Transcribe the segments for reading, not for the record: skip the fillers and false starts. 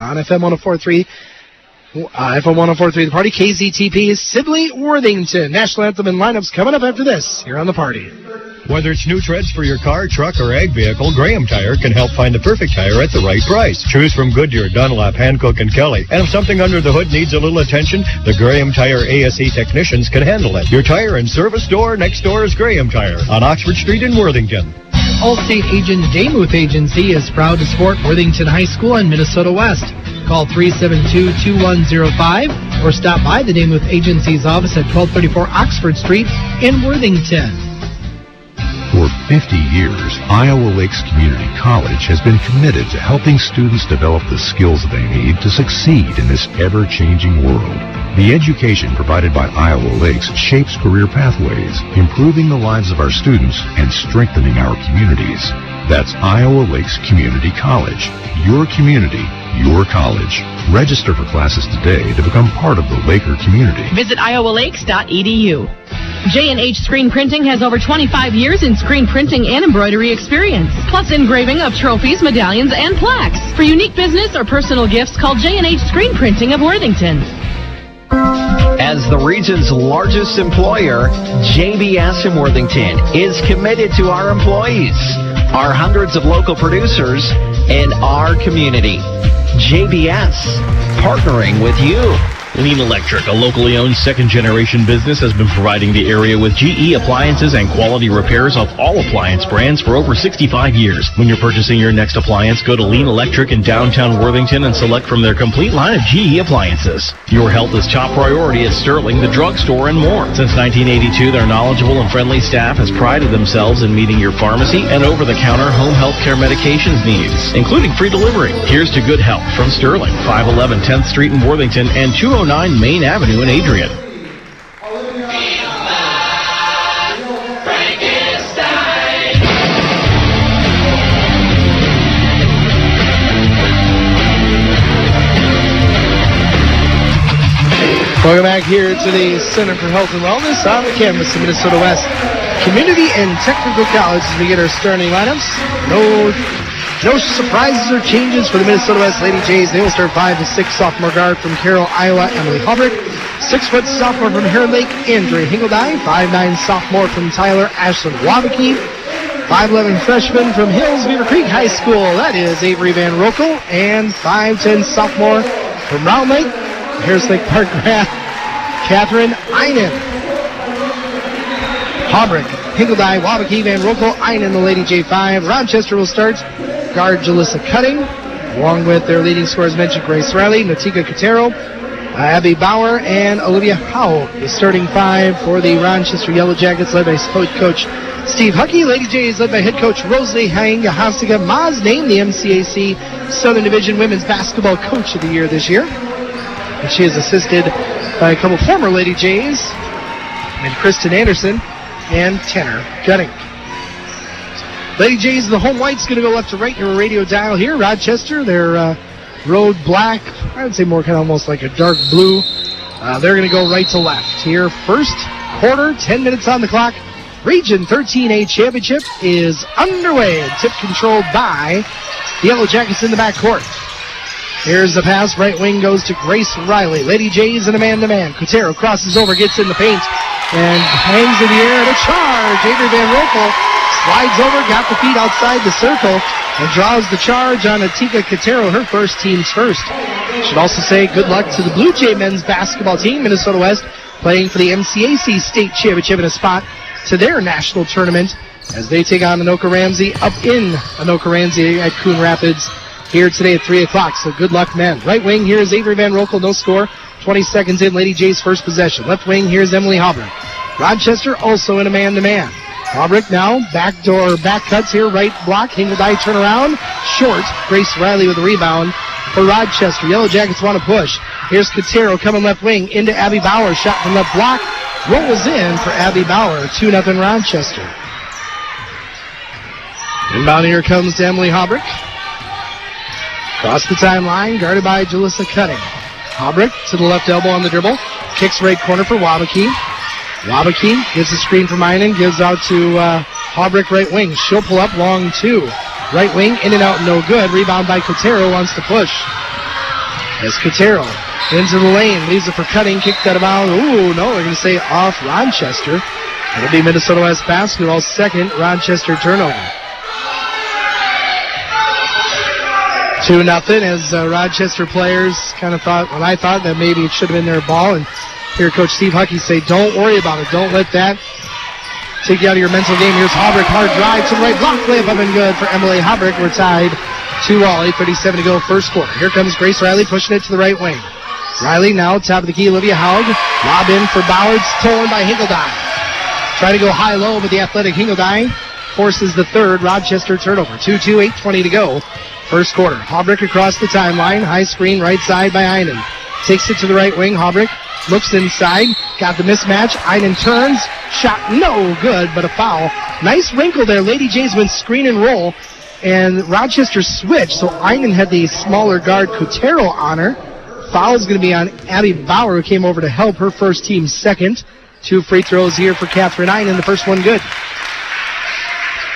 on FM 104.3. FM 104.3, The Party. KZTP is Sibley Worthington. National Anthem and lineups coming up after this here on The Party. Whether it's new treads for your car, truck, or ag vehicle, Graham Tire can help find the perfect tire at the right price. Choose from Goodyear, Dunlop, Hankook, and Kelly. And if something under the hood needs a little attention, the Graham Tire ASE technicians can handle it. Your tire and service store next door is Graham Tire on Oxford Street in Worthington. Allstate agent Damuth Agency is proud to support Worthington High School and Minnesota West. Call 372-2105 or stop by the Damuth Agency's office at 1234 Oxford Street in Worthington. For 50 years, Iowa Lakes Community College has been committed to helping students develop the skills they need to succeed in this ever-changing world. The education provided by Iowa Lakes shapes career pathways, improving the lives of our students and strengthening our communities. That's Iowa Lakes Community College. Your community, your college. Register for classes today to become part of the Laker community. Visit iowalakes.edu. J&H Screen Printing has over 25 years in screen printing and embroidery experience, plus engraving of trophies, medallions, and plaques. For unique business or personal gifts, call J&H Screen Printing of Worthington. As the region's largest employer, JBS in Worthington is committed to our employees, our hundreds of local producers, and our community. JBS, partnering with you. Lean Electric, a locally owned second-generation business, has been providing the area with GE appliances and quality repairs of all appliance brands for over 65 years. When you're purchasing your next appliance, go to Lean Electric in downtown Worthington and select from their complete line of GE appliances. Your health is top priority at Sterling, the drugstore, and more. Since 1982, their knowledgeable and friendly staff has prided themselves in meeting your pharmacy and over-the-counter home health care medications needs, including free delivery. Here's to good health from Sterling, 511 10th Street in Worthington and 209 Main Avenue in Adrian. Welcome back here to the Center for Health and Wellness on the campus of Minnesota West Community and Technical College as we get our starting lineups. No surprises or changes for the Minnesota West LadyJays. They will start 5'6" sophomore guard from Carroll, Iowa, Emily Hubrick. 6' sophomore from Hare Lake, Andrea Hingeldine. 5'9" sophomore from Tyler, Ashlyn Wabeke. 5'11" freshman from Hills Beaver Creek High School. That is Avery Van Rokel. And 5'10" sophomore from Round Lake, Harris Lake Park grad, Catherine Einen. Hubrick, Hingeldine, Wabeke, Van Rokel, Einen, the Lady J5. Rochester will start guard Jalissa Cutting, along with their leading scorers mentioned Grace Riley, Natika Cotero, Abby Bauer, and Olivia Howe. The starting five for the Rochester Yellow Jackets, led by head coach Steve Huckey. Lady Jays led by head coach Rosalie Hanga-Hofstiga. Maz named the MCAC Southern Division Women's Basketball Coach of the Year this year. And she is assisted by a couple former Lady Jays, and Kristen Anderson and Tanner Gutting. Lady Jays, the home white's going to go left to right in your radio dial here. Rochester, their road black, I would say more kind of almost like a dark blue. They're going to go right to left here. First quarter, 10 minutes on the clock. Region 13A Championship is underway and tip controlled by the Yellow Jackets in the backcourt. Here's the pass. Right wing goes to Grace Riley. Lady Jays in a man-to-man. Cotero crosses over, gets in the paint, and hangs in the air and a charge. Avery Van Rokel slides over, got the feet outside the circle, and draws the charge on Atika Cotero, her first, team's first. Should also say good luck to the Blue Jay men's basketball team, Minnesota West, playing for the MCAC State Championship in a spot to their national tournament as they take on Anoka Ramsey up in Anoka Ramsey at Coon Rapids here today at 3 o'clock. So good luck, men. Right wing, here is Avery Van Rokel, no score. 20 seconds in, Lady J's first possession. Left wing, here's Emily Hubrick. Rochester also in a man-to-man. Hubrick now, back cuts here, right block. Hingeldine turn around, short. Grace Riley with a rebound for Rochester. Yellow Jackets want to push. Here's Cotero coming left wing into Abby Bauer. Shot from left block. Rolls in for Abby Bauer. 2-0 Rochester. Inbound here comes to Emily Hubrick. Across the timeline, guarded by Jalissa Cutting. Hubrick to the left elbow on the dribble. Kicks right corner for Wabeke. Wabeke gets the screen from Einen, gives out to Hubrick right wing. She'll pull up long two. Right wing, in and out, no good. Rebound by Cotero, wants to push. As Cotero into the lane, leaves it for Cutting, kicked out of bounds. Ooh, no, they're going to say off Rochester. It'll be Minnesota West basketball, second Rochester turnover. 2-0 as Rochester players kind of thought, well, I thought that maybe it should have been their ball. And here Coach Steve Huckey say, don't worry about it. Don't let that take you out of your mental game. Here's Halbrick, hard drive to the right block, layup up and good for Emily Halbrick. We're tied 2-all, 8:37 to go, first quarter. Here comes Grace Riley pushing it to the right wing. Riley now, top of the key, Olivia Haug. Lob in for Boward, stolen by Hingeldine. Trying to go high-low, but the athletic Hingeldine forces the third Rochester turnover. 2-2, 8:20 to go, first quarter. Halbrick across the timeline, high screen, right side by Einen. Takes it to the right wing, Halbrick looks inside, got the mismatch. Einen turns, shot no good, but a foul. Nice wrinkle there. LadyJays went screen and roll, and Rochester switched, so Einen had the smaller guard Cotero on her. Foul is going to be on Abby Bauer, who came over to help her first team second. 2 free throws here for Catherine Einen, the first one good.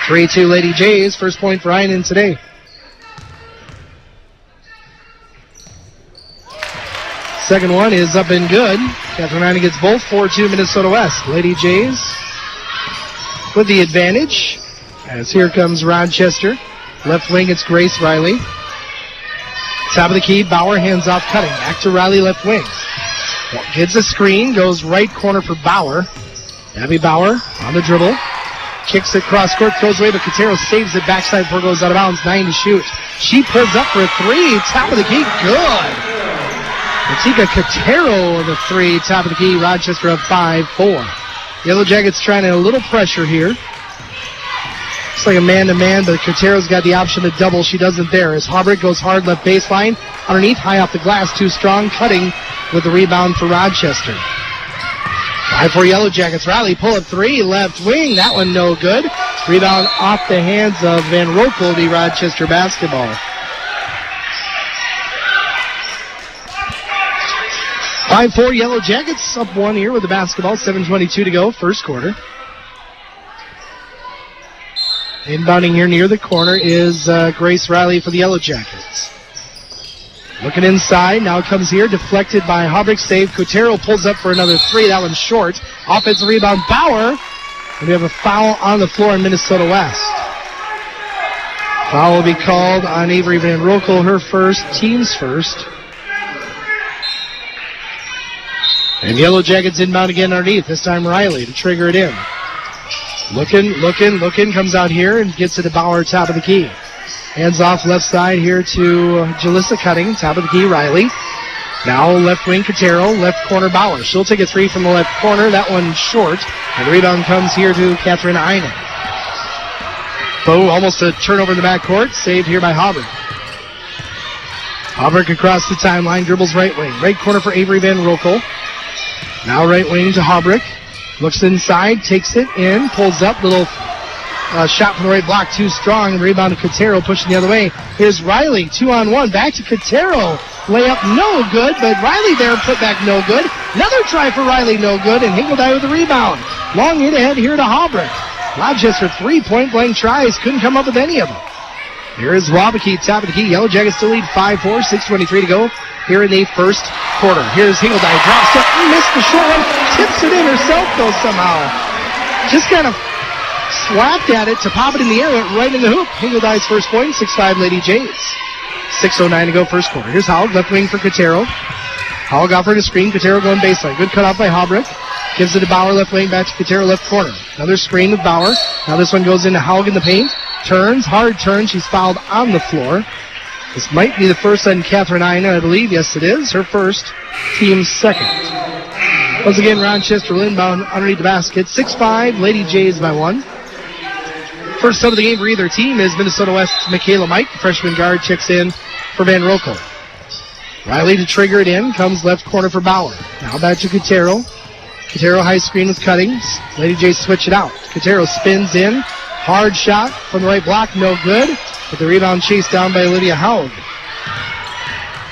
3-2 LadyJays, first point for Einen today. Second one is up and good. Catherine Einen gets both. 4-2 Minnesota West. LadyJays with the advantage. As here comes Rochester. Left wing, it's Grace Riley. Top of the key, Bauer hands off Cutting. Back to Riley, left wing. Gets a screen, goes right corner for Bauer. Abby Bauer on the dribble. Kicks it cross court, throws away, but Cotero saves it backside before it goes out of bounds. 9 to shoot. She pulls up for a three. Top of the key, good. Natika Cotero with a three, top of the key. Rochester up 5-4. Yellow Jackets trying a little pressure here. Looks like a man-to-man, but Cotero's got the option to double. She doesn't there. As Halbrick goes hard left baseline. Underneath, high off the glass, too strong. Cutting with the rebound for Rochester. 5-4 Yellow Jackets. Riley pull up three, left wing. That one no good. Rebound off the hands of Van Rokel, the Rochester basketball. 5-4 Yellow Jackets up one here with the basketball. 7:22 to go, first quarter. Inbounding here near the corner is Grace Riley for the Yellow Jackets. Looking inside, now it comes here, deflected by Halbrick, save. Cotero pulls up for another three, that one's short. Offensive rebound, Bauer. And we have a foul on the floor in Minnesota West. Foul will be called on Avery Van Rokel, her first, team's first. And Yellow Jackets inbound again underneath, this time Riley to trigger it in. Looking, comes out here and gets it to Bauer, top of the key. Hands off left side here to Jalissa Cutting, top of the key, Riley. Now left wing, Cotero, left corner, Bauer. She'll take a three from the left corner, that one short. And the rebound comes here to Catherine Einen. Almost a turnover in the backcourt, saved here by Halbrick. Halbrick across the timeline, dribbles right wing. Right corner for Avery Van Rokel. Now right wing to Halbrick. Looks inside, takes it in, pulls up, little shot from the right block, too strong, and rebound to Cotero, pushing the other way. Here's Riley, 2-on-1, back to Cotero. Layup no good, but Riley there, put back no good. Another try for Riley, no good, and Hingeldine with the rebound. Long hit ahead here to Halbrick. Rochester, 3 point-blank tries, couldn't come up with any of them. Here is Wabakee, top of the key. Yellow Jackets still lead 5-4, 6:23 to go here in the first quarter. Here's Hingeldine, drops it, missed the short one, tips it in herself though somehow. Just kind of slapped at it to pop it in the air, went right in the hoop. Hingeldine's first point, 6-5 LadyJays. 6:09 to go first quarter. Here's Haug, left wing for Cotero. Haug offered a screen, Cotero going baseline. Good cut off by Halbrick. Gives it to Bauer, left wing, back to Cotero, left corner. Another screen with Bauer. Now this one goes into Haug in the paint. Turns, hard turn. She's fouled on the floor. This might be the first on Catherine Einen, I believe. Yes, it is. Her first, team second. Once again, Rochester will inbound underneath the basket. 6-5, LadyJays by 1. First sub of the game for either team is Minnesota West's Michaela Mike. The freshman guard checks in for Van Rokel. Riley to trigger it in. Comes left corner for Bauer. Now back to Cotero. Cotero high screen with Cuttings. LadyJays switch it out. Cotero spins in. Hard shot from the right block. No good. But the rebound chased down by Olivia Haug.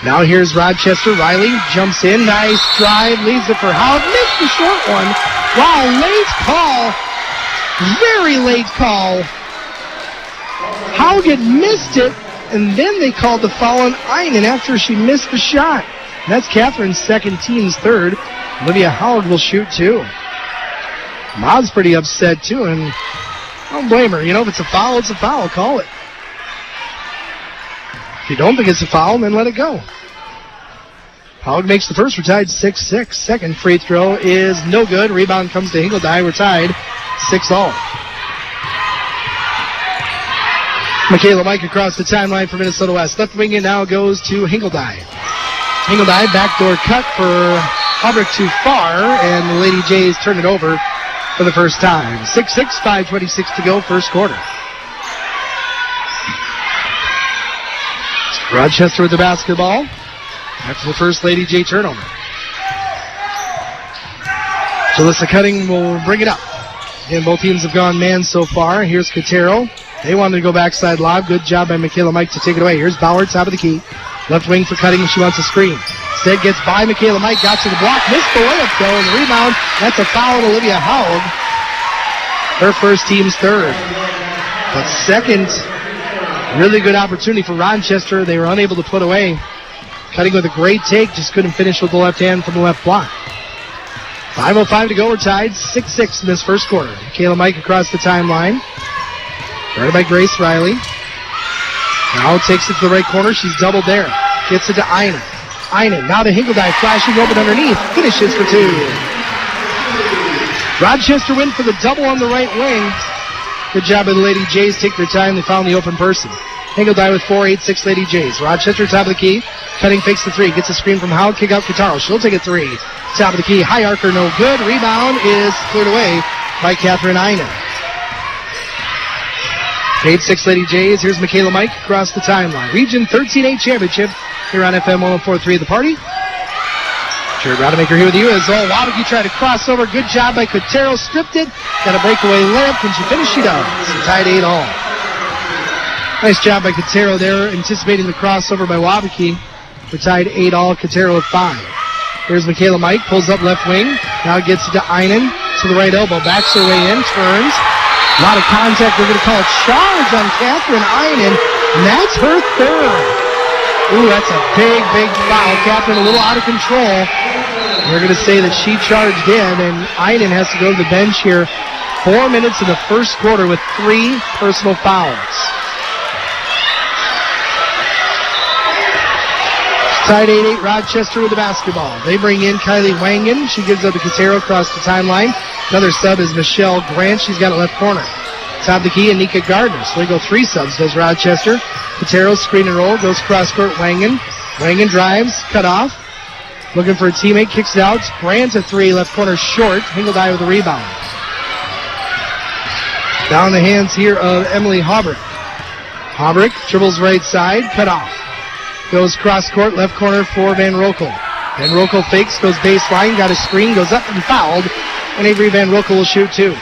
Now here's Rochester. Riley jumps in. Nice drive. Leaves it for Haug. Missed the short one. Wow, late call. Very late call. Haug had missed it. and then they called the foul on Einen after she missed the shot. And that's Catherine's second, team's third. Olivia Howard will shoot too. Maud's pretty upset too, and I don't blame her. You know, if it's a foul, it's a foul. Call it. If you don't think it's a foul, then let it go. Howard makes the first. We're tied 6-6. Second free throw is no good. Rebound comes to Hinkeldye. We're tied 6-all. Michaela Mike across the timeline for Minnesota West. Left wing it now goes to Hinkeldye. Hinkeldye, backdoor cut for Hubbard too far, and the Lady Jays turn it over for the first time. 6-6, 5:26 to go, first quarter. Rochester with the basketball after the first Lady J turnover. Jalissa Cutting will bring it up. Again, both teams have gone man so far. Here's Cotero. They wanted to go backside lob. Good job by Michaela Mike to take it away. Here's Bauer, top of the key. Left wing for Cutting, and she wants a screen. Instead gets by Michaela Mike, got to the block, missed the layup though, and the rebound. That's a foul on Olivia Haug. Her first, team's third. But second, really good opportunity for Rochester. They were unable to put away. Cutting with a great take, just couldn't finish with the left hand from the left block. 5:05 to go, we're tied 6-6 in this first quarter. Michaela Mike across the timeline. Guarded by Grace Riley. Now takes it to the right corner. She's doubled there. Gets it to Einen. Einen now to Hinkeldye. Flashing open underneath. Finishes for two. Rochester went for the double on the right wing. Good job by the Lady Jays. Take their time. They found the open person. Hinkeldye with 4-8-6 Lady Jays. Rochester top of the key. Cutting fakes the three. Gets a screen from Howell. Kick out Kitaro. She'll take a three. Top of the key. High archer, no good. Rebound is cleared away by Catherine Einen. 8-6 Lady Jays. Here's Michaela Mike across the timeline. Region 13A championship here on FM 104.3 The Party. Jared Rodemaker here with you as Wabaki tried to cross over. Good job by Cotero. Stripped it. Got a breakaway layup. Can she finish? She does. So tied 8-all. Nice job by Cotero there, anticipating the crossover by Wabaki. We're tied 8-all. Cotero with 5. Here's Michaela Mike. Pulls up left wing. Now gets it to Einen. To the right elbow. Backs her way in. Turns. A lot of contact. We're going to call a charge on Catherine Einen, and that's her third. Ooh, that's a big, big foul. Catherine a little out of control. We're going to say that she charged in, and Einen has to go to the bench here. 4 minutes in the first quarter with 3 personal fouls. Tied 8-8, Rochester with the basketball. They bring in Kylie Wangen. She gives up to Cotero across the timeline. Another sub is Michelle Grant. She's got it left corner. Top of the key, Anika Gardner. So they go 3 subs, does Rochester. Cotero screen and roll, goes cross court, Wangen. Wangen drives, cut off. Looking for a teammate, kicks it out. Grant a 3, left corner short. Hinkeldye with the rebound. Down the hands here of Emily Haubrick. Haubrick dribbles right side, cut off. Goes cross court, left corner for Van Rokel. Van Rokel fakes, goes baseline, got a screen, goes up and fouled. And Avery Van Rokel will shoot 2.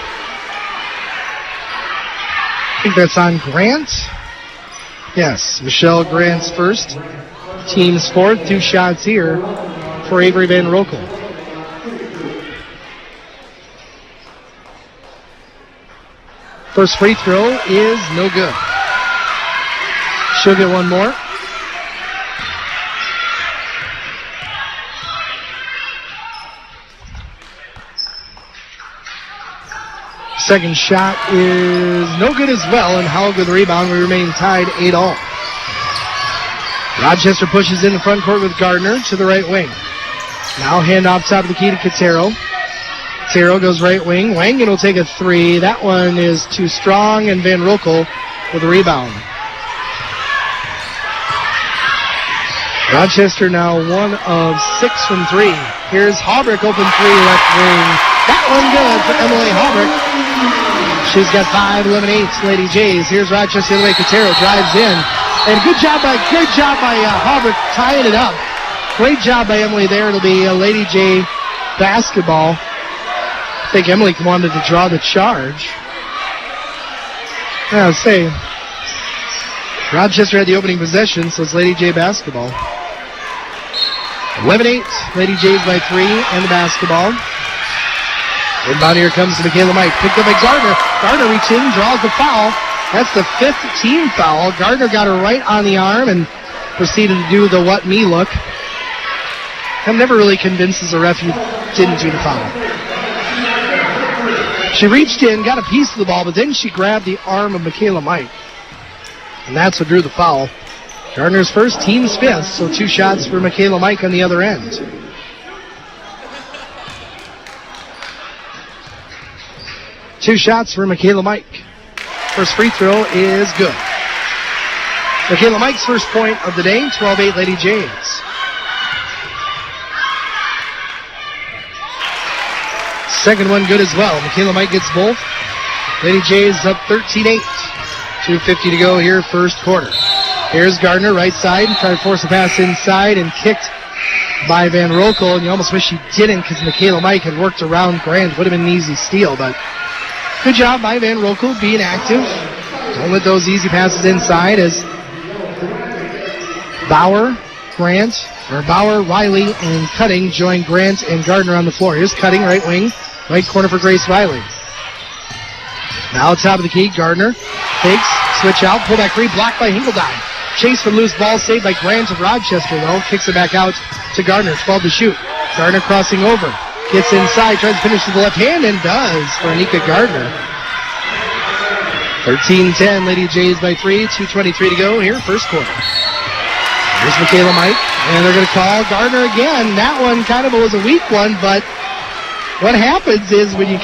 I think that's on Grant. Yes, Michelle Grant's first. Team's fourth. 2 shots here for Avery Van Rokel. First free throw is no good. She'll get one more. Second shot is no good as well, and Howell with the rebound. We remain tied 8-all. Rochester pushes in the front court with Gardner to the right wing. Now hand off top of the key to Cotero. Cotero goes right wing. Wangen will take a 3. That one is too strong, and Van Rokel with the rebound. Rochester now 1 of 6 from 3. Here's Haubrick, open 3, left wing. That one good for Emily Haubrick. She's got 5, 11-8, Lady Jays. Here's Rochester the other way. Cotero drives in. And good job by Haubrick tying it up. Great job by Emily there. It'll be a Lady J basketball. I think Emily wanted to draw the charge. I'll say Rochester had the opening possession, so it's Lady J basketball. 11-8, Lady Jays by 3 and the basketball. Inbound here comes to Michaela Mike. Picked up by Gardner. Gardner reaches in, draws the foul. That's the 5th team foul. Gardner got her right on the arm and proceeded to do the what me look. I'm never really convinced as a ref you didn't do the foul. She reached in, got a piece of the ball, but then she grabbed the arm of Michaela Mike. And that's what drew the foul. Gardner's first, team's 5th, so 2 shots for Michaela Mike on the other end. Two shots for Michaela Mike. First free throw is good. Michaela Mike's first point of the day, 12-8 Lady Jays. Second one good as well. Michaela Mike gets both. Lady Jays up 13-8. 2:50 to go here, first quarter. Here's Gardner, right side, trying to force a pass inside and kicked by Van Rokel. And you almost wish she didn't because Michaela Mike had worked around Grant. Would have been an easy steal, but good job by Van Rokel being active. Don't let those easy passes inside as Bauer, Riley, and Cutting join Grant and Gardner on the floor. Here's Cutting, right wing, right corner for Grace Riley. Now top of the key, Gardner fakes, switch out, pull back three, blocked by Hingeldine. Chase for loose ball, saved by Grant of Rochester, though. Kicks it back out to Gardner, 12 to shoot. Gardner crossing over, gets inside, tries to finish with the left hand, and does for Anika Gardner. 13-10, Lady Jays by 3, 2:23 to go here, first quarter. Here's Michaela Mike, and they're going to call Gardner again. That one kind of was a weak one, but what happens is when you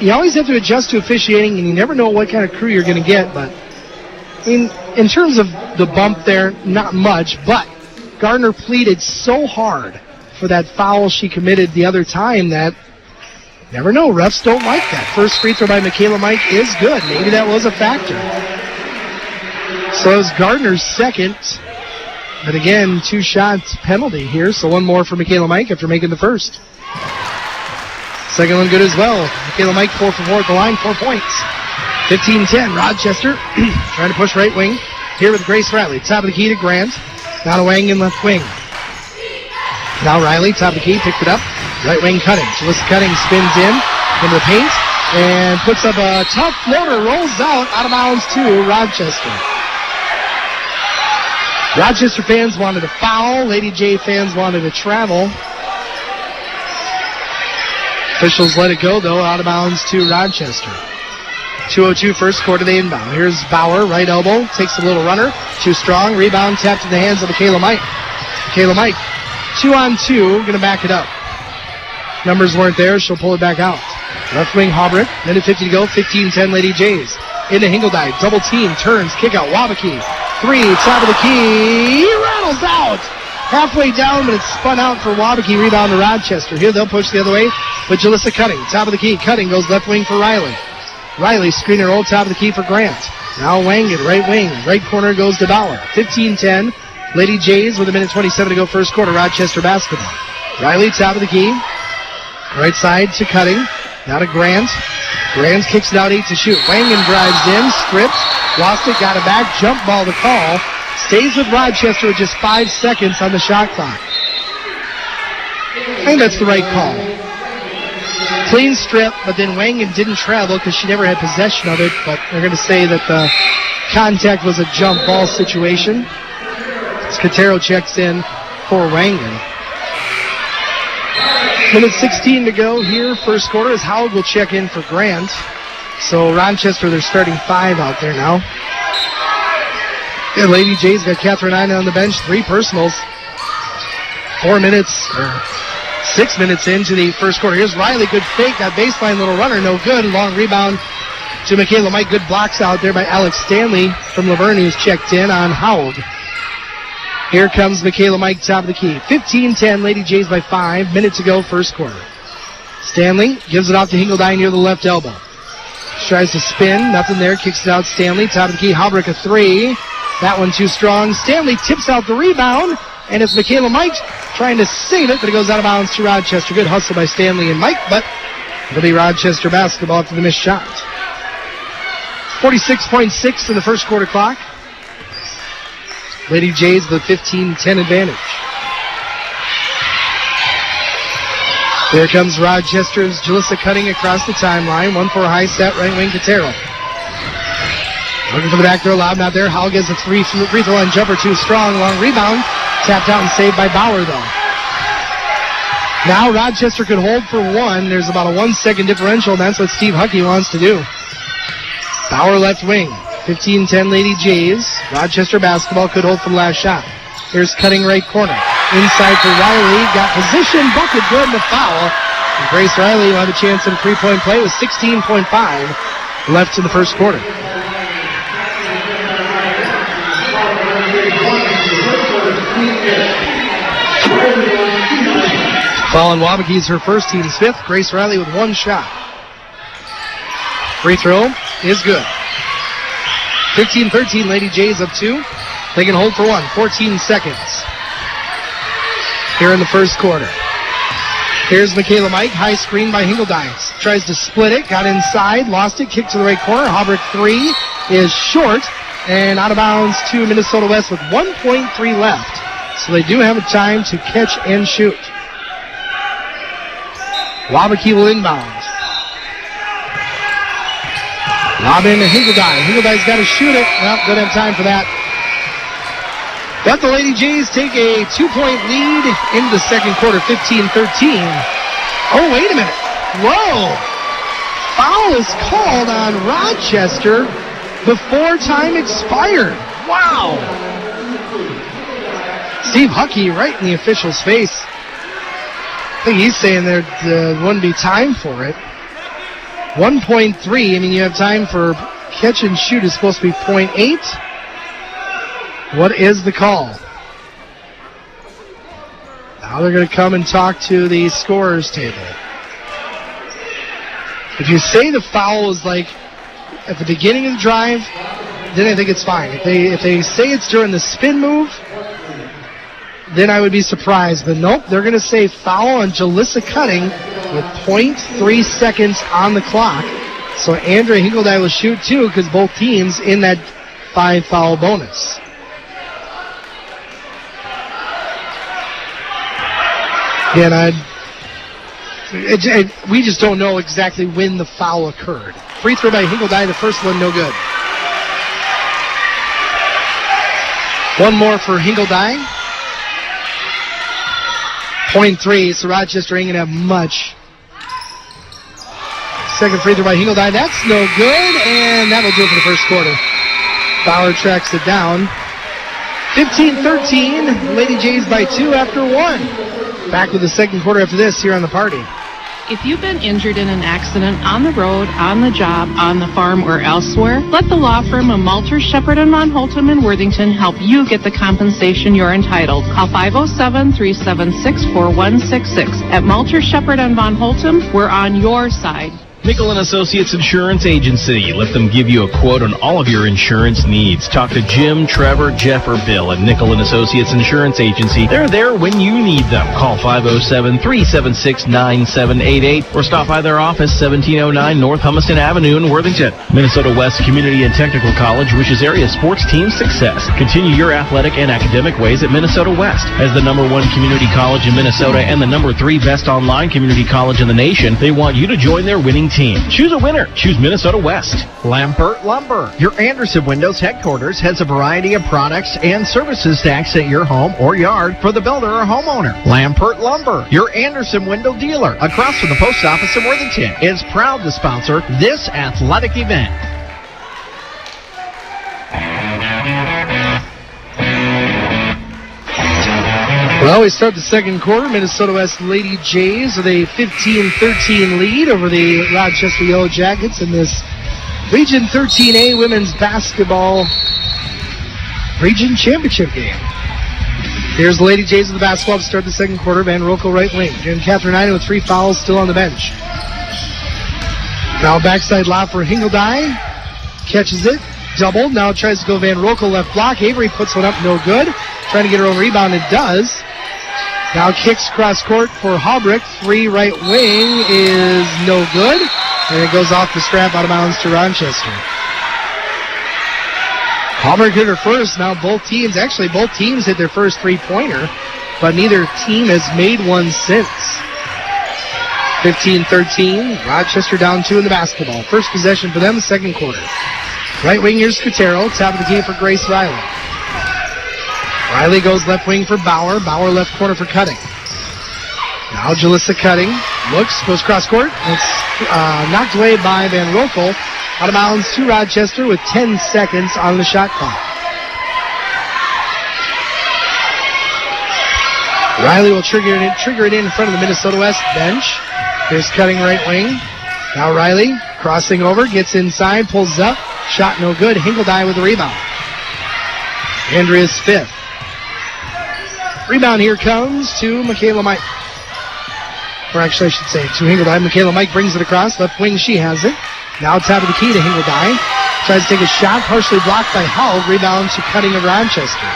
you always have to adjust to officiating, and you never know what kind of crew you're going to get. But in terms of the bump there, not much. But Gardner pleaded so hard for that foul she committed the other time that never know. Refs don't like that. First free throw by Michaela Mike is good. Maybe that was a factor. So it was Gardner's second. But again, 2 shots penalty here. So one more for Michaela Mike after making the first. Second one good as well. Michaela Mike 4 for 4 at the line, 4 points. 15-10. Rochester trying to push right wing. Here with Grace Riley. Top of the key to Grant. Now to Wang in left wing. Now Riley, top of the key, picked it up. Right wing Cutting. Jalissa Cutting spins into the paint and puts up a tough floater. Rolls out of bounds to Rochester. Rochester fans wanted a foul. Lady J fans wanted a travel. Officials let it go, though, out of bounds to Rochester. 2:02 first quarter, they inbound. Here's Bauer, right elbow, takes a little runner. Too strong, rebound tapped in the hands of Michaela Mike. Michaela Mike, 2-on-2, going to back it up. Numbers weren't there, she'll pull it back out. Left wing, Haubrich, minute 50 to go, 15-10 Lady Jays. Into Hingeldine, double team, turns, kick out, Wabakey. 3, top of the key, rattles out. Halfway down, but it's spun out for Wabakey. Rebound to Rochester. Here they'll push the other way with Jalissa Cutting. Top of the key. Cutting goes left wing for Riley. Riley screener roll, top of the key for Grant. Now Wangan, right wing. Right corner goes to Bauer. 15-10. Lady Jays with a minute 27 to go first quarter. Rochester basketball. Riley, top of the key. Right side to Cutting. Now to Grant. Grant kicks it out 8 to shoot. Wangan drives in, strips, lost it, got it back. Jump ball to call. Stays with Rochester with just 5 seconds on the shot clock. I think that's the right call. Clean strip, but then Wangan didn't travel because she never had possession of it, but they're going to say that the contact was a jump ball situation. As Cotero checks in for Wangan. Minute 16 to go here, first quarter, as Howard will check in for Grant. So Rochester, they're starting 5 out there now. Yeah, Lady Jays got Catherine Ina on the bench, 3 personals. 6 minutes into the first quarter. Here's Riley, good fake, got baseline, little runner, no good. Long rebound to Michaela Mike. Good blocks out there by Alex Stanley from Laverne, who's checked in on Howard. Here comes Michaela Mike, top of the key. 15-10, Lady Jays by 5 minutes to go, first quarter. Stanley gives it off to Hingeldine near the left elbow. She tries to spin, nothing there, kicks it out. Stanley, top of the key, Haubrich a 3. That one too strong. Stanley tips out the rebound, and it's Michaela Mike trying to save it, but it goes out of bounds to Rochester. Good hustle by Stanley and Mike, but it'll be Rochester basketball after the missed shot. 46.6 in the first quarter clock. Lady Jays with a 15-10 advantage. There comes Rochester's Jalissa Cutting across the timeline. 1 for a high set, right wing Cotero. Looking for the back throw, lob not there. Howell gets a free throw line jumper, too strong. Long rebound. Tapped out and saved by Bauer, though. Now Rochester could hold for one. There's about a 1 second differential, and that's what Steve Huckey wants to do. Bauer left wing. 15-10 Lady Jays. Rochester basketball could hold for the last shot. Here's cutting right corner. Inside for Riley. Got position. Bucket good, the foul. And Grace Riley will have a chance at a three-point play with 16.5 left in the first quarter. Foul on Wabakee's her first, team's fifth. Grace Riley with one shot. Free throw is good. 15-13, Lady Jays up two. They can hold for one. 14 seconds here in the first quarter. Here's Michaela Mike. High screen by Hingledine. Tries to split it. Got inside. Lost it. Kick to the right corner. Haubrich three is short and out of bounds to Minnesota West with 1.3 left. So they do have a time to catch and shoot. Wabakee will inbound. Lob in to Hingledine. Hingleine's got to shoot it. Well, don't have time for that. But the Lady Jays take a 2-point lead into the second quarter, 15-13. Oh, wait a minute. Whoa! Foul is called on Rochester before time expired. Wow! Steve Huckey right in the official's face. I think he's saying there wouldn't be time for it. 1.3, I mean, you have time for catch and shoot is supposed to be 0.8. What is the call? Now they're going to come and talk to the scorer's table. If you say the foul is like at the beginning of the drive, then I think it's fine. If they say it's during the spin move, then I would be surprised. But nope, they're going to say foul on Jalissa Cutting with 0.3 seconds on the clock. So Andrea Hingledine will shoot too because both teams in that 5-foul bonus. Again, we just don't know exactly when the foul occurred. Free throw by Hingledine, the first one no good. One more for Hingledine. 0.3, so Rochester ain't going to have much. Second free throw by Hingledine, that's no good, and that'll do it for the first quarter. Bauer tracks it down. 15-13, Lady Jays by 2 after 1. Back with the second quarter after this here on the party. If you've been injured in an accident on the road, on the job, on the farm, or elsewhere, let the law firm of Malter, Shepard & Von Holtum in Worthington help you get the compensation you're entitled. Call 507-376-4166. At Malter, Shepard & Von Holtum, we're on your side. Nickel & Associates Insurance Agency. Let them give you a quote on all of your insurance needs. Talk to Jim, Trevor, Jeff, or Bill at Nickel & Associates Insurance Agency. They're there when you need them. Call 507-376-9788 or stop by their office, 1709 North Hummiston Avenue in Worthington. Minnesota West Community and Technical College wishes area sports team success. Continue your athletic and academic ways at Minnesota West. As the #1 community college in Minnesota and the #3 best online community college in the nation, they want you to join their winning team. Choose a winner. Choose Minnesota West. Lampert Lumber. Your Anderson Windows headquarters has a variety of products and services to accent your home or yard for the builder or homeowner. Lampert Lumber, your Anderson window dealer, across from the post office in Worthington, is proud to sponsor this athletic event. Well, we start the second quarter. Minnesota West Lady Jays with a 15-13 lead over the Rochester Yellow Jackets in this Region 13A Women's Basketball Region Championship game. Here's the Lady Jays with the basketball to start the second quarter. Van Rokel right wing. And Catherine Ina with 3 fouls still on the bench. Now backside lob for Hingledine. Catches it. Doubled. Now tries to go Van Rokel left block. Avery puts one up. No good. Trying to get her own rebound. It does. Now kicks cross court for Haubrich. 3 right wing is no good. And it goes off the strap out of bounds to Rochester. Haubrich hit her first. Now both teams hit their first 3-pointer, but neither team has made one since. 15-13. Rochester down 2 in the basketball. First possession for them, second quarter. Right wing, here's Cotero. Top of the key for Grace Riley. Riley goes left wing for Bauer. Bauer left corner for Cutting. Now Jalissa Cutting looks, goes cross court. It's knocked away by Van Rokel. Out of bounds to Rochester with 10 seconds on the shot clock. Riley will trigger it in front of the Minnesota West bench. Here's Cutting right wing. Now Riley crossing over, gets inside, pulls up. Shot no good. Hinkledye with the rebound. Andrea's fifth. Rebound here comes to Michaela Mike. Or actually, I should say to Hinkledye. Michaela Mike brings it across. Left wing, she has it. Now top of the key to Hinkledye. Tries to take a shot, partially blocked by Howell. Rebound to Cutting of Rochester.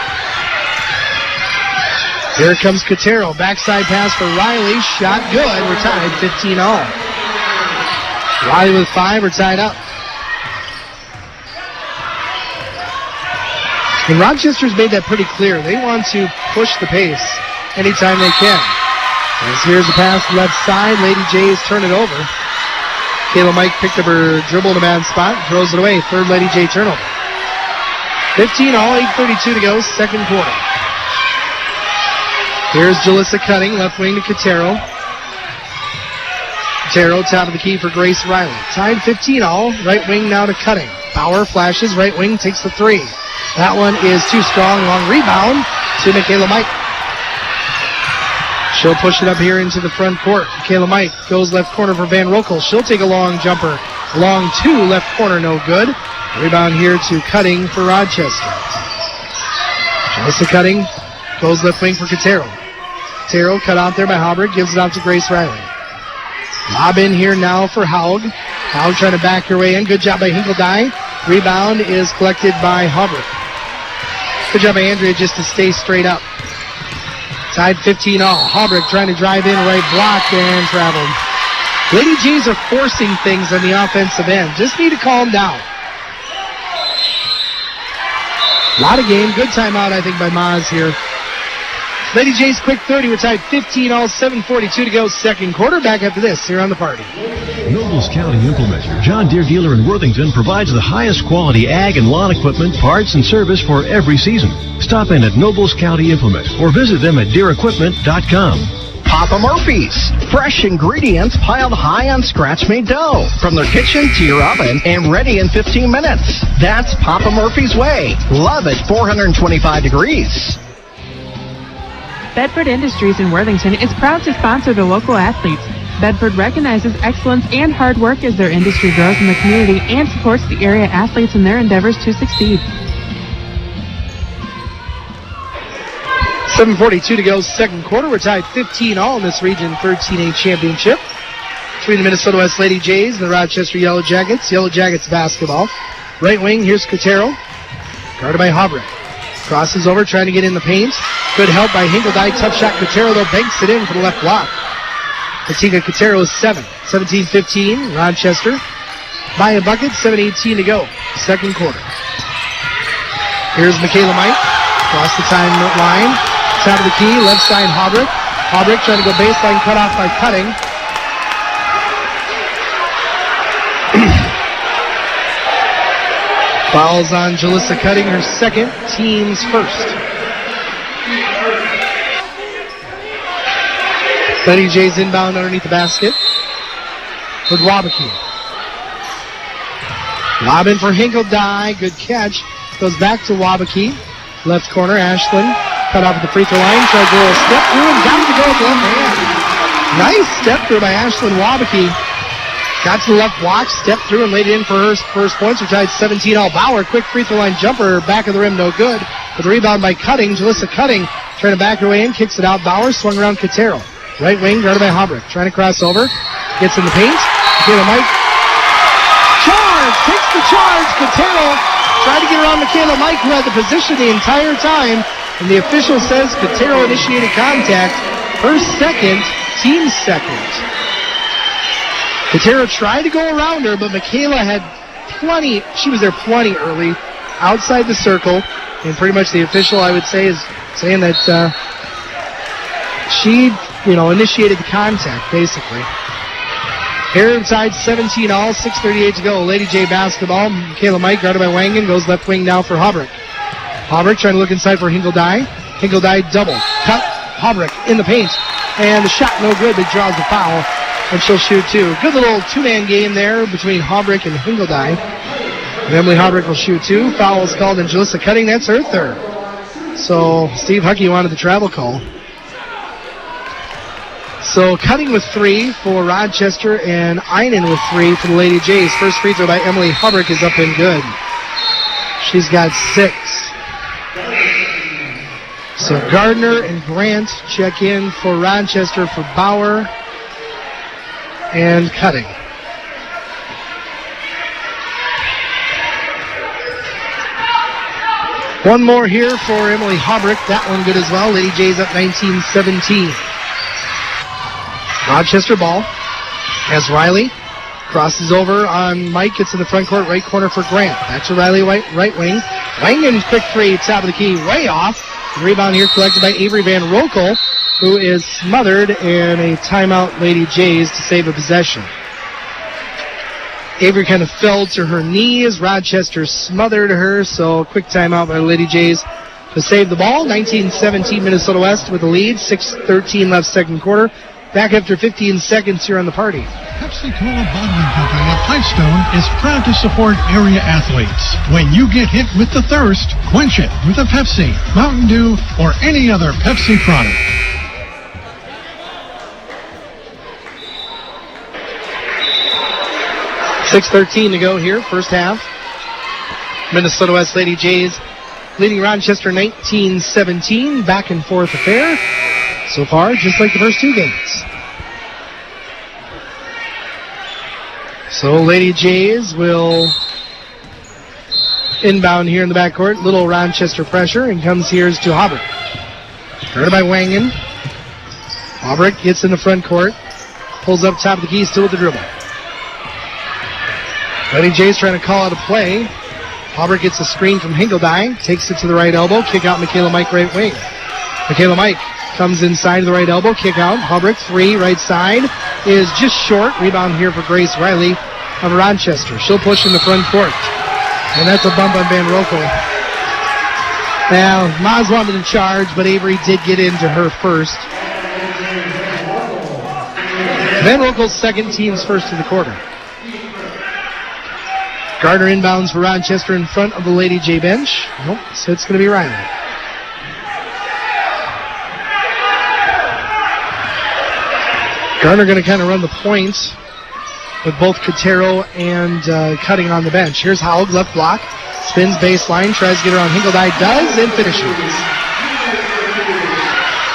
Here comes Cotero. Backside pass for Riley. Shot good. We're tied 15-all. Riley with 5. We're tied up. And Rochester's made that pretty clear. They want to push the pace anytime they can. As here's the pass left side. LadyJays turn it over. Kayla Mike picked up her dribble in a bad spot. Throws it away. Third LadyJ turnover. 15-all. 8:32 to go. Second quarter. Here's Jalissa Cutting. Left wing to Cotero. Cotero, top of the key for Grace Riley. Tied 15-all. Right wing now to Cutting. Bauer flashes. Right wing takes the three. That one is too strong. Long rebound to Michaela Mike. She'll push it up here into the front court. Michaela Mike goes left corner for Van Rokel. She'll take a long jumper. Long two, left corner, no good. Rebound here to Cutting for Rochester. Jalissa Cutting goes left wing for Cotero. Cotero cut out there by Halbert, gives it out to Grace Riley. Lob in here now for Haug. Haug trying to back her way in. Good job by Hinkledye. Rebound is collected by Hubbard. Good job by Andrea just to stay straight up. Tied 15-all. Hubbard trying to drive in, right block, and traveled. LadyJays are forcing things on the offensive end. Just need to calm down. A lot of game. Good timeout, I think, by Maz here. LadyJays quick 30. We're tied 15-all. 7:42 to go. Second quarter. Back after this here on the party. Nobles County Implementer, John Deere dealer in Worthington, provides the highest quality ag and lawn equipment, parts, and service for every season. Stop in at Nobles County Implement or visit them at DeereEquipment.com. Papa Murphy's. Fresh ingredients piled high on scratch-made dough. From their kitchen to your oven and ready in 15 minutes. That's Papa Murphy's way. Love it 425 degrees. Bedford Industries in Worthington is proud to sponsor the local athletes. Bedford recognizes excellence and hard work as their industry grows in the community and supports the area athletes in their endeavors to succeed. 7:42 to go, second quarter. We're tied 15-all in this Region 13A championship between the Minnesota West LadyJays and the Rochester Yellow Jackets. Yellow Jackets basketball. Right wing, here's Cotero. Guarded by Hobrecht. Crosses over, trying to get in the paint. Good help by Hinkledye. Tough shot. Cotero, though, banks it in for the left block. Katika Cotero is 7. 17-15. Rochester by a bucket. 7:18 to go. Second quarter. Here's Michaela Mike. Across the timeline. Top of the key. Left side, Hobrecht. Hobrecht trying to go baseline. Cut off by Cutting. Fouls on Jalissa Cutting, her second, team's first. LadyJays inbound underneath the basket with Wabakey. Lob in for Hinkledye, good catch. Goes back to Wabakey. Left corner, Ashland. Cut off at the free throw line. Tried to go a step through and got it to go with left hand. Nice step through by Ashland Wabakey. Got to the left block, stepped through and laid it in for her first points. We're tied 17-all. Bauer, quick free throw line jumper, back of the rim, no good. With a rebound by Cutting. Jalissa Cutting trying to back her way in, kicks it out. Bauer swung around Cotero. Right wing, guarded by Hobrecht. Trying to cross over. Gets in the paint. Michaela Mike. Charge! Takes the charge. Cotero tried to get around Michaela Mike, who had the position the entire time. And the official says Cotero initiated contact. Her second, team second. Cotero tried to go around her, but Michaela had plenty. She was there plenty early, outside the circle, and pretty much the official, I would say, is saying that she, initiated the contact, basically. Here inside 17 all, 6:38 to go. Lady J basketball. Michaela Mike guarded by Wangan, goes left wing now for Haubrich. Haubrich trying to look inside for Hingeldye. Hingeldye double. Cut. Haubrich in the paint. And the shot no good, but draws the foul. And she'll shoot two. Good little two-man game there between Haubrich and Hingeldye. And Emily Haubrich will shoot two. Foul is called, and Jalissa Cutting, that's her third. So Steve Huckey wanted the travel call. So Cutting with three for Rochester, and Einen with three for the Lady Jays. First free throw by Emily Haubrich is up and good. She's got 6. So Gardner and Grant check in for Rochester for Bauer and Cutting. One more here for Emily Haubrich. That one good as well. Lady Jays up 19-17. Rochester ball as Riley crosses over on Mike. Gets in the front court, right corner for Grant. Back to Riley, right wing. Wangan, quick three, top of the key, way off. The rebound here collected by Avery Van Rokel, who is smothered, and a timeout, Lady Jays, to save a possession. Avery kind of fell to her knees. Rochester smothered her, so quick timeout by Lady Jays to save the ball. 19-17 Minnesota West with the lead. 6:13 left second quarter. Back after 15 seconds here on the party. Pepsi-Cola Bottling Company of Pipestone is proud to support area athletes. When you get hit with the thirst, quench it with a Pepsi, Mountain Dew, or any other Pepsi product. 6:13 to go here, first half. Minnesota West Lady Jays leading Rochester 19-17. Back and forth affair. So far, just like the first two games. So Lady Jays will inbound here in the backcourt. Little Rochester pressure, and comes here to Haubrich. Guarded by Wangan. Haubrich gets in the front court. Pulls up top of the key, still with the dribble. Lady Jays trying to call out a play. Haubrich gets a screen from Hingeldye. Takes it to the right elbow. Kick out Michaela Mike, right wing. Michaela Mike comes inside to the right elbow. Kick out. Haubrich, three, right side. Is just short. Rebound here for Grace Riley of Rochester. She'll push in the front court. And that's a bump on Van Rokel. Now, Maz wanted to charge, but Avery did get into her first. Van Rokel's second, team's first of the quarter. Gardner inbounds for Rochester in front of the Lady J bench. Nope, so it's going to be Riley. Gardner going to kind of run the points with both Cotero and Cutting on the bench. Here's Haug, left block. Spins baseline, tries to get around Hingeldye, does, and finishes.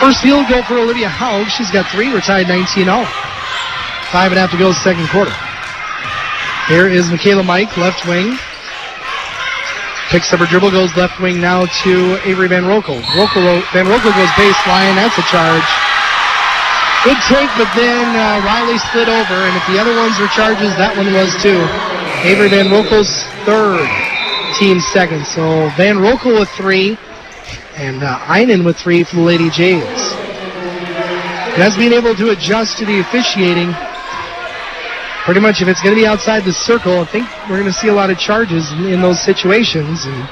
First field goal for Olivia Haug. She's got 3. We're tied 19-0. 5.5 to go second quarter. Here is Michaela Mike, left wing. Picks up her dribble, goes left wing now to Avery Van Rokel. Van Rokel goes baseline. That's a charge. Good take, but then Riley slid over, and if the other ones were charges, that one was too. Avery Van Rokel's third, team second. So Van Rokel with 3, and Einen with 3 for the Lady Jays. That's being able to adjust to the officiating. Pretty much, if it's going to be outside the circle, I think we're going to see a lot of charges in those situations. And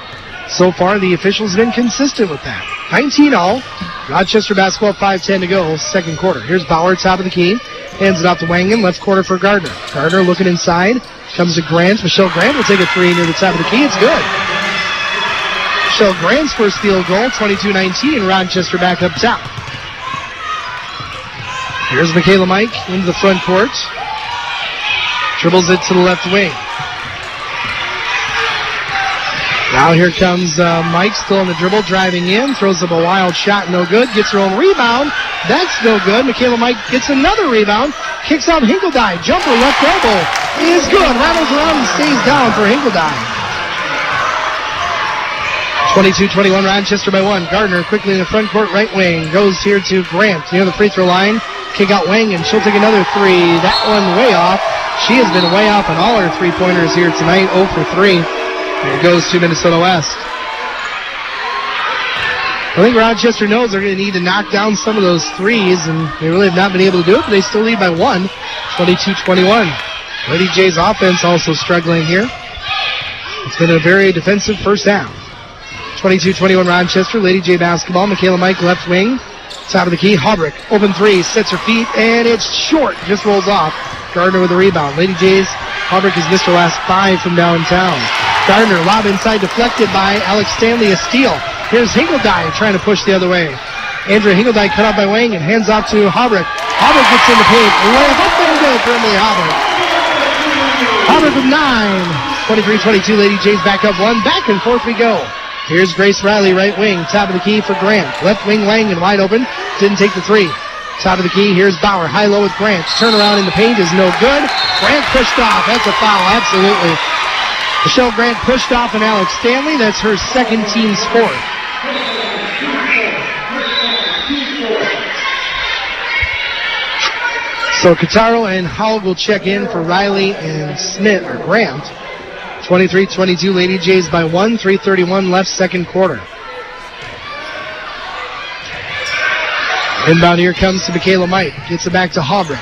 so far, the officials have been consistent with that. 19-all. Rochester basketball, 5:10 to go, second quarter. Here's Bauer, top of the key. Hands it off to Wangan, left corner for Gardner. Gardner looking inside. Comes to Grant. Michelle Grant will take a 3 near the top of the key. It's good. Michelle Grant's first field goal, 22-19. Rochester back up top. Here's Michaela Mike into the front court. Dribbles it to the left wing. Now here comes Mike, still on the dribble, driving in, throws up a wild shot, no good, gets her own rebound, that's no good. Michaela Mike gets another rebound, kicks out Hingeldye, jumper, left elbow, is good, rattles around and stays down for Hingeldye. 22-21, Rochester by 1. Gardner quickly in the front court, right wing, goes here to Grant near the free throw line, kick out Wangan, she'll take another 3, that one way off. She has been way off on all her three-pointers here tonight, 0 for 3. And it goes to Minnesota West. I think Rochester knows they're going to need to knock down some of those threes, and they really have not been able to do it, but they still lead by 1, 22-21. LadyJays offense also struggling here. It's been a very defensive first half. 22-21 Rochester. LadyJ basketball. Michaela Mike left wing. Top of the key. Haubrich. Open three. Sets her feet. And it's short. Just rolls off. Gardner with the rebound. LadyJays. Haubrich has missed her last 5 from downtown. Gardner. Lob inside. Deflected by Alex Stanley. A steal. Here's Hingeldye trying to push the other way. Andrea Hingeldye cut out by Wang and hands off to Haubrich. Haubrich gets in the paint. Layup up and good for Emily Haubrich. Haubrich with 9. 23-22, LadyJays back up 1. Back and forth we go. Here's Grace Riley, right wing. Top of the key for Grant. Left wing Langen wide open. Didn't take the 3. Top of the key, here's Bauer. High-low with Grant. Turnaround in the paint is no good. Grant pushed off. That's a foul, absolutely. Michelle Grant pushed off on Alex Stanley. That's her second team's 4th. So Cataro and Howell will check in for Riley and Smith, or Grant. 23-22, LadyJays by 1, 3:31 left, second quarter. Inbound here comes to Michaela Mike. Gets it back to Haubrich.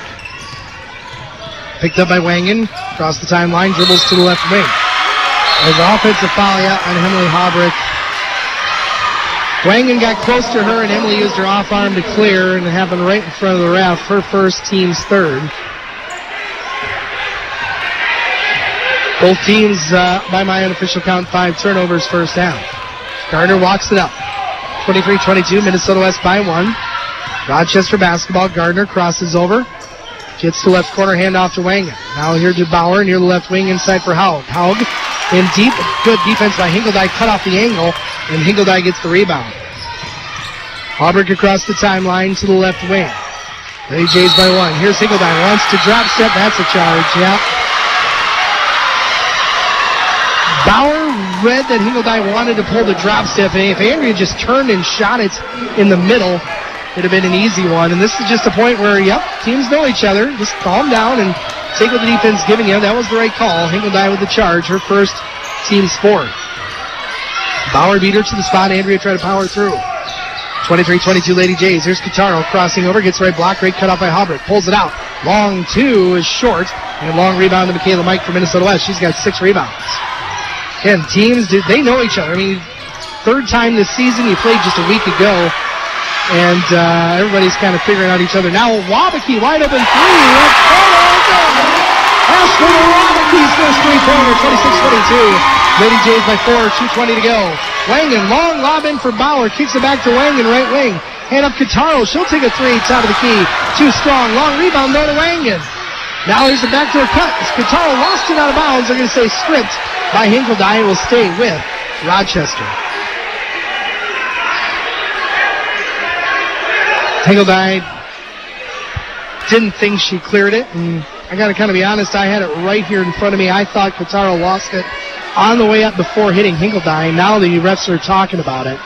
Picked up by Wangen. Across the timeline, dribbles to the left wing. There's an offensive foul on Emily Haubrich. Wangen got close to her, and Emily used her off arm to clear, and it happened right in front of the ref. Her first, team's 3rd. Both teams, by my unofficial count, 5 turnovers first half. Gardner walks it up. 23-22, Minnesota West by 1. Rochester basketball. Gardner crosses over. Gets to left corner, handoff to Wangen. Now here to Bauer near the left wing inside for Haug. Haug in deep. Good defense by Hingeldye. Cut off the angle, and Hingeldye gets the rebound. Haubrich across the timeline to the left wing. LadyJays by 1. Here's Hingeldye. Wants to drop step. That's a charge. Yeah. Bauer read that Hingeldye wanted to pull the drop step, and if Andrea just turned and shot it in the middle, it would have been an easy one. And this is just a point where, teams know each other. Just calm down and take what the defense is giving you. That was the right call. Hingeldye with the charge, her first, team's 4th. Bauer beat her to the spot. Andrea tried to power through. 23-22 LadyJays. Here's Cataro crossing over, gets right block, great cut off by Haubrich. Pulls it out. Long 2 is short, and long rebound to Michaela Mike from Minnesota West. She's got 6 rebounds. Again, teams, they know each other. I mean, 3rd time this season. You played just a week ago, and everybody's kind of figuring out each other. Now, Wabakee wide open 3. Left corner. Ashley Wabakee's first 3-pointer, 26-22. LadyJays by 4, 2:20 to go. Wangen, long lob in for Bauer. Kicks it back to Wangen, right wing. Hand up Cataro. She'll take a 3, top of the key. Too strong. Long rebound, though, to Wangen. Now here's the backdoor cut. Cataro lost it out of bounds. They're going to say stripped by Hingeldye, and will stay with Rochester. Hingeldye didn't think she cleared it, and I got to kind of be honest, I had it right here in front of me. I thought Cataro lost it on the way up before hitting Hingeldye. Now the refs are talking about it.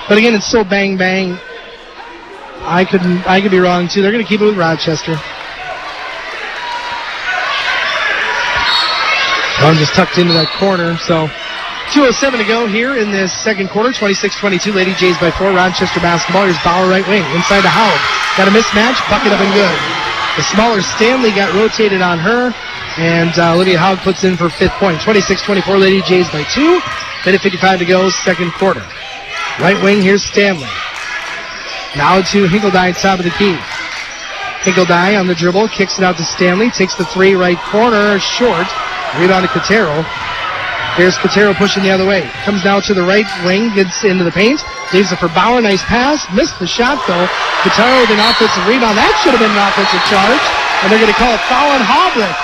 But again, it's so bang-bang. I could be wrong, too. They're going to keep it with Rochester. One just tucked into that corner, so 2:07 to go here in this second quarter. 26-22, LadyJays by 4. Rochester basketball. Here's Bauer right wing, inside to Howell. Got a mismatch, bucket up and good. The smaller Stanley got rotated on her, and Olivia Howell puts in for 5th point. 26-24, LadyJays by 2. Minute 55 to go, second quarter. Right wing, here's Stanley. Now to Hingeldye, top of the key. Hingeldye on the dribble, kicks it out to Stanley, takes the 3 right corner, short. Rebound to Cataro. Here's Cataro pushing the other way. Comes down to the right wing, gets into the paint, leaves it for Bauer. Nice pass. Missed the shot, though. Cataro with an offensive rebound. That should have been an offensive charge. And they're going to call a foul on Haubrich.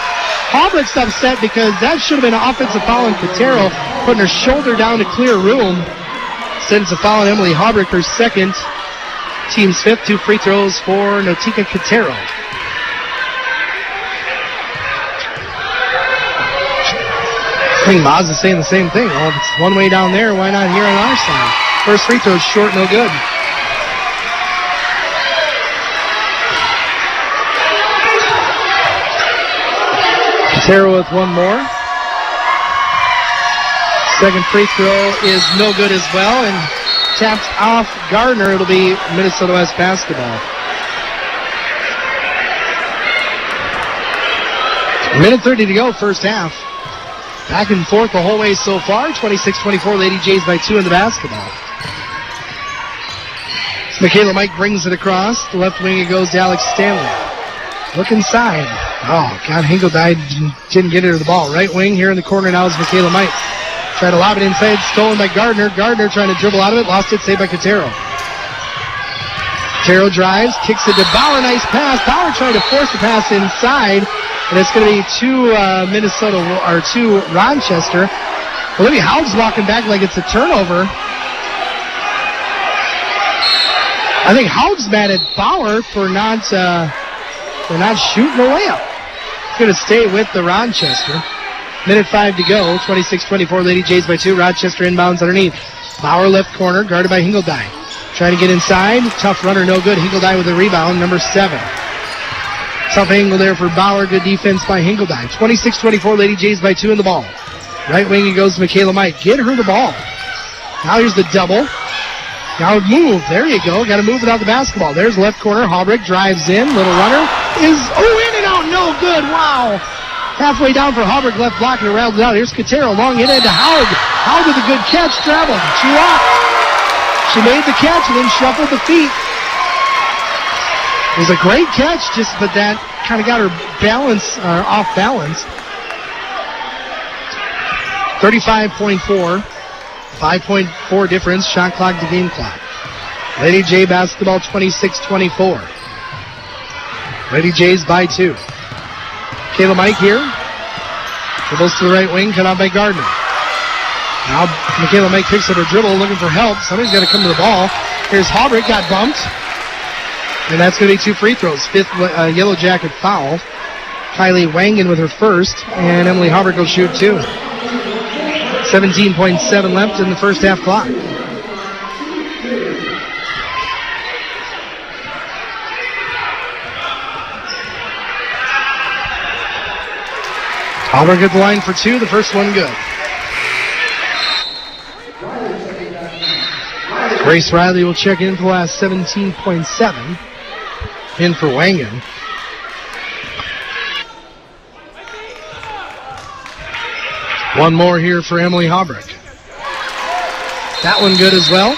Haubrich's upset because that should have been an offensive foul on Cataro, putting her shoulder down to clear room. Sends a foul on Emily Haubrich, her second. Team's 5th. 2 free throws for Notika Cataro. I think Maz is saying the same thing. Well, if it's one way down there, why not here on our side? First free throw is short, no good. Cataro with 1 more. Second free throw is no good as well, and tapped off Gardner. It'll be Minnesota West basketball. Minute 30 to go, first half. Back and forth the whole way so far. 26-24, Lady Jays by 2 in the basketball. Michaela Mike brings it across. The left wing it goes to Alex Stanley. Look inside. Oh, God, Hinkledye didn't get it to the ball. Right wing here in the corner now is Michaela Mike. Tried to lob it inside, stolen by Gardner. Gardner trying to dribble out of it, lost it, saved by Cotero. Cotero drives, kicks it to Bauer, nice pass. Bauer trying to force the pass inside, and it's going to be two Rochester. Olivia Haug's walking back like it's a turnover. I think Haug's mad at Bauer for not shooting a layup. It's going to stay with the Rochester. Minute 5 to go. 26-24, Lady Jays by 2. Rochester inbounds underneath. Bauer left corner, guarded by Hinkledye. Trying to get inside. Tough runner, no good. Hinkledye with a rebound, number 7. Tough angle there for Bauer. Good defense by Hinkledye. 26-24, Lady Jays by 2 in the ball. Right wing it goes to Michaela Mike. Get her the ball. Now here's the double. Now move. There you go. Got to move without the basketball. There's left corner. Halbrick drives in. Little runner is in and out. No good. Wow. Halfway down for Halbrick. Left block and rails it out. Here's Cotero. Long hit into Haug. Haug with a good catch. Traveled. She walked. She made the catch and then shuffled the feet. It was a great catch, but that kind of got her off balance. 35.4. 5.4 difference, shot clock to game clock. Lady J basketball 26-24. Lady Jays by 2. Kayla Mike here. Dribbles to the right wing, cut out by Gardner. Now Michaela Mike picks up her dribble, looking for help. Somebody's got to come to the ball. Here's Halbrick, got bumped. And that's going to be 2 free throws. 5th Yellow Jacket foul. Kylie Wangan with her first, and Emily Halbrick will shoot 2. 17.7 left in the first half clock. Halbrick at the line for 2, the first one good. Grace Riley will check in for the last 17.7. In for Wangan. One more here for Emily Halbrick. That one good as well.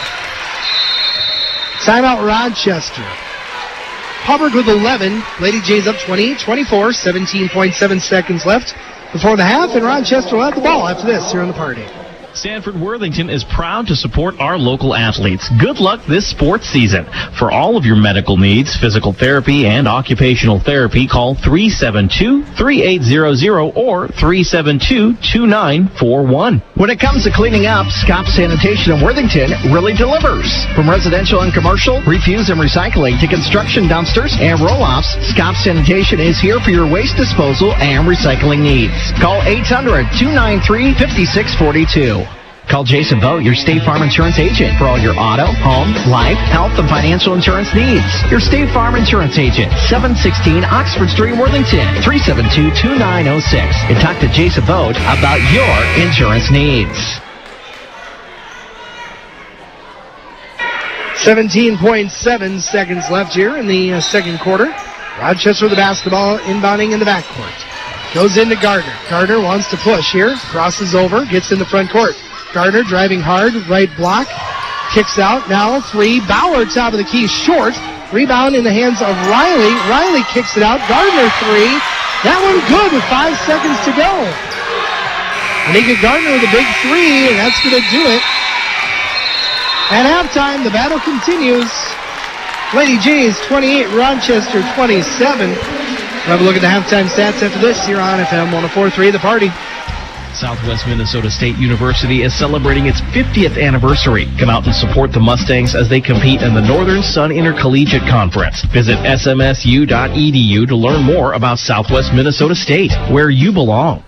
Timeout Rochester. Halbrick with 11. Lady Jays up 20-24. 17.7 seconds left before the half, and Rochester will have the ball after this here on the party. Sanford Worthington is proud to support our local athletes. Good luck this sports season. For all of your medical needs, physical therapy and occupational therapy, call 372-3800 or 372-2941. When it comes to cleaning up, Scott Sanitation in Worthington really delivers. From residential and commercial, refuse and recycling to construction dumpsters and roll-offs, Scott Sanitation is here for your waste disposal and recycling needs. Call 800-293-5642. Call Jason Vogt, your State Farm Insurance agent, for all your auto, home, life, health, and financial insurance needs. Your State Farm Insurance agent, 716 Oxford Street, Worthington, 372-2906. And talk to Jason Vogt about your insurance needs. 17.7 seconds left here in the second quarter. Rochester with the basketball inbounding in the backcourt. Goes into Gardner. Gardner wants to push here. Crosses over. Gets in the front court. Gardner driving hard. Right block. Kicks out. Now 3. Bauer top of the key. Short. Rebound in the hands of Riley. Riley kicks it out. Gardner 3. That one good with 5 seconds to go. Anika Gardner with a big 3. And that's going to do it. At halftime, the battle continues. Lady Jays 28. Rochester 27. We'll have a look at the halftime stats after this here on FM 104.3 The Party. Southwest Minnesota State University is celebrating its 50th anniversary. Come out and support the Mustangs as they compete in the Northern Sun Intercollegiate Conference. Visit smsu.edu to learn more about Southwest Minnesota State, where you belong.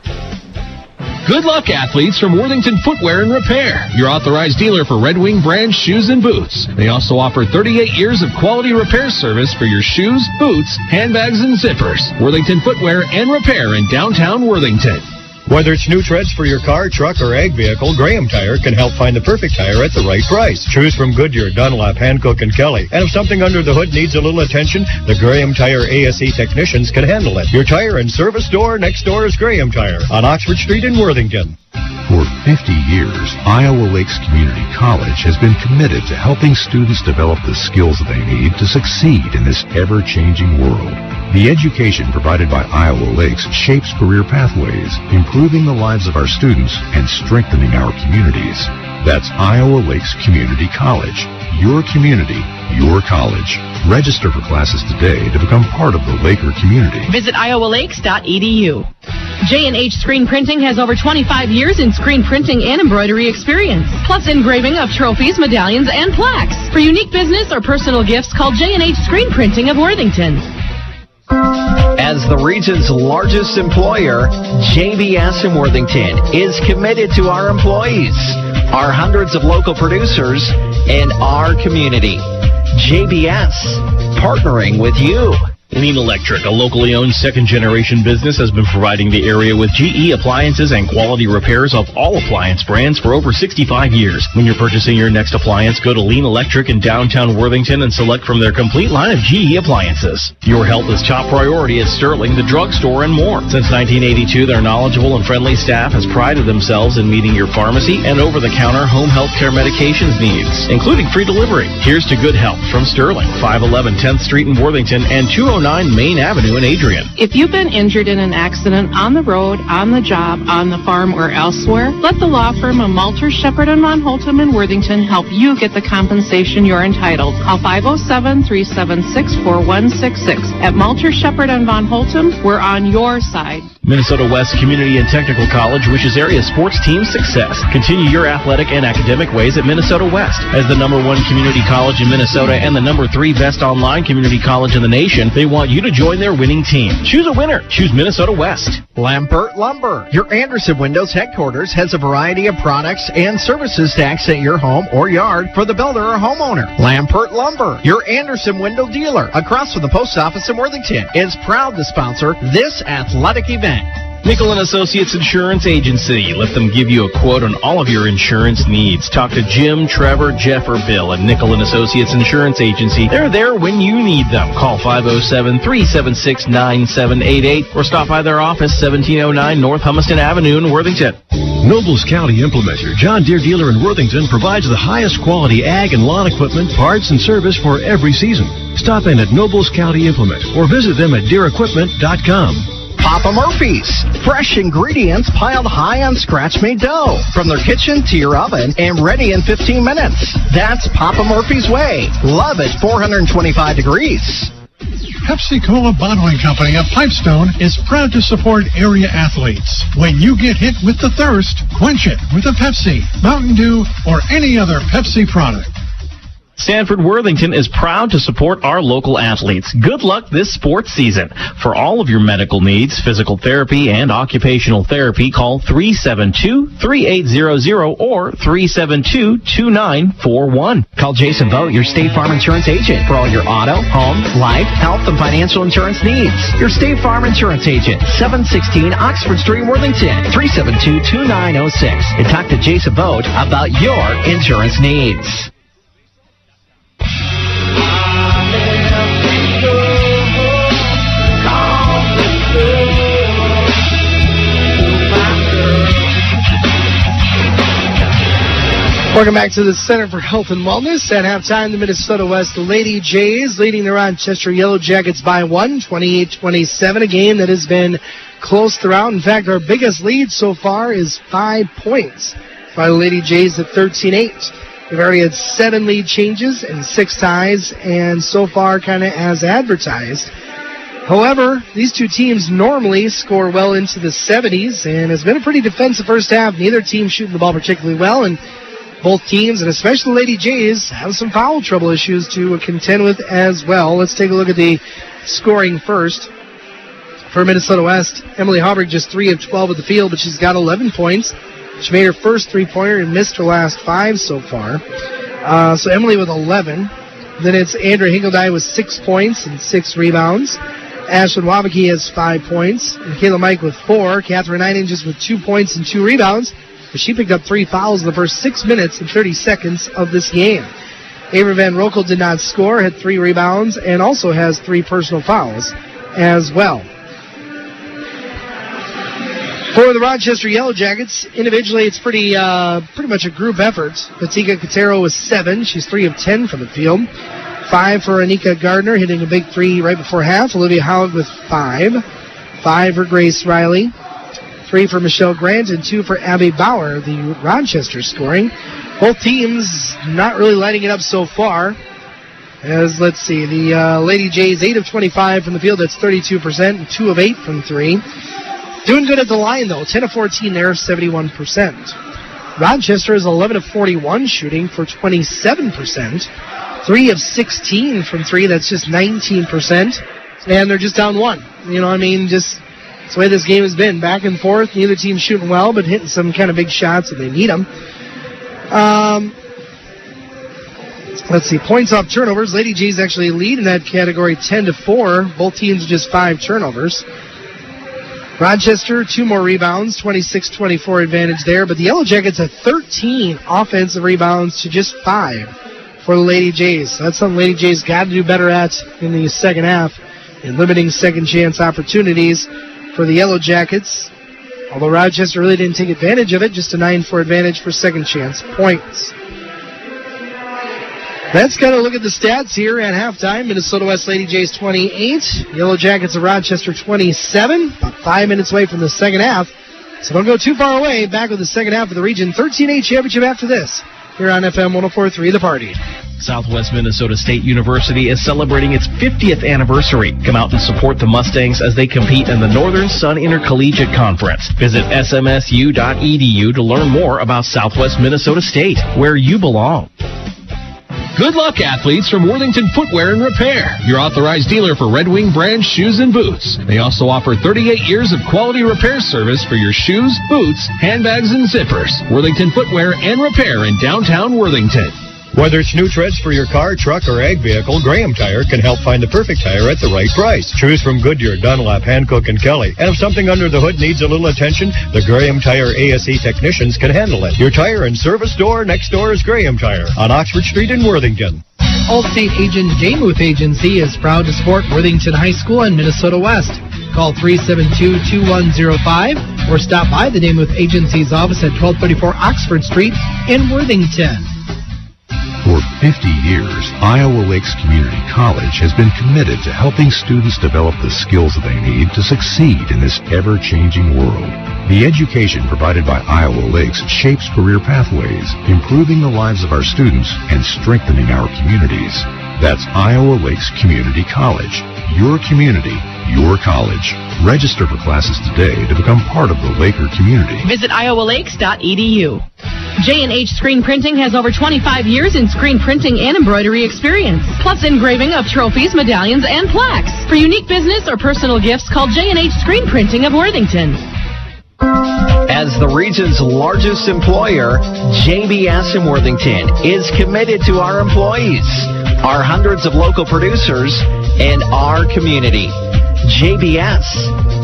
Good luck, athletes, from Worthington Footwear and Repair, your authorized dealer for Red Wing brand shoes and boots. They also offer 38 years of quality repair service for your shoes, boots, handbags, and zippers. Worthington Footwear and Repair in downtown Worthington. Whether it's new treads for your car, truck, or ag vehicle, Graham Tire can help find the perfect tire at the right price. Choose from Goodyear, Dunlop, Hankook, and Kelly. And if something under the hood needs a little attention, the Graham Tire ASE technicians can handle it. Your tire and service store next door is Graham Tire on Oxford Street in Worthington. For 50 years, Iowa Lakes Community College has been committed to helping students develop the skills they need to succeed in this ever-changing world. The education provided by Iowa Lakes shapes career pathways, improving the lives of our students and strengthening our communities. That's Iowa Lakes Community College. Your community, your college. Register for classes today to become part of the Laker community. Visit iowalakes.edu. J&H Screen Printing has over 25 years in screen printing and embroidery experience, plus engraving of trophies, medallions, and plaques. For unique business or personal gifts, call J&H Screen Printing of Worthington. As the region's largest employer, JBS in Worthington is committed to our employees, our hundreds of local producers, and our community. JBS, partnering with you. Lean Electric, a locally owned second-generation business, has been providing the area with GE appliances and quality repairs of all appliance brands for over 65 years. When you're purchasing your next appliance, go to Lean Electric in downtown Worthington and select from their complete line of GE appliances. Your health is top priority at Sterling, the drugstore, and more. Since 1982, their knowledgeable and friendly staff has prided themselves in meeting your pharmacy and over-the-counter home health care medications needs, including free delivery. Here's to good health from Sterling, 511 10th Street in Worthington and 209 Main Avenue in Adrian. If you've been injured in an accident on the road, on the job, on the farm, or elsewhere, let the law firm of Malter, Shepard & Von Holtum in Worthington help you get the compensation you're entitled. Call 507-376-4166. At Malter, Shepard & Von Holtum, we're on your side. Minnesota West Community and Technical College wishes area sports teams success. Continue your athletic and academic ways at Minnesota West. As the #1 community college in Minnesota and the #3 best online community college in the nation, they want you to join their winning team. Choose a winner. Choose Minnesota West. Lampert Lumber. Your Anderson Windows headquarters has a variety of products and services to accent your home or yard for the builder or homeowner. Lampert Lumber, your Anderson window dealer, across from the post office in Worthington, is proud to sponsor this athletic event. Nickel & Associates Insurance Agency. Let them give you a quote on all of your insurance needs. Talk to Jim, Trevor, Jeff, or Bill at Nickel & Associates Insurance Agency. They're there when you need them. Call 507-376-9788 or stop by their office, 1709 North Humiston Avenue in Worthington. Nobles County Implementer, John Deere dealer in Worthington, provides the highest quality ag and lawn equipment, parts, and service for every season. Stop in at Nobles County Implement or visit them at DeereEquipment.com. Papa Murphy's. Fresh ingredients piled high on scratch-made dough. From their kitchen to your oven and ready in 15 minutes. That's Papa Murphy's way. Love it 425 degrees. Pepsi-Cola Bottling Company of Pipestone is proud to support area athletes. When you get hit with the thirst, quench it with a Pepsi, Mountain Dew, or any other Pepsi product. Sanford Worthington is proud to support our local athletes. Good luck this sports season. For all of your medical needs, physical therapy and occupational therapy, call 372-3800 or 372-2941. Call Jason Vogt, your State Farm Insurance agent, for all your auto, home, life, health, and financial insurance needs. Your State Farm Insurance agent, 716 Oxford Street, Worthington, 372-2906. And talk to Jason Vogt about your insurance needs. Welcome back to the Center for Health and Wellness. At halftime, the Minnesota West LadyJays leading the Rochester Yellow Jackets by 1, 28-27, a game that has been close throughout. In fact, our biggest lead so far is 5 points by the LadyJays at 13-8. We've already had 7 lead changes and 6 ties, and so far kind of as advertised. However, these two teams normally score well into the 70s, and it's been a pretty defensive first half. Neither team shooting the ball particularly well, and both teams, and especially the LadyJays, have some foul trouble issues to contend with as well. Let's take a look at the scoring first. For Minnesota West, Emily Haubrich just 3 of 12 at the field, but she's got 11 points. She made her first three-pointer and missed her last 5 so far. So Emily with 11. Then it's Andrea Hingeldine with 6 points and 6 rebounds. Ashlyn Wabeke has 5 points. Michaela Mike with 4. Catherine Eininges with 2 points and 2 rebounds. But she picked up 3 fouls in the first 6 minutes and 30 seconds of this game. Ava Van Rokel did not score, had 3 rebounds, and also has 3 personal fouls as well. For the Rochester Yellow Jackets, individually it's pretty much a group effort. Natika Cotero with 7. She's 3 of 10 from the field. 5 for Anika Gardner, hitting a big 3 right before half. Olivia Howard with 5. 5 for Grace Riley. 3 for Michelle Grant and 2 for Abby Bauer, the Rochester scoring. Both teams not really lighting it up so far. As, let's see, the Lady Jays 8 of 25 from the field, that's 32%, and 2 of 8 from 3. Doing good at the line, though. 10 of 14 there, 71%. Rochester is 11 of 41 shooting for 27%. 3 of 16 from 3, that's just 19%. And they're just down 1. You know what I mean? Just that's the way this game has been. Back and forth. Neither team's shooting well, but hitting some kind of big shots when they need them. Let's see. Points off turnovers. Lady Jays actually lead in that category 10-4. Both teams just 5 turnovers. Rochester, 2 more rebounds, 26-24 advantage there. But the Yellow Jackets have 13 offensive rebounds to just 5 for the Lady Jays. So that's something Lady Jays got to do better at in the second half in limiting second chance opportunities for the Yellow Jackets. Although Rochester really didn't take advantage of it, just a 9-4 advantage for second chance points. Let's kind of look at the stats here at halftime. Minnesota West Lady Jays 28, Yellow Jackets of Rochester 27, about 5 minutes away from the second half. So don't go too far away. Back with the second half of the Region 13A Championship after this, here on FM 104.3 The Party. Southwest Minnesota State University is celebrating its 50th anniversary. Come out and support the Mustangs as they compete in the Northern Sun Intercollegiate Conference. Visit smsu.edu to learn more about Southwest Minnesota State, where you belong. Good luck, athletes, from Worthington Footwear and Repair, your authorized dealer for Red Wing brand shoes and boots. They also offer 38 years of quality repair service for your shoes, boots, handbags, and zippers. Worthington Footwear and Repair in downtown Worthington. Whether it's new treads for your car, truck, or ag vehicle, Graham Tire can help find the perfect tire at the right price. Choose from Goodyear, Dunlop, Hankook, and Kelly. And if something under the hood needs a little attention, the Graham Tire ASE technicians can handle it. Your tire and service store next door is Graham Tire on Oxford Street in Worthington. Allstate agent Jamuth Agency is proud to support Worthington High School and Minnesota West. Call 372-2105 or stop by the Jamuth Agency's office at 1234 Oxford Street in Worthington. For 50 years, Iowa Lakes Community College has been committed to helping students develop the skills they need to succeed in this ever-changing world. The education provided by Iowa Lakes shapes career pathways, improving the lives of our students and strengthening our communities. That's Iowa Lakes Community College. Your community, your college. Register for classes today to become part of the Laker community. Visit iowalakes.edu. J&H Screen Printing has over 25 years in screen printing and embroidery experience, plus engraving of trophies, medallions, and plaques. For unique business or personal gifts, call J&H Screen Printing of Worthington. As the region's largest employer, JBS in Worthington is committed to our employees, our hundreds of local producers, and our community. JBS,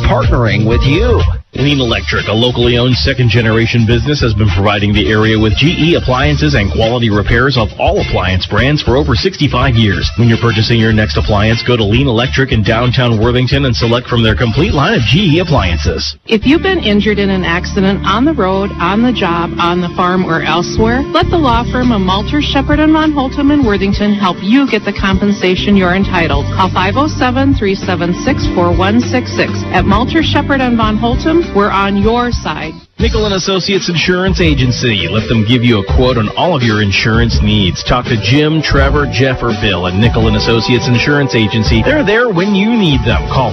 partnering with you. Lean Electric, a locally owned second-generation business, has been providing the area with GE appliances and quality repairs of all appliance brands for over 65 years. When you're purchasing your next appliance, go to Lean Electric in downtown Worthington and select from their complete line of GE appliances. If you've been injured in an accident on the road, on the job, on the farm, or elsewhere, let the law firm of Malter, Shepard & Von Holtum in Worthington help you get the compensation you're entitled. Call 507-376-4166. At Malter, Shepard & Von Holtum, we're on your side. Nickel & Associates Insurance Agency. Let them give you a quote on all of your insurance needs. Talk to Jim, Trevor, Jeff, or Bill at Nickel & Associates Insurance Agency. They're there when you need them. Call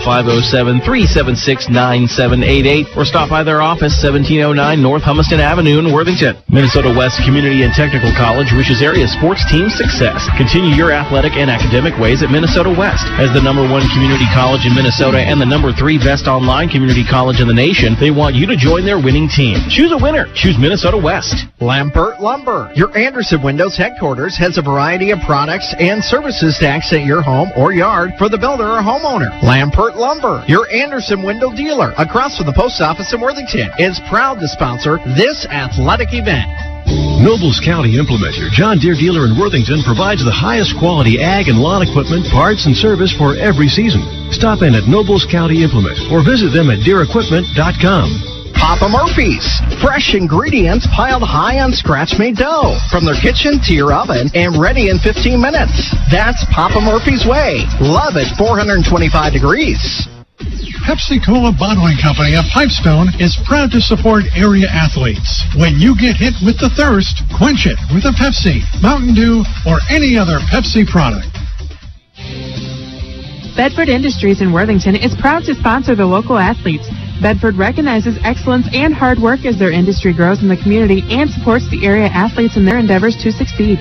507-376-9788 or stop by their office, 1709 North Humiston Avenue in Worthington. Minnesota West Community and Technical College wishes area sports team success. Continue your athletic and academic ways at Minnesota West. As the #1 community college in Minnesota and the #3 best online community college in the nation, they want you to join their winning team. team. Choose a winner. Choose Minnesota West. Lampert Lumber. Your Anderson Windows headquarters has a variety of products and services to accent your home or yard for the builder or homeowner. Lampert Lumber, your Anderson window dealer, across from the post office in Worthington, is proud to sponsor this athletic event. Nobles County Implementer, John Deere dealer in Worthington, provides the highest quality ag and lawn equipment, parts, and service for every season. Stop in at Nobles County Implement or visit them at DeereEquipment.com. Papa Murphy's. Fresh ingredients piled high on scratch-made dough. From their kitchen to your oven and ready in 15 minutes. That's Papa Murphy's way. Love at 425 degrees. Pepsi-Cola Bottling Company of Pipestone is proud to support area athletes. When you get hit with the thirst, quench it with a Pepsi, Mountain Dew, or any other Pepsi product. Bedford Industries in Worthington is proud to sponsor the local athletes. Bedford recognizes excellence and hard work as their industry grows in the community and supports the area athletes in their endeavors to succeed.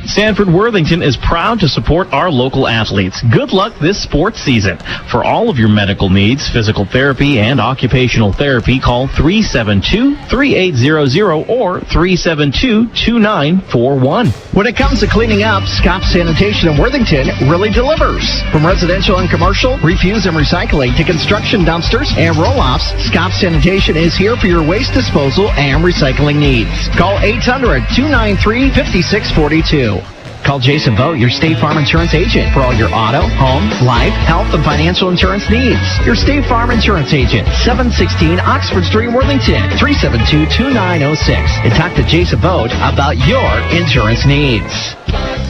Sanford Worthington is proud to support our local athletes. Good luck this sports season. For all of your medical needs, physical therapy, and occupational therapy, call 372-3800 or 372-2941. When it comes to cleaning up, Scott Sanitation in Worthington really delivers. From residential and commercial, refuse and recycling, to construction dumpsters and roll-offs, Scott Sanitation is here for your waste disposal and recycling needs. Call 800-293-5642. Call Jason Vogt, your State Farm Insurance agent, for all your auto, home, life, health, and financial insurance needs. Your State Farm Insurance agent, 716 Oxford Street, Worthington, 372-2906. And talk to Jason Vogt about your insurance needs.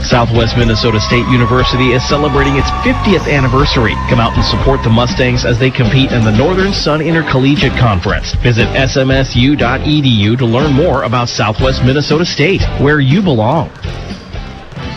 Southwest Minnesota State University is celebrating its 50th anniversary. Come out and support the Mustangs as they compete in the Northern Sun Intercollegiate Conference. Visit smsu.edu to learn more about Southwest Minnesota State, where you belong.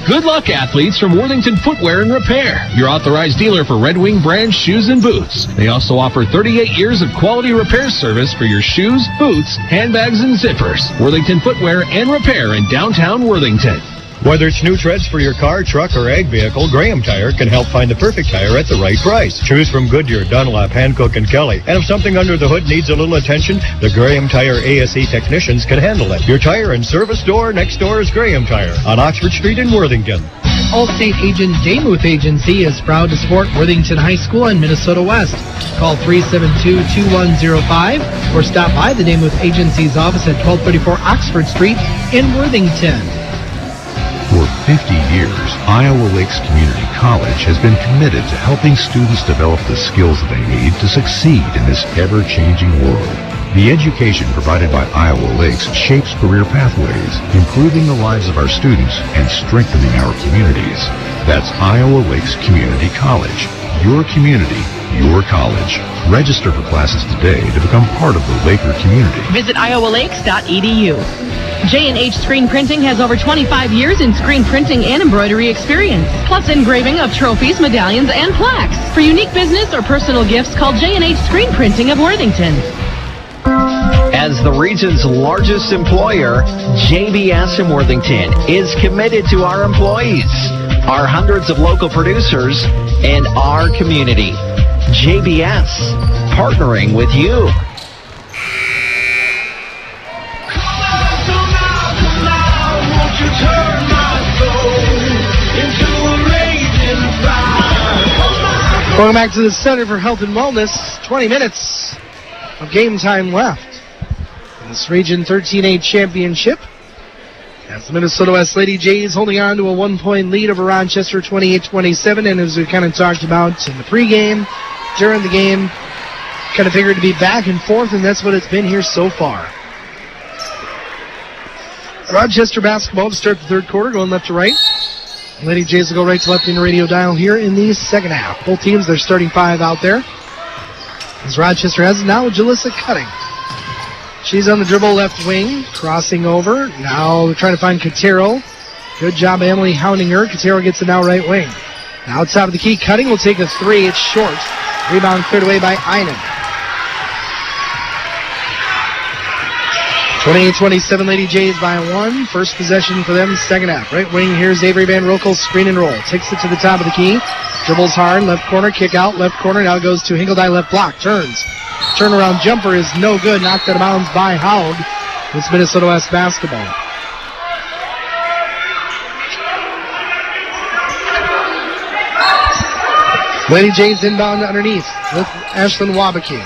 Good luck, athletes, from Worthington Footwear and Repair, your authorized dealer for Red Wing brand shoes and boots. They also offer 38 years of quality repair service for your shoes, boots, handbags, and zippers. Worthington Footwear and Repair in downtown Worthington. Whether it's new treads for your car, truck, or ag vehicle, Graham Tire can help find the perfect tire at the right price. Choose from Goodyear, Dunlop, Hankook, and Kelly. And if something under the hood needs a little attention, the Graham Tire ASE technicians can handle it. Your tire and service store next door is Graham Tire on Oxford Street in Worthington. Allstate agent Damuth Agency is proud to support Worthington High School and Minnesota West. Call 372-2105 or stop by the Damuth Agency's office at 1234 Oxford Street in Worthington. For 50 years, Iowa Lakes Community College has been committed to helping students develop the skills they need to succeed in this ever-changing world. The education provided by Iowa Lakes shapes career pathways, improving the lives of our students and strengthening our communities. That's Iowa Lakes Community College. Your community, your college. Register for classes today to become part of the Laker community. Visit iowalakes.edu. J&H Screen Printing has over 25 years in screen printing and embroidery experience, plus engraving of trophies, medallions, and plaques. For unique business or personal gifts, call J&H Screen Printing of Worthington. As the region's largest employer, JBS in Worthington is committed to our employees, our hundreds of local producers, and our community. JBS, partnering with you. Welcome back to the Center for Health and Wellness. 20 minutes of game time left in this Region 13A championship. As the Minnesota West LadyJays holding on to a 1-point lead over Rochester, 28-27. And as we kind of talked about in the pregame, during the game, kind of figured to be back and forth, and that's what it's been here so far. Rochester basketball to start the third quarter, going left to right. LadyJays will go right to left in the radio dial here in the second half. Both teams, they're starting five out there. As Rochester has it now, Jalissa Cutting. She's on the dribble left wing, crossing over. Now they're trying to find Katero. Good job, Emily hounding her. Katero gets it now right wing. Now outside of the key, Cutting will take a three. It's short. Rebound cleared away by Einen. 28-27, LadyJays by one. First possession for them, second half. Right wing, here's Avery Van Roekel, screen and roll. Takes it to the top of the key. Dribbles hard, left corner, kick out, left corner. Now goes to Hinkledye, left block. Turns. turnaround jumper is no good. Knocked out of bounds by Haug. It's Minnesota West basketball. Lady Jays inbound underneath with Ashlyn Wabeke.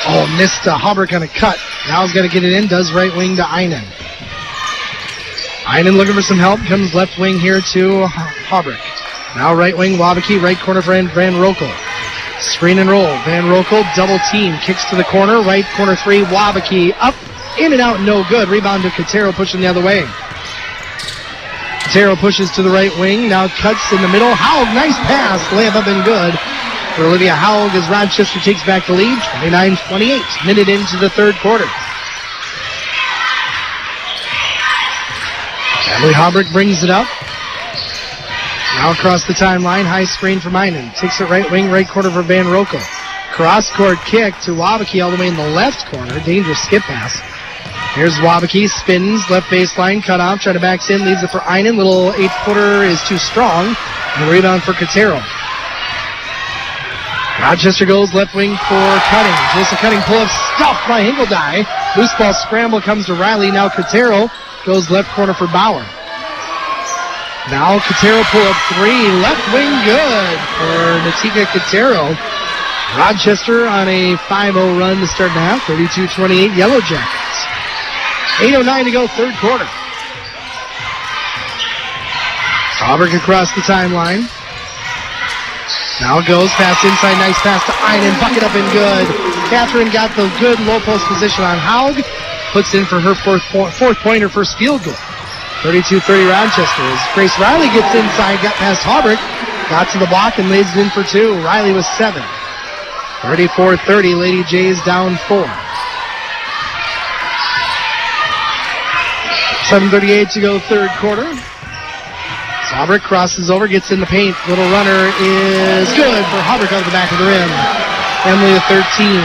Oh, missed Hubbard on a cut. Now he's got to get it in. Does right wing to Einen. Einen looking for some help. Comes left wing here to Hubbard. Now right wing, Wabeke. Right corner for Van Rokel. Screen and roll. Van Rokel double team. Kicks to the corner. Right corner three. Wabeke up, in and out. No good. Rebound to Katero pushing the other way. Katero pushes to the right wing. Now cuts in the middle. Haug, nice pass. Layup up and good for Olivia Haug as Rochester takes back the lead. 29-28. Minute into the third quarter. Emily Haubrich brings it up. Now across the timeline, high screen from Einen. Takes it right wing, right corner for Van Rokel. Cross-court kick to Wabeke all the way in the left corner. Dangerous skip pass. Here's Wabeke, spins, left baseline, cut off, try to backs in, leaves it for Einen. Little 8-footer is too strong. And rebound for Katero. Rochester goes left wing for Cutting. Just a Cutting pull-up stuffed by Hinkeldye. Loose ball scramble comes to Riley. Now Katero goes left corner for Bauer. Now Katero pull-up three. Left wing good for Natika Katero. Rochester on a 5-0 run to start the half. 32-28 Yellow Jackets. 8:09 to go, third quarter. Auburn across the timeline. Now goes, pass inside, nice pass to Einen, bucket up and good. Catherine got the good low post position on Haug. Puts in for her fourth point, her first field goal. 32-30 Rochester. As Grace Riley gets inside, got past Haubrich, got to the block and lays it in for two. Riley was 7. 34-30, Lady Jays down 4. 7:38 to go, third quarter. Haubrich crosses over, gets in the paint. Little runner is good for Haubrich out of the back of the rim. Emily with 13.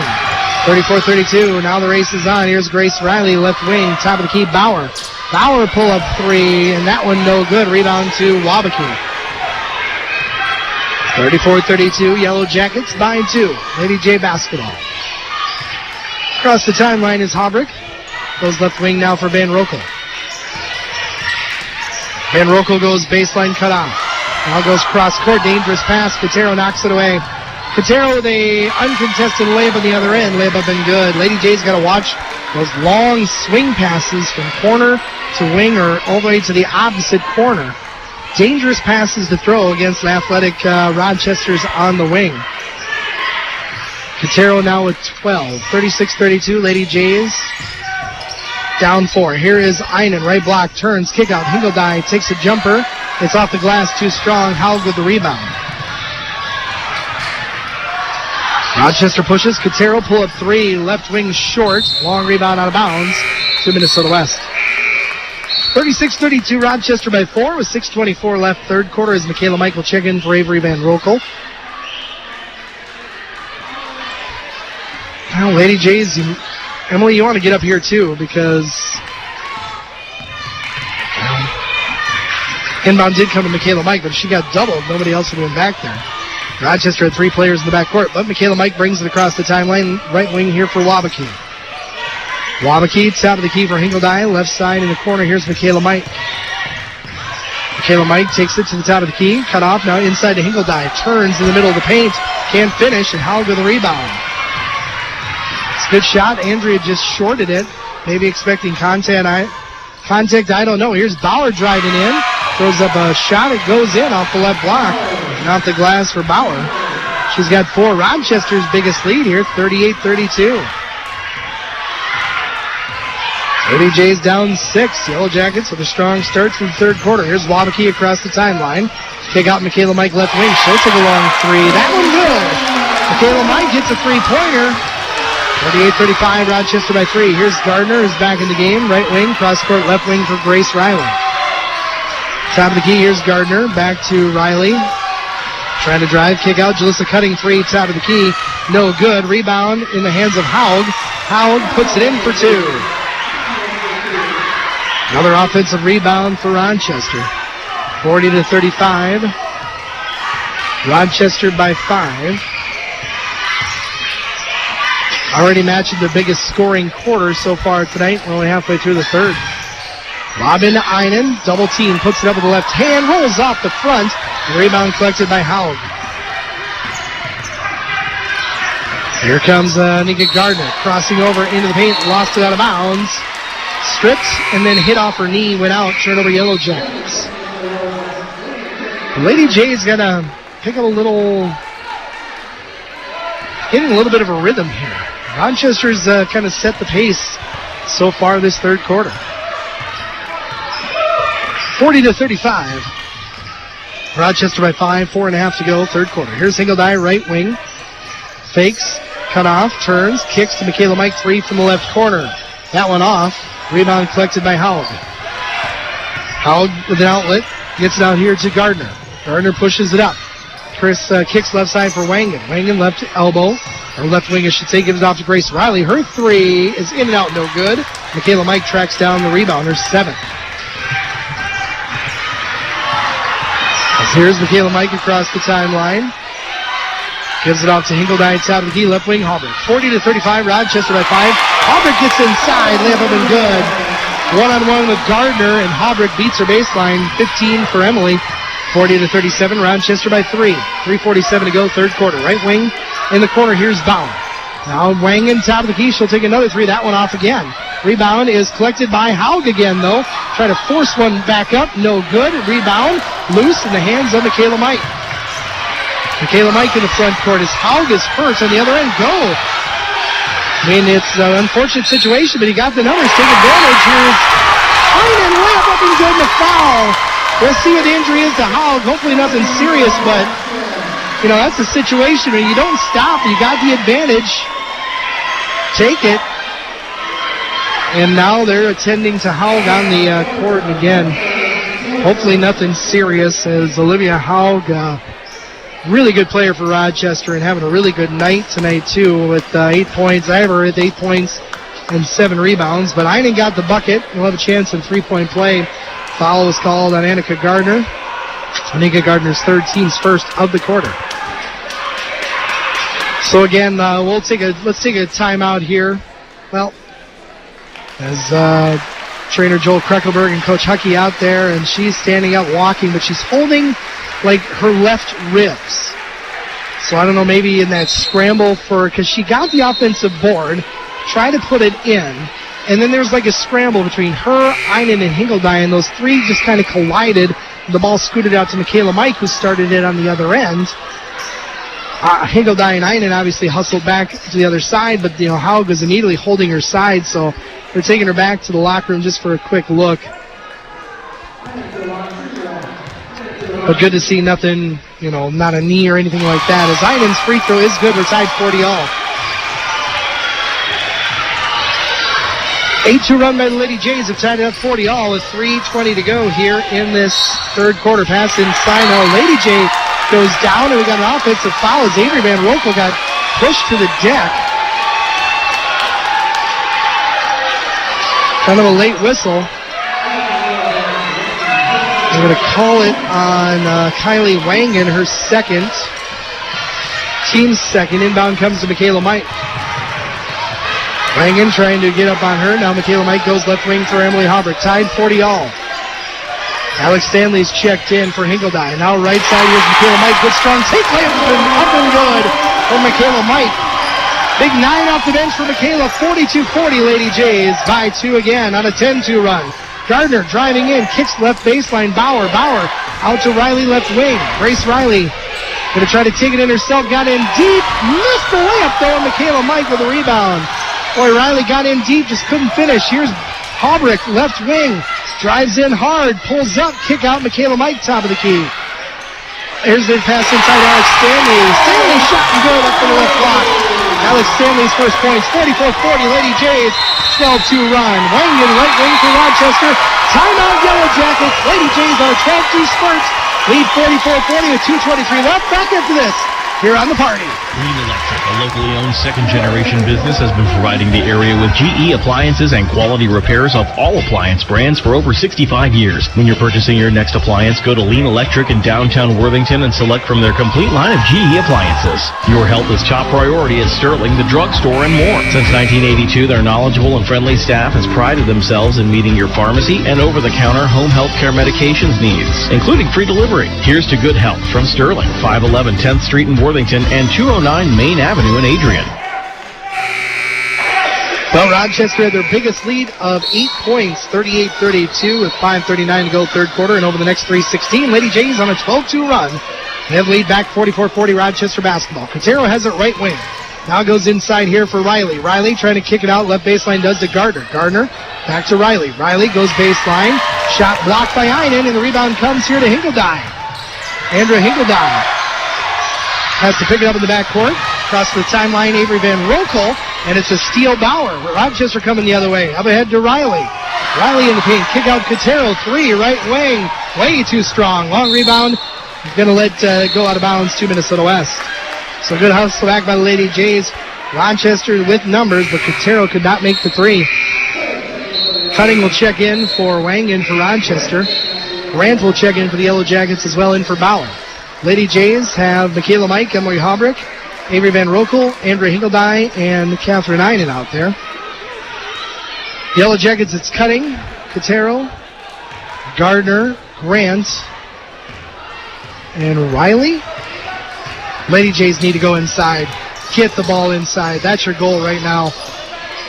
34-32. Now the race is on. Here's Grace Riley, left wing, top of the key, Bauer. Bauer pull up three, and that one no good. Rebound to Wabeke. 34-32, Yellow Jackets by 2. Lady J basketball. Across the timeline is Haubrich. Goes left wing now for Van Rokel. Van Rokel goes baseline cut off. Now goes cross court, dangerous pass. Katero knocks it away. Katero with a uncontested layup on the other end. Layup up and good. Lady J's got to watch those long swing passes from corner to wing or all the way to the opposite corner. Dangerous passes to throw against the athletic Rochester's on the wing. Katero now with 12. 36-32, Lady Jays down 4. Here is Einen, right block, turns, kick out. Hinkeldye takes a jumper. It's off the glass, too strong. Haug with the rebound. Rochester pushes. Katero pull up three. Left wing short. Long rebound out of bounds to Minnesota West. 36-32, Rochester by 4 with 6:24 left. Third quarter as Michaela Michael check in for Avery Van Rokel. Now, Lady Jays, Emily, you want to get up here too because inbound did come to Michaela Mike, but she got doubled. Nobody else would have been back there. Rochester had 3 players in the backcourt, but Michaela Mike brings it across the timeline. Right wing here for Wabeke. Wabeke, top of the key for Hinkeldye. Left side in the corner, here's Michaela Mike. Michaela Mike takes it to the top of the key. Cut off, now inside to Hinkeldye. Turns in the middle of the paint. Can't finish, and Haug with the rebound. It's a good shot. Andrea just shorted it. Maybe expecting contact, I don't know. Here's Bauer driving in. Throws up a shot. It goes in off the left block. And off the glass for Bauer. She's got 4. Rochester's biggest lead here, 38-32. Lady Jays down 6. Yellow Jackets with a strong start to the third quarter. Here's Wabeke across the timeline. Kick out Michaela Mike left wing. She'll take a long three. That one good. Michaela Mike gets a three-pointer. 38-35, Rochester by 3. Here's Gardner, who's back in the game. Right wing, cross-court left wing for Grace Riley. Top of the key, here's Gardner. Back to Riley. Trying to drive, kick out. Jalissa Cutting three, top of the key. No good. Rebound in the hands of Haug. Haug puts it in for 2. Another offensive rebound for Rochester. 40-35. Rochester by 5. Already matching the biggest scoring quarter so far tonight. We're only halfway through the third. Lob into Einen. Double team. Puts it up with the left hand. Rolls off the front. The rebound collected by Haug. Here comes Nika Gardner. Crossing over into the paint. Lost it out of bounds. Stripped and then hit off her knee. Went out. Turnover Yellow Jackets. Lady Jays got to pick up a little... Getting a little bit of a rhythm here. Rochester's kind of set the pace so far this third quarter. 40-35. Rochester by 5, 4.5 to go, third quarter. Here's Hingledine, right wing. Fakes, cut off, turns, kicks to Michaela Mike, 3 from the left corner. That one off. Rebound collected by Haug. Haug with an outlet, gets it out here to Gardner. Gardner pushes it up. Chris kicks left side for Wangan. Wangan left elbow, or left wing I should say, gives it off to Grace Riley. Her 3 is in and out, no good. Michaela Mike tracks down the rebound, her 7th. Here's Michaela Mike across the timeline. Gives it off to Hingledine, top of the key, left wing, Haubrich. 40-35, Rochester by 5. Haubrich gets inside, layup up and good. One-on-one with Gardner, and Haubrich beats her baseline, 15 for Emily. 40-37, Rochester by 3. 3:47 to go, third quarter. Right wing in the corner, here's Bauer. Now Wangan, top of the key, she'll take another 3. That one off again. Rebound is collected by Haug again, though. Try to force one back up, no good. Rebound, loose in the hands of Michaela Mike. Michaela Mike in the front court as Haug is first on the other end. Go! I mean, it's an unfortunate situation, but he got the numbers. Take advantage. Here's Einen, layup up and good, and the foul. We'll see what the injury is to Haug. Hopefully nothing serious, but, you know, that's a situation where you don't stop. You got the advantage. Take it. And now they're attending to Haug on the court again. Hopefully nothing serious as Olivia Haug, really good player for Rochester and having a really good night tonight too with 8 points. I have her with 8 points and 7 rebounds, but Einen got the bucket. We'll have a chance in 3-point play. Foul was called on Annika Gardner. Annika Gardner's third, team's first of the quarter. So again, let's take a timeout here. Well, as trainer Joel Kreckelberg and Coach Huckey out there, and she's standing up walking, but she's holding like her left ribs. So I don't know, maybe in that scramble because she got the offensive board, tried to put it in, and then there's like a scramble between her, Einen, and Hingledine. Those 3 just kind of collided. The ball scooted out to Michaela Mike, who started it on the other end. Hingledine and Einen obviously hustled back to the other side, but you know Haug was immediately holding her side, so they're taking her back to the locker room just for a quick look. But good to see nothing, you know, not a knee or anything like that. As Einen's free throw is good, we're tied 40-all. 8-2 run by the Lady Jays have tied it up 40-all with 3:20 to go here in this third quarter. Pass inside now. Lady J goes down, and we got an offensive foul as Avery Van Rokel got pushed to the deck. Kind of a late whistle. They're going to call it on Kylie Wangan, her second. Team's second. Inbound comes to Michaela Mike. Wangan trying to get up on her. Now Michaela Mike goes left wing for Emily Haubrich. Tied 40-all. Alex Stanley's checked in for Hingledine. Now right side here's Michaela Mike. Good strong take layup up and good for Michaela Mike. Big 9 off the bench for Michaela. 42-40 Lady Jays by 2 again on a 10-2 run. Gardner driving in, kicks left baseline. Bauer out to Riley left wing. Grace Riley going to try to take it in herself. Got in deep. Missed the layup though. Michaela Mike with a rebound. Boy, Riley got in deep, just couldn't finish. Here's Haubrich, left wing. Drives in hard, pulls up, kick out. Michaela Mike, top of the key. Here's the pass inside Alex Stanley. Stanley shot and good up to the left block. Alex Stanley's first points, 44-40, Lady Jays, 12-2 run. Wangan right wing for Rochester. Timeout Yellow Jackets. Lady Jays on a 12-2 spurt. Lead 44-40 with 2:23 left. Back after this here on the party. Green Electric, a locally owned second-generation business, has been providing the area with GE appliances and quality repairs of all appliance brands for over 65 years. When you're purchasing your next appliance, go to Lean Electric in downtown Worthington and select from their complete line of GE appliances. Your health is top priority at Sterling, the drugstore, and more. Since 1982, their knowledgeable and friendly staff has prided themselves in meeting your pharmacy and over-the-counter home health care medications needs, including free delivery. Here's to good health from Sterling, 511 10th Street in Worthington and 209 Main Avenue in Adrian. Well, Rochester had their biggest lead of 8 points, 38-32, with 5:39 to go third quarter, and over the next 3:16, Lady Jays on a 12-2 run. They have lead back 44-40 Rochester basketball. Quintero has it right wing. Now goes inside here for Riley. Riley trying to kick it out. Left baseline does to Gardner. Gardner back to Riley. Riley goes baseline. Shot blocked by Einen, and the rebound comes here to Hinkledine. Andrea Hinkledine has to pick it up in the backcourt. Across the timeline, Avery Van Rokel, and it's a steal Bauer. Rochester coming the other way. Up ahead to Riley. Riley in the paint. Kick out Quintero. 3, right wing. Way too strong. Long rebound. He's going to let go out of bounds to Minnesota West. So good hustle back by the Lady Jays. Rochester with numbers, but Quintero could not make the 3. Cutting will check in for Wang in for Rochester. Grant will check in for the Yellow Jackets as well in for Bauer. Lady Jays have Michaela Mike, Emily Haubrich, Avery Van Rokel, Andrea Hinkledine, and Catherine Einen out there. Yellow Jackets, it's Cutting, Quintero, Gardner, Grant, and Riley. Lady Jays need to go inside. Get the ball inside. That's your goal right now.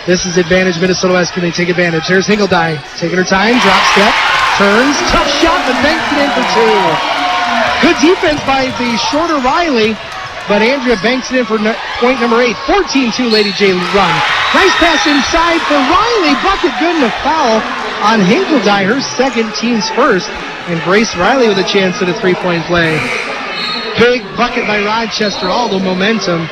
This is advantage Minnesota West. Can they take advantage? There's Hinkledine. Taking her time. Drop step. Turns. Tough shot, but banks it in for 2. Good defense by the shorter Riley, but Andrea banks it in for point number 8. 14-2 Lady J run. Nice pass inside for Riley. Bucket good and a foul on Hinkledine, her second, team's first. And Grace Riley with a chance at a 3-point play. Big bucket by Rochester. All the momentum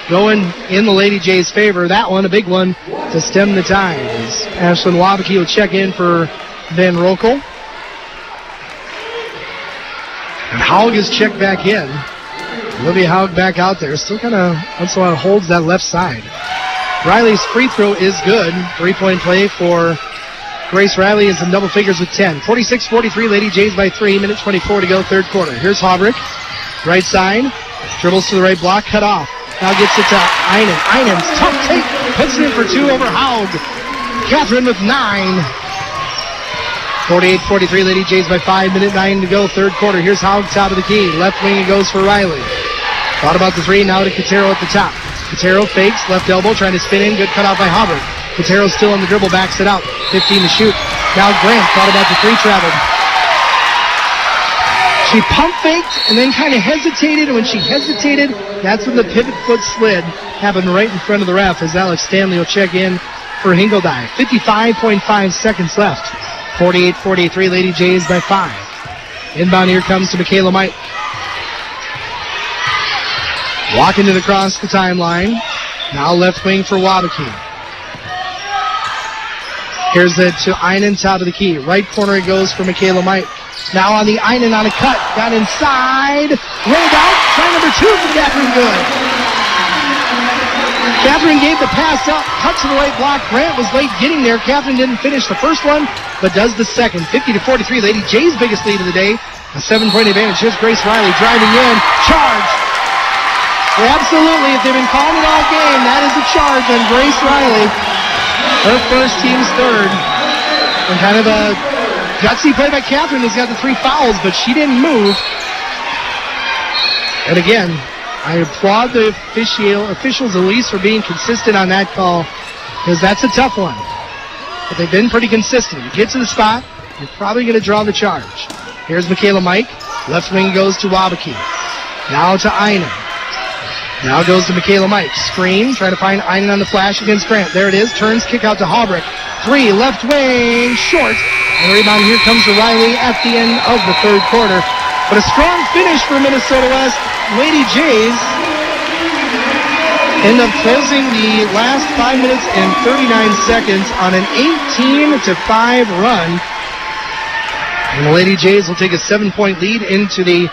going in the Lady Jays' favor. That one, a big one to stem the tides. Ashlyn Wabeke will check in for Van Rokel. And Haug is checked back in. Olivia Haug back out there. Still kind of once in a while holds that left side. Riley's free throw is good. 3-point play for Grace Riley is in double figures with 10. 46-43, Lady Jays by 3. Minute 24 to go, third quarter. Here's Haubrich. Right side. Dribbles to the right block. Cut off. Now gets it to Einen. Einen's tough take. Puts it in for 2 over Haug. Catherine with 9. 48-43, Lady Jays by 5. Minute 9 to go, third quarter. Here's Haug, top of the key. Left wing, it goes for Riley. Thought about the 3, now to Quintero at the top. Quintero fakes, left elbow, trying to spin in. Good cut off by Haubrich. Quintero still on the dribble, backs it out. 15 to shoot. Now Grant thought about the 3, traveled. She pump faked and then kind of hesitated, and when she hesitated, that's when the pivot foot slid. Happened right in front of the ref as Alex Stanley will check in for Hinkledine. 55.5 seconds left. 48-43, Lady Jays by 5. Inbound here comes to Michaela Mike. Walking it across the timeline. Now left wing for Wabeke. Here's it to Einen, top of the key. Right corner it goes for Michaela Mike. Now on the Einen on a cut. Got inside. Rolled out. Try number 2 for Catherine Good. Catherine gave the pass out, cut to the right block. Grant was late getting there. Catherine didn't finish the first one, but does the second. 50-43, Lady Jays' biggest lead of the day. A 7-point advantage. Here's Grace Riley driving in. Charge. Well, absolutely, if they've been calling it all game, that is a charge on Grace Riley. Her first, team's third. And kind of a gutsy play by Catherine, who's got the 3 fouls, but she didn't move. And again, I applaud the officials at least for being consistent on that call, because that's a tough one. But they've been pretty consistent. You get to the spot, you're probably going to draw the charge. Here's Michaela Mike. Left wing goes to Wabeke. Now to Einen. Now goes to Michaela Mike. Screen, trying to find Einen on the flash against Grant. There it is. Turns, kick out to Haubrich. 3, left wing, short. And the rebound here comes to Riley at the end of the third quarter. But a strong finish for Minnesota West. Lady Jays end up closing the last 5 minutes and 39 seconds on an 18-5 run. And the Lady Jays will take a 7-point lead into the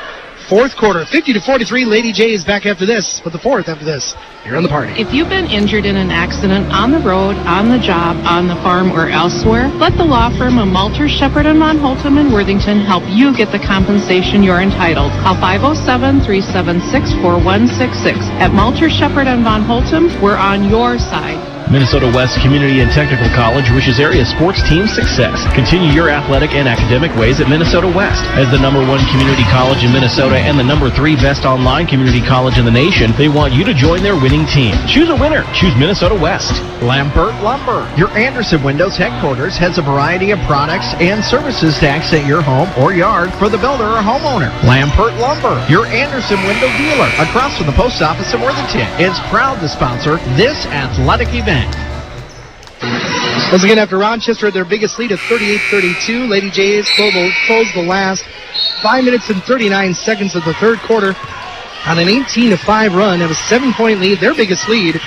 fourth quarter. 50-43, Lady Jays back after this, with the fourth after this. Here on the party. If you've been injured in an accident on the road, on the job, on the farm, or elsewhere, let the law firm of Malter, Shepard & Von Holtum in Worthington help you get the compensation you're entitled. Call 507-376-4166. At Malter, Shepard & Von Holtum, we're on your side. Minnesota West Community and Technical College wishes area sports team success. Continue your athletic and academic ways at Minnesota West. As the #1 community college in Minnesota and the #3 best online community college in the nation, they want you to join their winning team. Choose a winner. Choose Minnesota West. Lambert Lumber. Your Anderson Windows headquarters has a variety of products and services to accent your home or yard for the builder or homeowner. Lambert Lumber, your Anderson window dealer, across from the post office in Worthington, is proud to sponsor this athletic event. Once again, after Rochester had their biggest lead of 38-32, Lady Jays closed the last 5 minutes and 39 seconds of the third quarter on an 18-5 run. Have a 7-point lead, their biggest lead.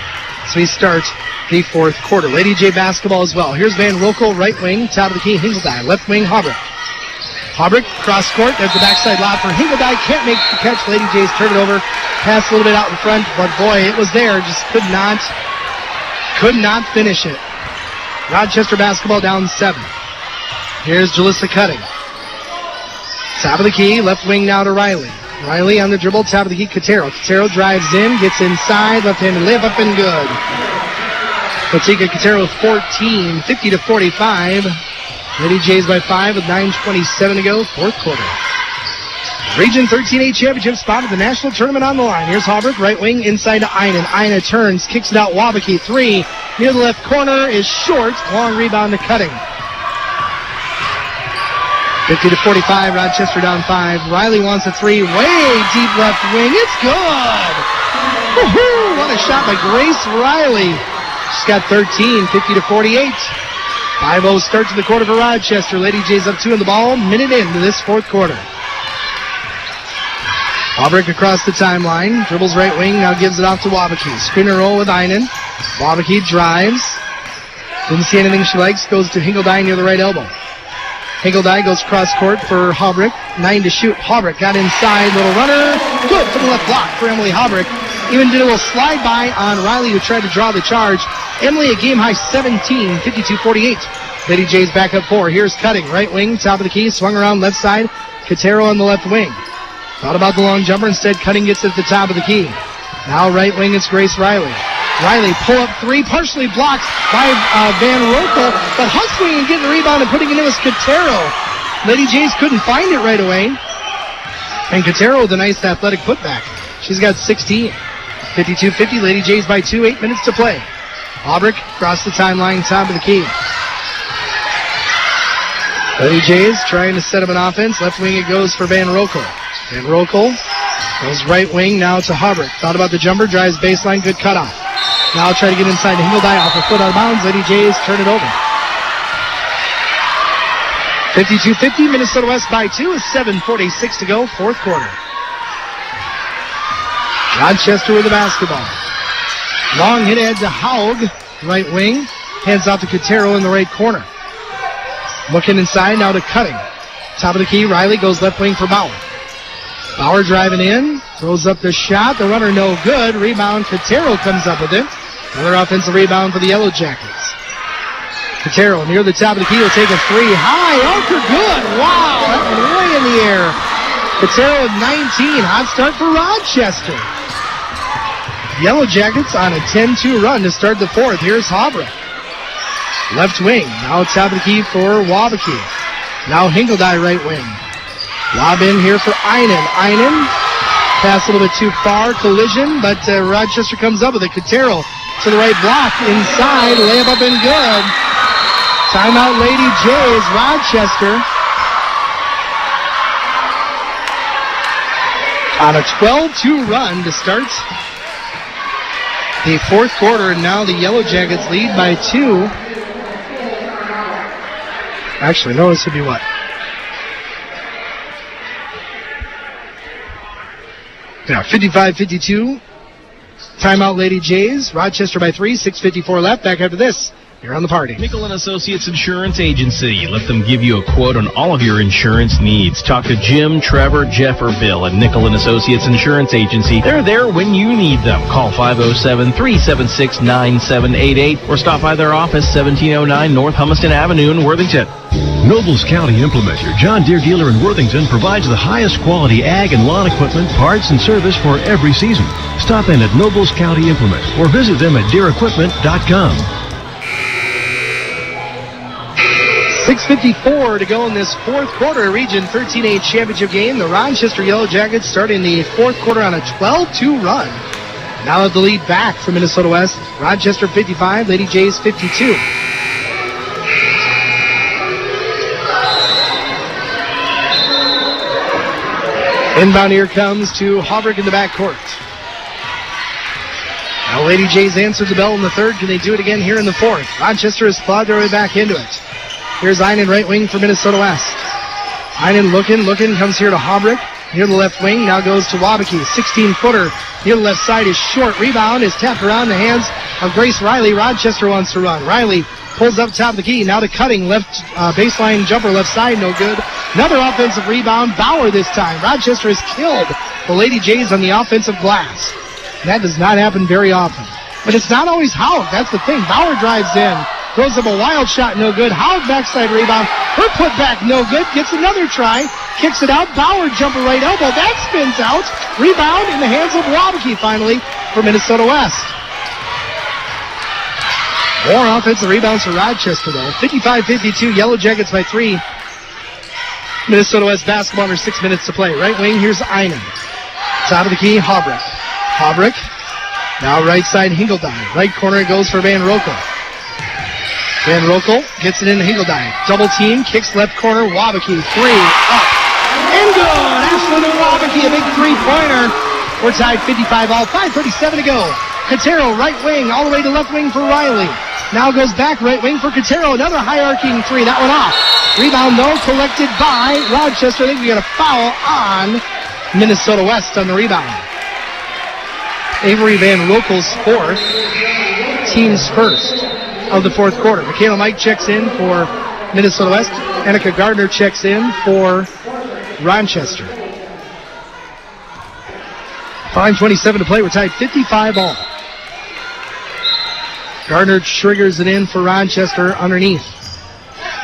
So we start the fourth quarter. Lady J basketball as well. Here's Van Rokel, right wing, top of the key, Hingeldij. Left wing, Haubrich. Haubrich, cross court, there's the backside lob for Hingeldij. Can't make the catch. Lady Jays turn it over. Pass a little bit out in front, but boy, it was there. Just could not finish it. Rochester basketball down 7. Here's Jalissa Cutting. Top of the key, left wing now to Riley. Riley on the dribble, top of the key, Katero. Katero drives in, gets inside, left-handed layup up and good. Latika Katero 14, 50-45. Lady Jays by 5 with 9:27 to go, fourth quarter. Region 13A championship spot at the national tournament on the line. Here's Haubrich, right wing, inside to Einen. Einen turns, kicks it out, Wabeke, 3. Near the left corner is short. Long rebound to Cutting. 50-45, Rochester down 5. Riley wants a 3, way deep left wing. It's good! Woohoo! What a shot by Grace Riley. She's got 13, 50-48. 5-0 start to the quarter for Rochester. Lady Jays up 2 on the ball, minute into this fourth quarter. Haubrich across the timeline, dribbles right wing, now gives it off to Wabeke. Screen roll with Einen. Wabeke drives. Didn't see anything she likes, goes to Hingeldij near the right elbow. Hingeldij goes cross court for Haubrich. 9 to shoot. Haubrich got inside, little runner. Good for the left block for Emily Haubrich. Even did a little slide by on Riley, who tried to draw the charge. Emily a game high 17, 52-48. Lady Jays back up 4. Here's Cutting, right wing, top of the key, swung around left side. Katero on the left wing. Thought about the long jumper, instead Cutting gets it at the top of the key. Now right wing, it's Grace Riley. Riley pull up 3, partially blocked by Van Rokel, but hustling and getting the rebound and putting it in was Katero. Lady Jays couldn't find it right away. And Katero with a nice athletic putback. She's got 16. 52-50, Lady Jays by 2, 8 minutes to play. Haubrich across the timeline, top of the key. Lady Jays trying to set up an offense. Left wing it goes for Van Rokel. Van Rokel goes right wing now to Haubrich. Thought about the jumper, drives baseline, good cutoff. Now try to get inside to Hingeldij, off her foot out of bounds. Lady Jays turn it over. 52-50, Minnesota West by 2, with 7:46 to go, fourth quarter. Rochester with the basketball. Long hit ahead to Haug, right wing. Hands off to Katero in the right corner. Looking inside now to Cutting. Top of the key, Riley goes left wing for Bauer. Bauer driving in, throws up the shot. The runner no good. Rebound, Katero comes up with it. Another offensive rebound for the Yellow Jackets. Katero near the top of the key will take a 3. High, Elker good. Wow, that one way in the air. Katero with 19. Hot start for Rochester. Yellow Jackets on a 10-2 run to start the fourth. Here's Haubrich. Left wing. Now top of the key for Wabeke. Now Hingeldij right wing. Lob in here for Einen. Einen. Pass a little bit too far. Collision, but Rochester comes up with it. Katero to the right block. Inside. Layup up and good. Timeout Lady Jays. Rochester on a 12-2 run to start the fourth quarter, and now the Yellow Jackets lead by 2. Actually, no, this would be what? Yeah, 55-52. Timeout Lady Jays. Rochester by 3, 6:54 left. Back after this here on the party. Nickel & Associates Insurance Agency. Let them give you a quote on all of your insurance needs. Talk to Jim, Trevor, Jeff, or Bill at Nickel & Associates Insurance Agency. They're there when you need them. Call 507-376-9788 or stop by their office, 1709 North Hummiston Avenue in Worthington. Nobles County Implementer, John Deere dealer in Worthington, provides the highest quality ag and lawn equipment, parts, and service for every season. Stop in at Nobles County Implement or visit them at DeereEquipment.com. 6:54 to go in this fourth quarter Region 13A championship game. The Rochester Yellow Jackets starting the fourth quarter on a 12-2 run. Now have the lead back from Minnesota West. Rochester 55, LadyJays 52. Inbound here comes to Haubrich in the backcourt. Now LadyJays answered the bell in the third. Can they do it again here in the fourth? Rochester has clawed their way back into it. Here's Einen, right wing for Minnesota West. Einen looking, comes here to Haubrich. Near the left wing, now goes to Wabeke. 16-footer near the left side is short. Rebound is tapped around the hands of Grace Riley. Rochester wants to run. Riley pulls up top of the key. Now to Cutting. Left baseline jumper, left side, no good. Another offensive rebound. Bauer this time. Rochester has killed the LadyJays on the offensive glass. That does not happen very often. But it's not always Haug. That's the thing. Bauer drives in. Throws up a wild shot, no good. Haug backside rebound. Her putback, no good. Gets another try. Kicks it out. Bauer jumper right elbow. That spins out. Rebound in the hands of Wabeke finally for Minnesota West. More offensive rebounds for Rochester though. 55-52. Yellow Jackets by 3. Minnesota West basketball under 6 minutes to play. Right wing, here's Einen. Top of the key, Haubrich. Haubrich. Now right side, Hingeldine. Right corner goes for Van Rokel. Van Rokel gets it into Hingeldine. Double team, kicks left corner, Wabeke. 3, up, and good! Ashlyn Wabeke, a big three-pointer. We're tied 55 all, 5:37 to go. Cotero, right wing, all the way to left wing for Riley. Now goes back right wing for Cotero. Another high-arcing three, that one off. Rebound, though, collected by Rochester. I think we got a foul on Minnesota West on the rebound. Avery Van Rokel's fourth, team's first of the fourth quarter. Michaela Mike checks in for Minnesota West. Annika Gardner checks in for Rochester. 5:27 to play. We're tied 55 all. Gardner triggers it in for Rochester underneath.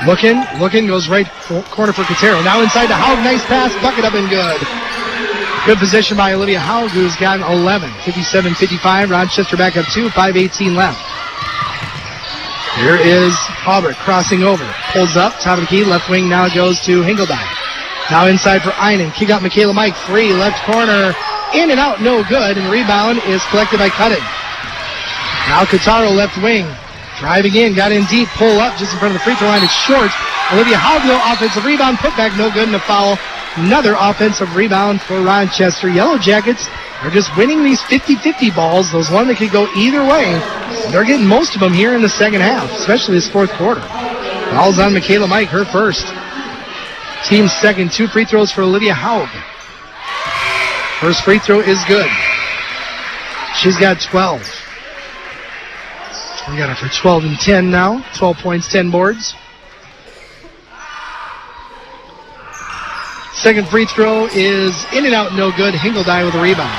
Looking, goes right corner for Cotero. Now inside to Haug. Nice pass, bucket up and good. Good position by Olivia Haug, who's gotten 11. 57-55. Rochester back up 2. 5:18 left. Here is Haubrich crossing over. Pulls up, top of the key, left wing now goes to Hingeldine. Now inside for Einen. Kick out Michaela Mike. 3, left corner. In and out, no good. And the rebound is collected by Cutting. Now Cotaro, left wing. Driving in, got in deep, pull up just in front of the free throw line. It's short. Olivia Haug, though, offensive rebound, put back, no good, and a foul. Another offensive rebound for Rochester. Yellow Jackets are just winning these 50-50 balls. Those one that could go either way. They're getting most of them here in the second half, especially this fourth quarter. Foul's on Michaela Mike, her first. Team's second. 2 free throws for Olivia Haug. First free throw is good. She's got 12. We got her for 12 and 10 now. 12 points, 10 boards. Second free throw is in and out, no good. Hingeldine with a rebound.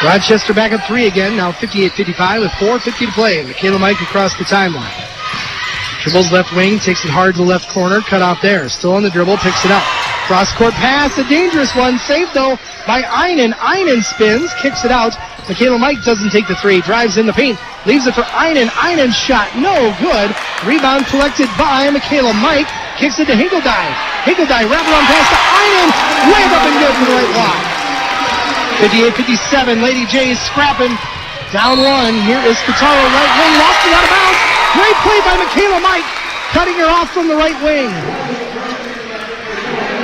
Rochester back up 3 again, now 58-55 with 4:50 to play. Michaela Mike across the timeline. Dribbles left wing, takes it hard to the left corner, cut off there. Still on the dribble, picks it up. Cross-court pass, a dangerous one. Saved, though, by Einen. Einen spins, kicks it out. Michaela Mike doesn't take the 3, drives in the paint, leaves it for Einen. Einen's shot, no good. Rebound collected by Michaela Mike. Kicks it to Hingeldine. Hingeldine, wraparound pass to Einen. Layup up and good for the right block. 58-57, LadyJays scrapping. Down 1. Here is Cotaro, right wing. Lost it out of bounds. Great play by Michaela Mike. Cutting her off from the right wing.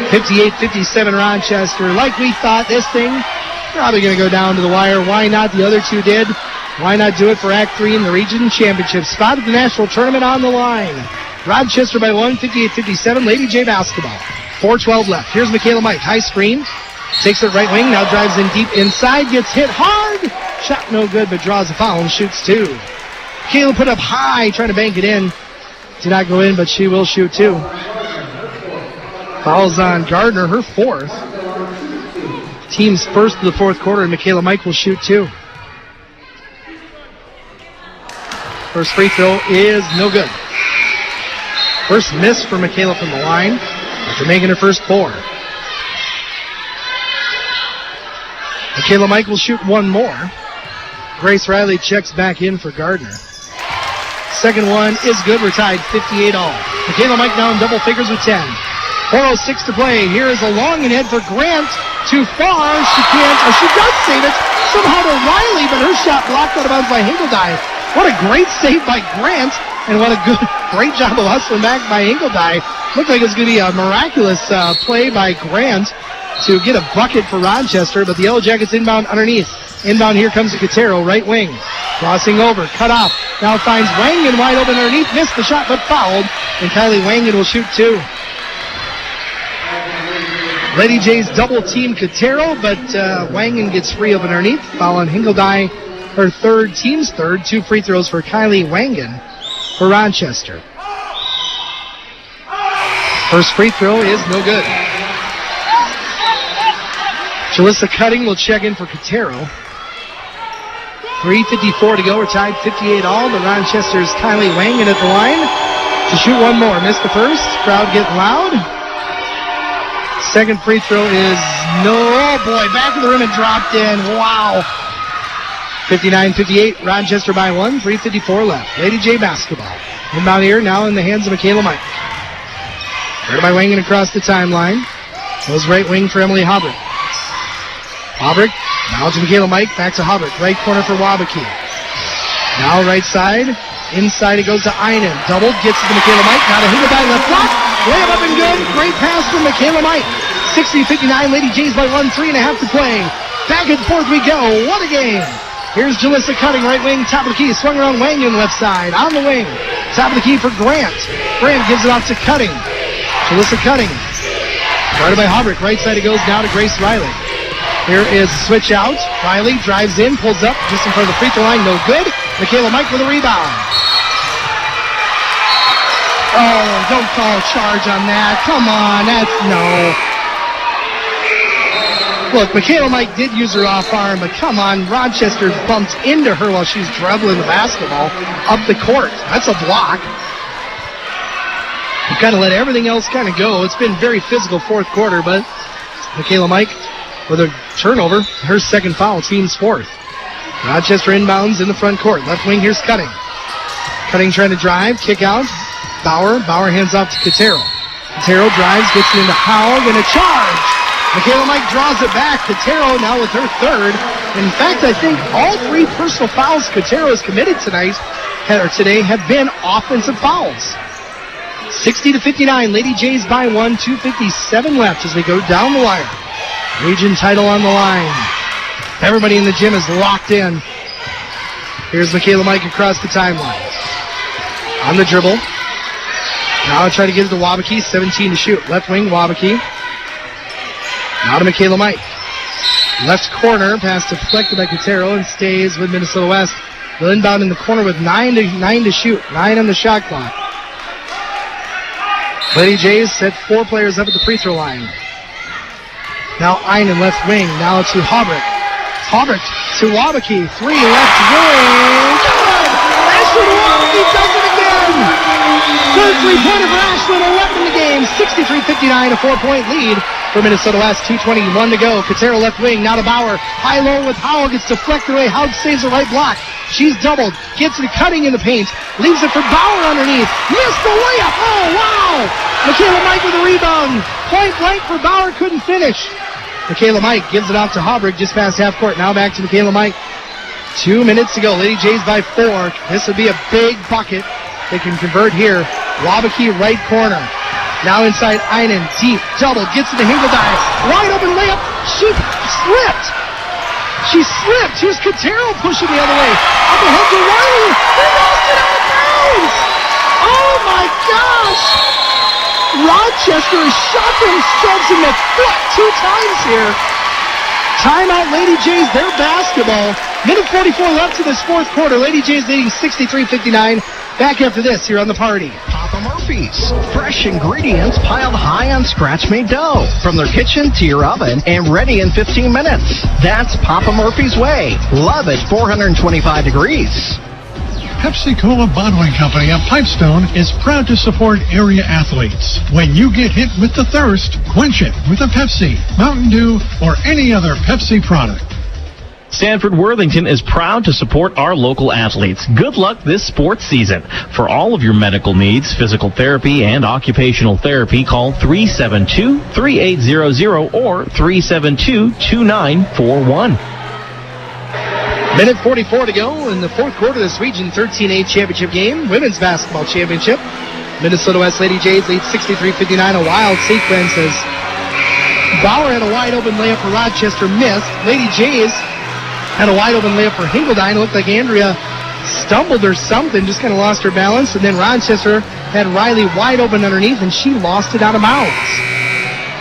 58-57 Rochester. Like we thought, this thing probably going to go down to the wire. Why not? The other two did. Why not do it for Act 3 in the region championship? Spot at the national tournament on the line. Rochester by 1, 58-57. LadyJ basketball. 4:12 left. Here's Michaela Mike. High screen. Takes it right wing. Now drives in deep inside. Gets hit hard. Shot no good, but draws a foul and shoots 2. Michaela put up high, trying to bank it in. Did not go in, but she will shoot 2. Fouls on Gardner, her 4th. Team's first of the 4th quarter, and Michaela Mike will shoot 2. First free throw is no good. First miss for Michaela from the line after making her first 4. Michaela Mike will shoot 1 more. Grace Riley checks back in for Gardner. Second one is good. We're tied 58 all. Michaela Mike now in double figures with 10. 4:06 to play. Here is a long and head for Grant. Too far. She can't. Or she does save it somehow to Riley, but her shot blocked out of bounds by Hingeldine. What a great save by Grant, and what a great job of hustling back by Hingeldine. Looked like it was going to be a miraculous play by Grant to get a bucket for Rochester, but the Yellow Jackets inbound underneath. Inbound here comes to Quintero, right wing. Crossing over, cut off. Now finds Wangan wide open underneath. Missed the shot, but fouled. And Kylie Wangan will shoot 2. Lady Jays double team Quintero, but Wangan gets free up underneath. Foul on Hingeldine, her third, team's third. 2 free throws for Kylie Wangan for Rochester. First free throw is no good. Jalissa Cutting will check in for Quintero. 3:54 to go. We're tied 58 all, but Rochester's Kylie Wangan at the line to shoot 1 more. Missed the first. Crowd getting loud. Second free throw is no. Oh boy, back of the rim and dropped in. Wow. 59-58. Rochester by 1. 3:54 left. Lady J basketball. Inbound here now in the hands of Michaela Mike. Right by Wangan across the timeline. Goes right wing for Emily Hobrick. Hobrick, now to Michaela Mike, back to Hobrick. Right corner for Wabakee. Now right side. Inside it goes to Einen. Doubled, gets it to Michaela Mike. Now to Hingeldine, left block. Layup up and good. Great pass from Michaela Mike. 60-59, Lady Jays by 1, 3.5 to play. Back and forth we go. What a game. Here's Jalissa Cutting, right wing, top of the key. Swung around Wangan, left side. On the wing. Top of the key for Grant. Grant gives it off to Cutting. Jalissa Cutting. Guarded by Hobrick. Right side it goes now to Grace Riley. Here is a switch out. Riley drives in, pulls up just in front of the free throw line. No good. Michaela Mike with a rebound. Oh, don't call a charge on that. Come on, that's no. Look, Michaela Mike did use her off arm, but come on, Rochester bumped into her while she's dribbling the basketball up the court. That's a block. You kind of let everything else kind of go. It's been very physical 4th quarter, but Michaela Mike with a turnover, her second foul, team's 4th. Rochester inbounds in the front court. Left wing, here's Cutting. Cutting trying to drive, kick out. Bauer hands off to Quintero. Quintero drives, gets it into Howell, and a charge. Michaela Mike draws it back. Quintero now with her third. In fact, I think all 3 personal fouls Quintero has committed today have been offensive fouls. 60-59, Lady Jays by 1, 2:57 left as we go down the wire. Region title on the line. Everybody in the gym is locked in. Here's Michaela Mike across the timeline. On the dribble. Now try to get it to Wabakee. 17 to shoot. Left wing, Wabakee. Now to Michaela Mike. Left corner. Pass deflected by Quintero and stays with Minnesota West. They'll inbound in the corner with 9 to shoot. 9 on the shot clock. Lady Jays set 4 players up at the free throw line. Now Einen left wing. Now to Hobrick. Hobrick to Wabakee. 3 left wing. Good! Ashlyn Wabakee does it again! Third three-pointer for Ashlyn, 11 in the game. 63-59, a 4-point lead for Minnesota West. 2:21 to go. Quintero left wing. Now to Bauer. High-low with Howell. Gets deflected away. Howell saves the right block. She's doubled. Gets it Cutting in the paint. Leaves it for Bauer underneath. Missed the layup. Oh, wow! Michaela Mike with a rebound. Point blank for Bauer. Couldn't finish. Michaela Mike gives it off to Hobrick just past half court. Now back to Michaela Mike. 2 minutes to go. Lady Jays by 4. This would be a big bucket. They can convert here. Wabakee right corner. Now inside Einen. Deep. Double. Gets it to Hingeldine. Wide open layup. She slipped. She slipped. Here's Quintero pushing the other way. Up ahead to Riley. They lost it out of bounds. Oh my gosh. Rochester has shot themselves in the foot 2 times here. Timeout, Lady Jays, their basketball. Minute 44 left to this fourth quarter. Lady Jays leading 63-59. Back after this here on the party. Papa Murphy's. Fresh ingredients piled high on scratch-made dough. From their kitchen to your oven and ready in 15 minutes. That's Papa Murphy's way. Love it 425 degrees. Pepsi-Cola Bottling Company of Pipestone is proud to support area athletes. When you get hit with the thirst, quench it with a Pepsi, Mountain Dew, or any other Pepsi product. Sanford Worthington is proud to support our local athletes. Good luck this sports season. For all of your medical needs, physical therapy, and occupational therapy, call 372-3800 or 372-2941. Minute 44 to go in the fourth quarter of this Region 13A championship game. Women's basketball championship. Minnesota West Lady Jays lead 63-59. A wild sequence as Bauer had a wide open layup for Rochester, missed. Lady Jays had a wide open layup for Hinkledine. It looked like Andrea stumbled or something, just kind of lost her balance. And then Rochester had Riley wide open underneath, and she lost it out of bounds.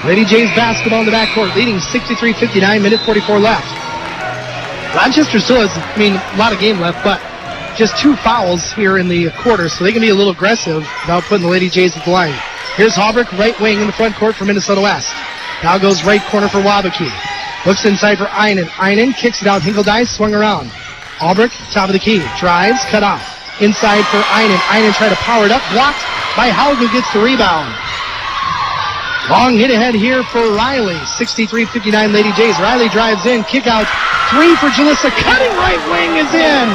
Lady Jays basketball in the backcourt, leading 63-59, minute 44 left. Rochester still has, a lot of game left, but just 2 fouls here in the quarter, so they can be a little aggressive about putting the Lady Jays at the line. Here's Halbrook, right wing in the front court for Minnesota West. Now goes right corner for Waubakee. Looks inside for Einen. Einen kicks it out. Hinkledine swung around. Albrecht, top of the key. Drives, cut off. Inside for Einen. Einen tried to power it up. Blocked by Haug, who gets the rebound. Long hit ahead here for Riley. 63-59 Lady Jays. Riley drives in. Kick out. 3 for Jalissa. Cutting right wing is in.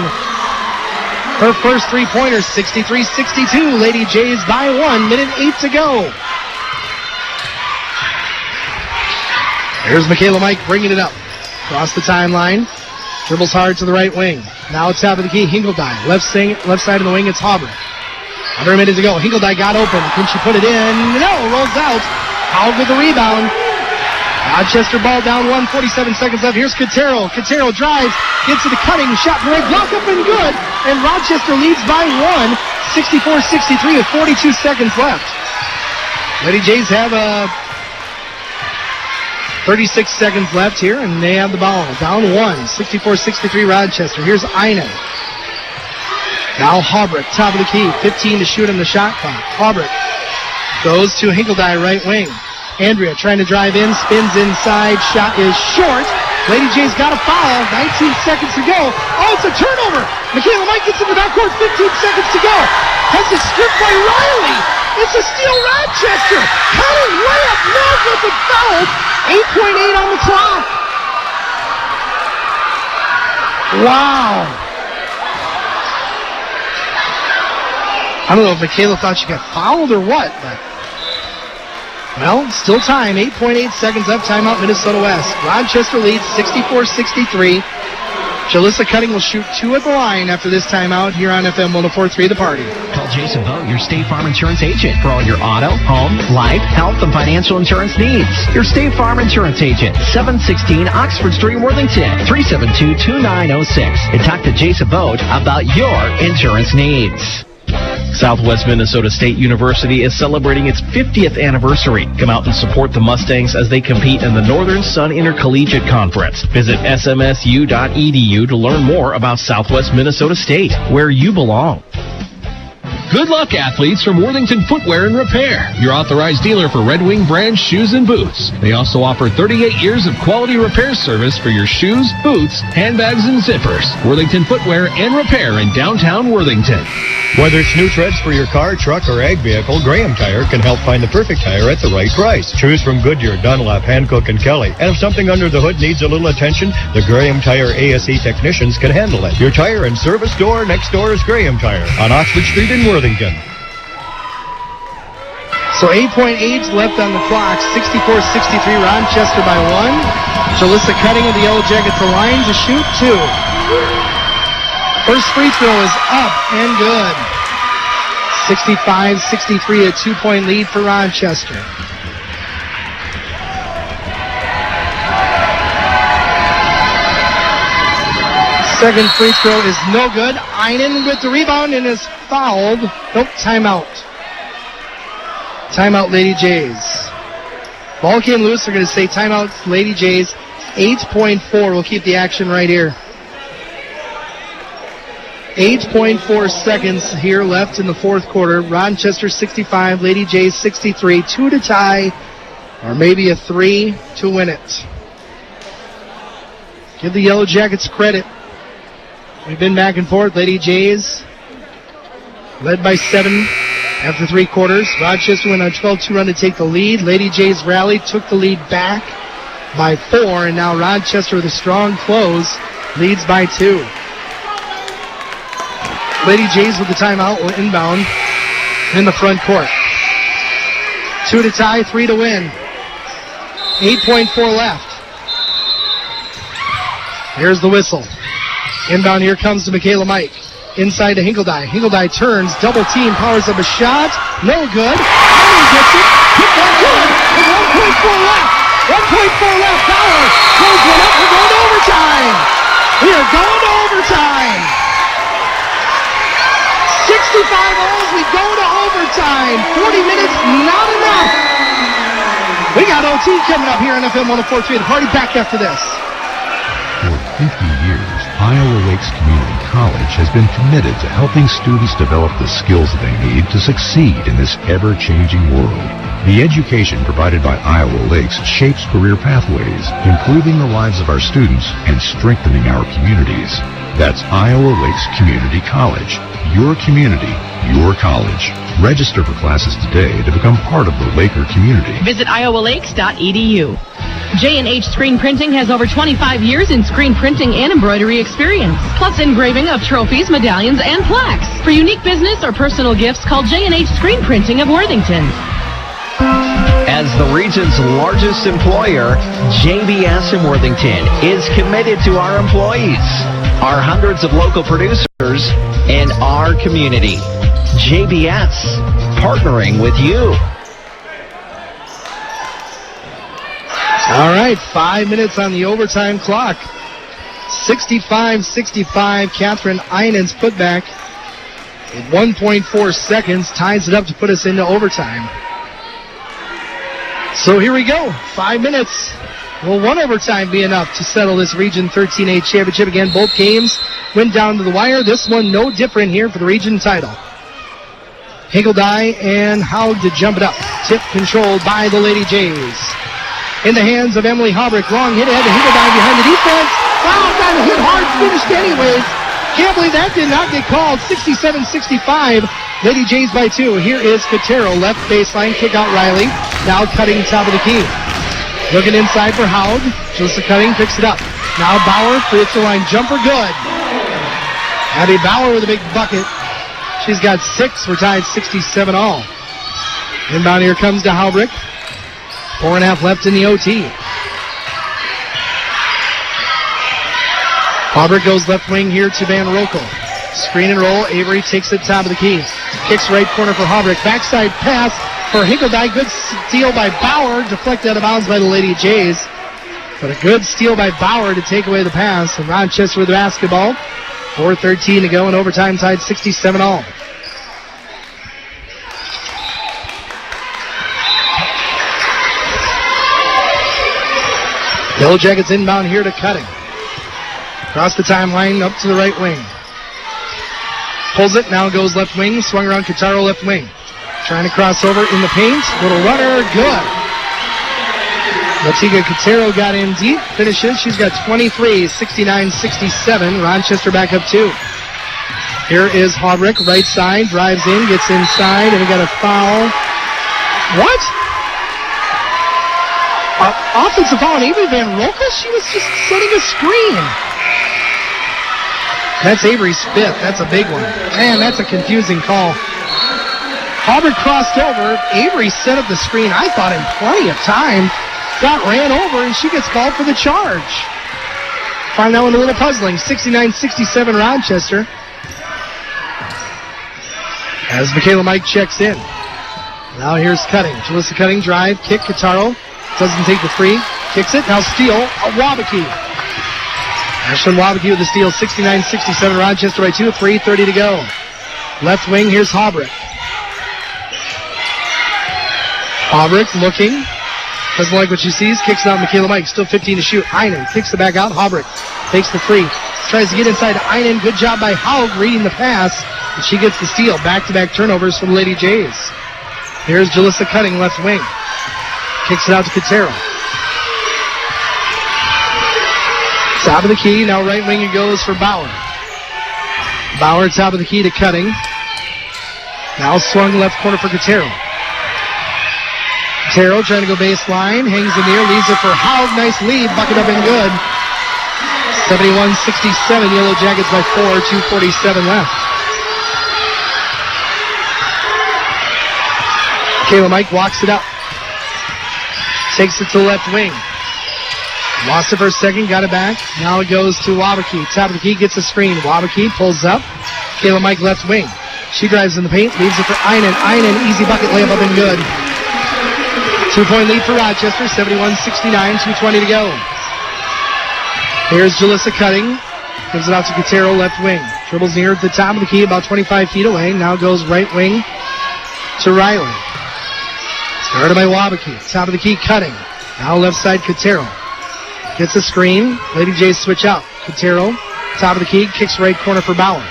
Her first three-pointer. 63-62. Lady Jays by 1. Minute 8 to go. Here's Michaela Mike bringing it up. Across the timeline. Dribbles hard to the right wing. Now it's top of the key. Hinkledine. Left side of the wing, it's Hauber. Under a minute to go. Hinkledine got open. Can she put it in? No, rolls out. Haug with the rebound. Rochester ball down 1, 47 seconds left. Here's Cotero. Cotero drives. Gets to the cutting. Shot for right. Block up and good. And Rochester leads by 1. 64-63 with 42 seconds left. Lady Jays have 36 seconds left here, and they have the ball. Down 1, 64-63 Rochester. Here's Einen. Now Haubrich, top of the key. 15 to shoot on the shot clock. Haubrich goes to Hinkledine, right wing. Andrea trying to drive in, spins inside. Shot is short. Lady Jays got a foul. 19 seconds to go. Oh, it's a turnover. Michaela Mike gets in the backcourt. 15 seconds to go. Has it stripped by Riley. It's a steal, Rochester. Cutting way up north with the foul. 8.8 on the clock. Wow. I don't know if Michaela thought she got fouled or what, but well, still time. 8.8 seconds left. Timeout, Minnesota West. Rochester leads 64-63. Jalissa Cutting will shoot 2 at the line after this timeout here on FM 104.3 The Party. Call Jason Vogt, your State Farm Insurance agent, for all your auto, home, life, health, and financial insurance needs. Your State Farm Insurance agent, 716 Oxford Street, Worthington, 372-2906. And talk to Jason Vogt about your insurance needs. Southwest Minnesota State University is celebrating its 50th anniversary. Come out and support the Mustangs as they compete in the Northern Sun Intercollegiate Conference. Visit smsu.edu to learn more about Southwest Minnesota State, where you belong. Good luck, athletes, from Worthington Footwear and Repair, your authorized dealer for Red Wing brand shoes and boots. They also offer 38 years of quality repair service for your shoes, boots, handbags, and zippers. Worthington Footwear and Repair in downtown Worthington. Whether it's new treads for your car, truck, or ag vehicle, Graham Tire can help find the perfect tire at the right price. Choose from Goodyear, Dunlop, Hankook, and Kelly. And if something under the hood needs a little attention, the Graham Tire ASE technicians can handle it. Your tire and service store next door is Graham Tire on Oxford Street in Worthington. So 8.8 left on the clock. 64-63 Rochester by 1. Jalissa Cutting of the Yellow Jackets the line to shoot 2. First free throw is up and good. 65-63, a 2-point lead for Rochester. Second free throw is no good. Einen with the rebound and is fouled. Nope, timeout. Timeout, Lady Jays. Ball came loose. They're going to say timeout, Lady Jays. 8.4. We'll keep the action right here. 8.4 seconds here left in the fourth quarter. Rochester 65, LadyJays 63. 2 to tie, or maybe a 3 to win it. Give the Yellow Jackets credit. We've been back and forth. LadyJays led by 7 after 3 quarters. Rochester went on a 12-2 run to take the lead. LadyJays rallied, took the lead back by 4, and now Rochester with a strong close leads by 2. LadyJays with the timeout will inbound in the front court. 2 to tie, 3 to win. 8.4 left. Here's the whistle. Inbound here comes to Michaela Mike. Inside to Hinkledye. Hinkledye turns, double team, powers up a shot. No good. Bauer gets it. Hit that good. With 1.4 left. 1.4 left. Bauer throws one up. We're going to overtime. We are going to overtime. 65 balls. We go to overtime. 40 minutes, not enough. We got OT coming up here on FM 104.3. The party back after this. For 50 years, Iowa Lakes Community College has been committed to helping students develop the skills they need to succeed in this ever-changing world. The education provided by Iowa Lakes shapes career pathways, improving the lives of our students and strengthening our communities. That's Iowa Lakes Community College. Your community, your college. Register for classes today to become part of the Laker community. Visit iowalakes.edu. J&H Screen Printing has over 25 years in screen printing and embroidery experience, plus engraving of trophies, medallions, and plaques. For unique business or personal gifts, call J&H Screen Printing of Worthington. As the region's largest employer, JBS in Worthington is committed to our employees, our hundreds of local producers, and our community. JBS, partnering with you. All right, 5 minutes on the overtime clock. 65-65, Catherine Einen's putback in 1.4 seconds ties it up to put us into overtime. So here we go, 5 minutes. Will one overtime be enough to settle this Region 13A championship? Again, both games went down to the wire. This one no different here for the region title. Hinkledye and Haug to jump it up. Tip controlled by the LadyJays. In the hands of Emily Haubrich. Long hit ahead to Hinkledye behind the defense. Wow, got a hit hard, finished anyways. Can't believe that did not get called. 67-65. LadyJays by 2. Here is Cotero. Left baseline, kick out Riley. Now cutting top of the key. Looking inside for Haug. Jalissa Cutting picks it up. Now Bauer, free throw line jumper, good. Abby Bauer with a big bucket. She's got 6. We're tied 67 all. Inbound here comes to Haubrich. 4.5 left in the OT. Haubrich goes left wing here to Van Rokel. Screen and roll. Avery takes it top of the key. Kicks right corner for Haubrich. Backside pass for Hinkledye. Good steal by Bauer. Deflected out of bounds by the LadyJays. But a good steal by Bauer to take away the pass. And Rochester with the basketball. 4:13 to go in overtime, tied 67 all. Yellow Jackets inbound here to Cutting. Across the timeline, up to the right wing. Pulls it, now goes left wing, swung around Cotaro left wing. Trying to cross over in the paint. Little runner, good. Latiga Cotero got in deep, finishes. She's got 23, 69-67. Rochester back up 2. Here is Haubrich, right side, drives in, gets inside, and we got a foul. What? Offensive foul on Avery Van Rokel? She was just setting a screen. That's Avery's 5th. That's a big one. Man, that's a confusing call. Haubrich crossed over. Avery set up the screen, I thought, in plenty of time. Got ran over, and she gets called for the charge. Find that one a little puzzling. 69-67 Rochester. As Michaela Mike checks in. Now here's Cutting. Jalissa Cutting, drive, kick, Cotaro. Doesn't take the free. Kicks it. Now steal. Wabaki. Ashlyn Wabaki with the steal. 69-67. Rochester by 2. 3:30 to go. Left wing. Here's Haubrich. Haubrich looking. Doesn't like what she sees. Kicks out Michaela Mike. Still 15 to shoot. Heinen kicks the back out. Haubrich takes the free. tries to get inside to Einen. Good job by Haug reading the pass. And she gets the steal. Back-to-back turnovers for the Lady Jays. Here's Jalissa Cutting, left wing. Kicks it out to Quintero. Top of the key. Now right wing it goes for Bauer. Bauer, top of the key to Cutting. Now swung left corner for Quintero. Quintero trying to go baseline. Hangs in the air. Leaves it for Haug. Nice lead. Bucket up and good. 71-67. Yellow Jackets by 4. 2:47 left. Kayla Mike walks it up. Takes it to the left wing. Lost it for a second. Got it back. Now it goes to Wabaki. Top of the key. Gets a screen. Wabaki pulls up. Kayla Mike left wing. She drives in the paint. Leaves it for Einen. Einen, easy bucket layup up and good. 2-point lead for Rochester. 71-69. 2:20 to go. Here's Jalissa Cutting. Gives it out to Quintero, left wing. Dribbles near at the top of the key, about 25 feet away. Now goes right wing to Riley. Started by Wabaki. Top of the key, Cutting. Now left side, Quintero. Gets a screen. Lady Jays switch out. Quintero, top of the key, kicks right corner for Bauer.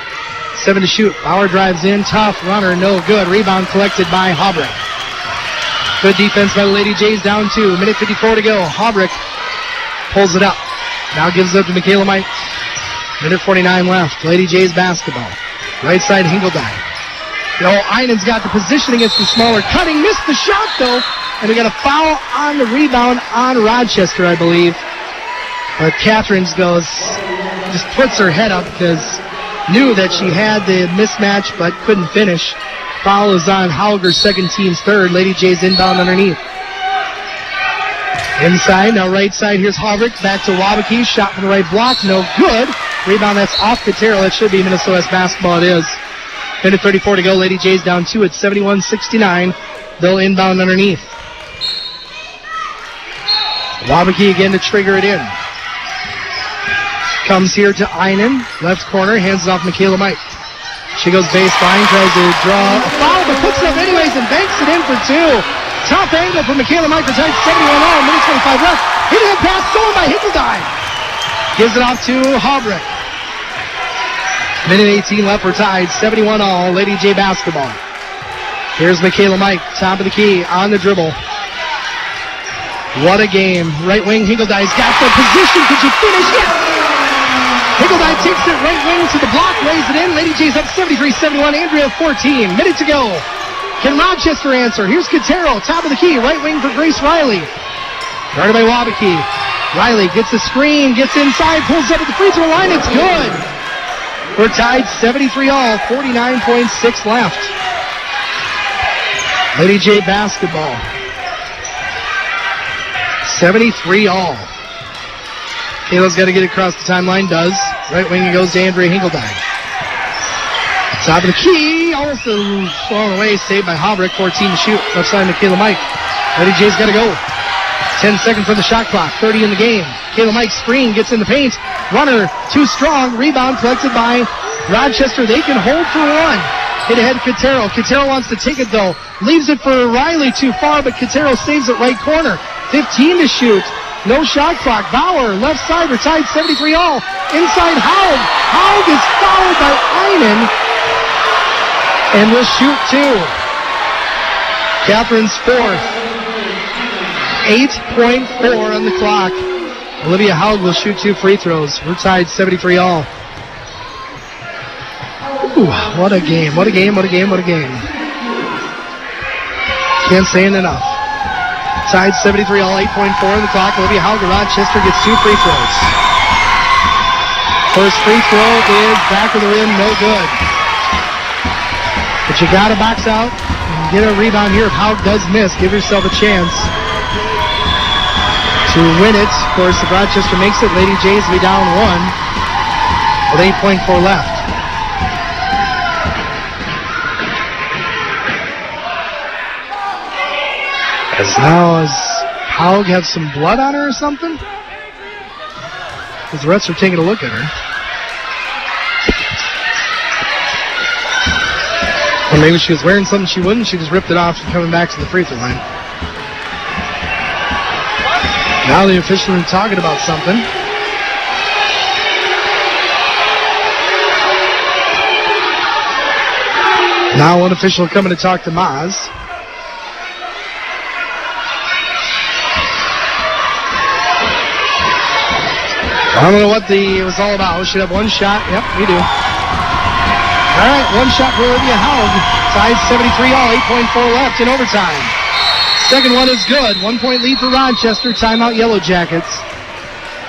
7 to shoot. Bauer drives in. Tough runner. No good. Rebound collected by Haubrich. Good defense by the Lady Jays. Down 2. Minute 54 to go. Haubrich pulls it up. Now gives it up to Michaela Mike. Minute 49 left. Lady Jays basketball. Right side, Hinkeldine. Einen's got the position against the smaller Cutting. Missed the shot, though. And we got a foul on the rebound on Rochester, I believe. But Catherine's just puts her head up because knew that she had the mismatch but couldn't finish. Foul is on Hauger, second team's third. Lady Jays inbound underneath. Inside, now right side, here's Haubrich. Back to Wabaki. Shot from the right block, no good. Rebound, that's off Quintero. That should be Minnesota's basketball. It is. Minute 34 to go. Lady Jays down 2 at 71-69. They'll inbound underneath. Wabaki again to trigger it in. Comes here to Einen. Left corner, hands it off Michaela Mike. She goes baseline, tries to draw a foul, but puts it up anyways and banks it in for 2. Top angle for Michaela Mike, retired 71-all, minute 25 left. Hitting a pass, stolen by Hinkeldine. Gives it off to Haubrich. Minute 18 left, we're tied, 71-all, Lady J basketball. Here's Michaela Mike, top of the key, on the dribble. What a game. Right wing, Hinkeldine's got the position. Could you finish? Yes! Hinkeldine takes it right wing to the block, lays it in. Lady Jays up 73-71, Andrea 14. Minute to go. Can Rochester answer? Here's Quintero, top of the key, right wing for Grace Riley. Guarded by Wabaki. Riley gets a screen, gets inside, pulls up at the free throw line. It's good. We're tied 73-all, 49.6 left. Lady J basketball. 73-all. Kayla's got to get across the timeline, does. Right wing it goes to Andrea Hinkeldine. Top of the key, almost thrown away, saved by Haubrich, 14 to shoot. Left side, Michaela Mike. Lady J's got to go. 10 seconds for the shot clock, 30 in the game. Kayla Mike screen, gets in the paint. Runner, too strong. Rebound collected by Rochester. They can hold for 1. Hit ahead Quintero. Quintero wants to take it, though. Leaves it for Riley too far, but Quintero saves it right corner. 15 to shoot. No shot clock. Bauer, left side, retired 73-all. Inside Haug. Haug is fouled by Einen. And will shoot 2. Catherine's 4th. 8.4 on the clock. Olivia Haug will shoot 2 free throws. We're tied 73-all. Ooh, what a game. What a game, what a game, what a game. Can't say it enough. Tied 73-all, 8.4 on the clock. Olivia Haug of Rochester gets 2 free throws. First free throw is back of the rim, no good. But you got to box out and get a rebound here. If Haug does miss, give yourself a chance to win it. Of course, if Rochester makes it, Lady Jays will be down 1 with 8.4 left. Does Haug have some blood on her or something? Because the refs are taking a look at her. Or maybe she was wearing something she wouldn't. She just ripped it off and coming back to the free throw line. Now the officials are talking about something. Now one official coming to talk to Maz. I don't know what it was all about. We should have one shot. Yep, we do. All right, one shot for Olivia Haug. Ties 73 all, 8.4 left in overtime. Second one is good. 1 point lead for Rochester. Timeout Yellow Jackets.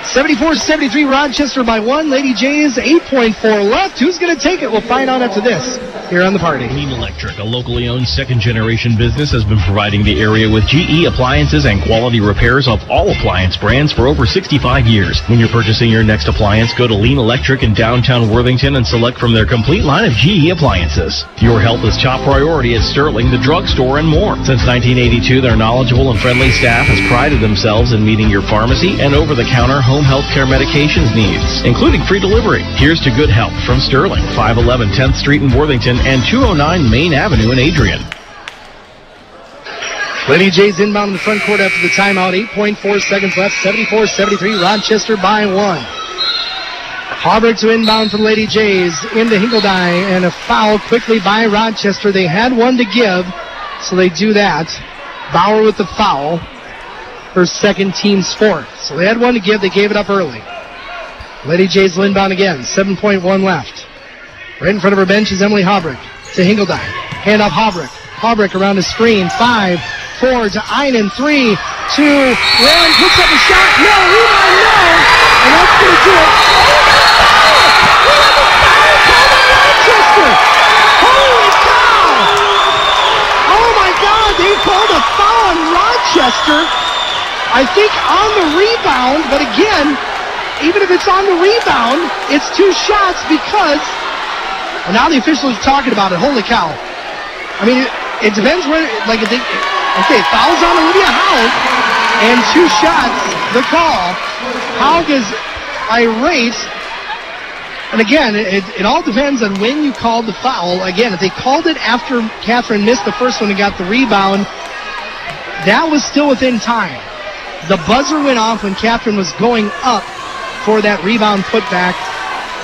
74-73, Rochester by 1. Lady Jays, 8.4 left. Who's going to take it? We'll find out after this here on the party. Lean Electric, a locally owned second-generation business, has been providing the area with GE appliances and quality repairs of all appliance brands for over 65 years. When you're purchasing your next appliance, go to Lean Electric in downtown Worthington and select from their complete line of GE appliances. Your health is top priority at Sterling, the drugstore, and more. Since 1982, their knowledgeable and friendly staff has prided themselves in meeting your pharmacy and over-the-counter home health care medications needs, including free delivery. Here's to good health from Sterling, 511 10th Street in Worthington and 209 Main Avenue in Adrian. Lady Jays inbound in the front court after the timeout. 8.4 seconds left. 74-73. Rochester by 1. Haubrich to inbound for Lady Jays into Hinkledye, and a foul quickly by Rochester. They had one to give, so they do that. Bauer with the foul. Her second, team's fourth. So they had one to give. They gave it up early. Lady Jays will inbound again. 7.1 left. Right in front of her bench is Emily Haubrich to Hinkledye. Hand off Haubrich. Haubrich around the screen. 5, 4 to Einen. 3, 2, 1. Puts up a shot. No, rebound, no. And that's going to do it. We have a foul called on Rochester. Holy cow. Oh, my God. They called a foul on Rochester. I think on the rebound, but again, even if it's on the rebound, it's 2 shots because, well, now the official is talking about it. Holy cow. I mean, it depends where, like, okay, fouls on Olivia Haug, and 2 shots, the call. Haug is irate, and again, it all depends on when you called the foul. Again, if they called it after Catherine missed the first one and got the rebound, that was still within time. The buzzer went off when Catherine was going up for that rebound putback,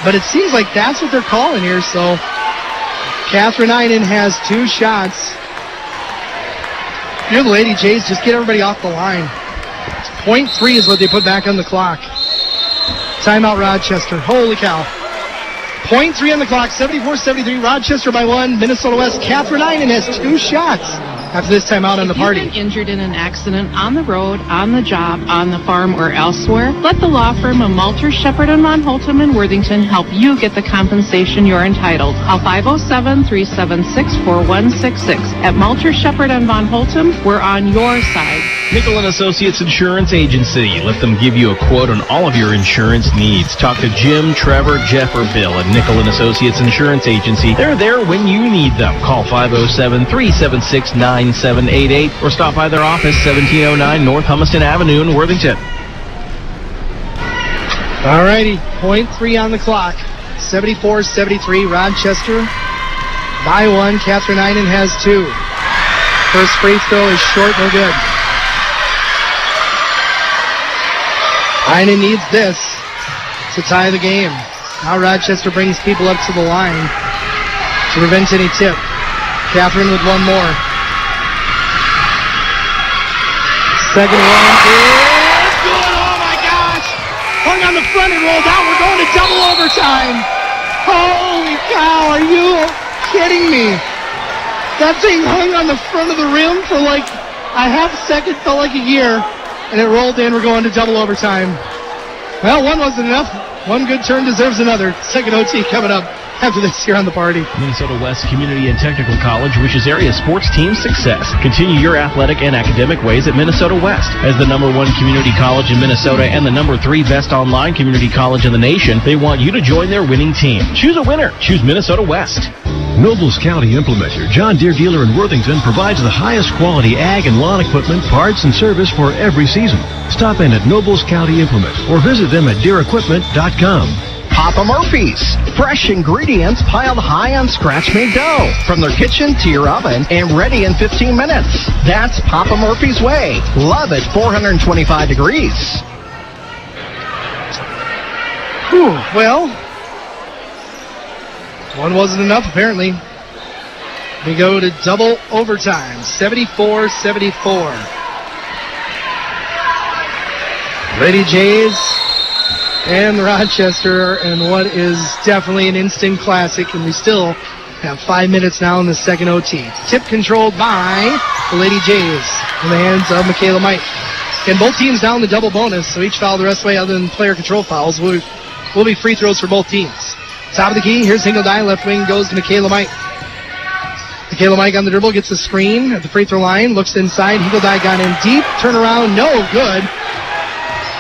but it seems like that's what they're calling here, so Catherine Einen has 2 shots. You're the Lady Jays, just get everybody off the line. 0.3 is what they put back on the clock. Timeout Rochester. Holy cow. 0.3 on the clock, 74-73, Rochester by 1, Minnesota West. Catherine Einen has 2 shots after this time out on the party. If you've been injured in an accident on the road, on the job, on the farm, or elsewhere, let the law firm of Malter, Shepard & Von Holtum in Worthington help you get the compensation you're entitled. Call 507-376-4166. At Malter, Shepard & Von Holtum, we're on your side. Nickel & Associates Insurance Agency. Let them give you a quote on all of your insurance needs. Talk to Jim, Trevor, Jeff, or Bill at Nickel & Associates Insurance Agency. They're there when you need them. Call 507-376-9788 or stop by their office, 1709 North Hummiston Avenue in Worthington. All righty, 0.3 on the clock. 74-73, Rochester by 1. Catherine Einen has 2. First free throw is short, no good. Einen needs this to tie the game. Now Rochester brings people up to the line to prevent any tip. Catherine with one more. Second one is good. Oh my gosh! Hung on the front and rolled out. We're going to double overtime. Holy cow, are you kidding me? That thing hung on the front of the rim for like a half second, felt like a year, and it rolled in. We're going to double overtime. Well, one wasn't enough. One good turn deserves another. Second OT coming up after this here on the party. Minnesota West Community and Technical College wishes area sports team success. Continue your athletic and academic ways at Minnesota West. As the #1 community college in Minnesota and the #3 best online community college in the nation, they want you to join their winning team. Choose a winner. Choose Minnesota West. Nobles County Implementer, John Deere dealer in Worthington, provides the highest quality ag and lawn equipment, parts, and service for every season. Stop in at Nobles County Implement or visit them at DeereEquipment.com. Papa Murphy's. Fresh ingredients piled high on scratch-made dough. From their kitchen to your oven and ready in 15 minutes. That's Papa Murphy's way. Love at 425 degrees. Whew, well, one wasn't enough apparently. We go to double overtime, 74-74. Lady Jays and Rochester, and what is definitely an instant classic, and we still have 5 minutes now in the second OT. Tip controlled by the Lady Jays in the hands of Michaela Mike. And both teams down the double bonus, so each foul the rest of the way other than player control fouls will be free throws for both teams. Top of the key, here's Hingeldine, left wing goes to Michaela Mike. Michaela Mike on the dribble, gets the screen at the free throw line, looks inside, Hingeldine got in deep, turnaround, no good.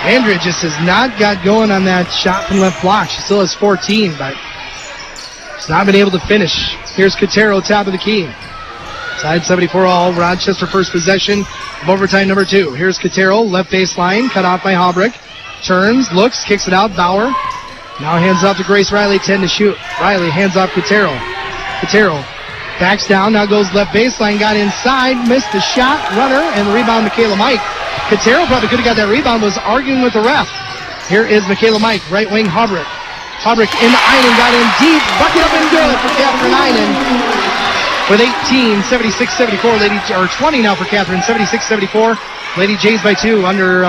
Andrea just has not got going on that shot from left block. She still has 14, but she's not been able to finish. Here's Cotero, top of the key. Side 74 all, Rochester first possession of overtime number 2. Here's Cotero, left baseline, cut off by Halbrick. Turns, looks, kicks it out, Bauer. Now hands off to Grace Riley, 10 to shoot. Riley hands off Cotero. Cotero backs down, now goes left baseline, got inside, missed the shot, runner, and the rebound, Michaela Mike. Cotero probably could have got that rebound, was arguing with the ref. Here is Michaela Mike, right wing Halbrick. Halbrick in the Einen, got in deep, bucket up and good for Catherine Einen. With 18, 76-74, or 20 now for Catherine, 76-74. Lady Jays by 2, under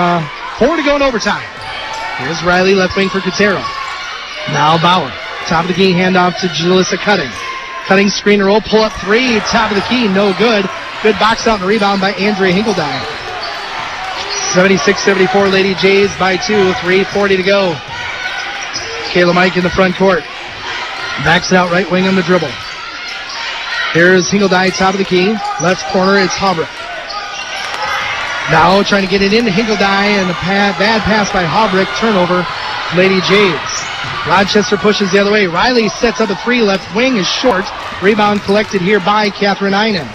4 to go in overtime. Here's Riley, left wing for Cotero. Now Bauer, top of the key, handoff to Jalissa Cutting. Cutting screen roll, pull up 3, top of the key, no good. Good box out and rebound by Andrea Hingeldine. 76-74, Lady Jays by 2, 3:40 to go. Kayla Mike in the front court. Backs it out right wing on the dribble. Here's Hingeldine, top of the key. Left corner, it's Halbrick. Now trying to get it into Hingeldine, and a bad pass by Halbrick. Turnover, Lady Jays. Rochester pushes the other way. Riley sets up a 3, left wing is short. Rebound collected here by Catherine Einen.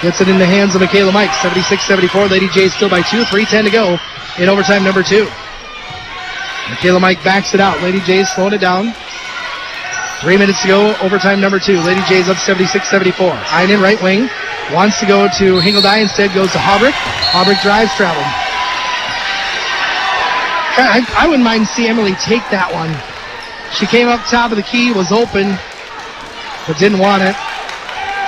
Gets it in the hands of Michaela Mike. 76-74, Lady Jays still by 2, 3:10 to go in overtime number 2. Michaela Mike backs it out. Lady Jays slowing it down. 3 minutes to go, overtime number 2. Lady Jays up 76-74. Einen, right wing, wants to go to Hingeldine, instead goes to Halbrick. Halbrick drives, travel. I wouldn't mind seeing Emily take that one. She came up top of the key, was open, but didn't want it.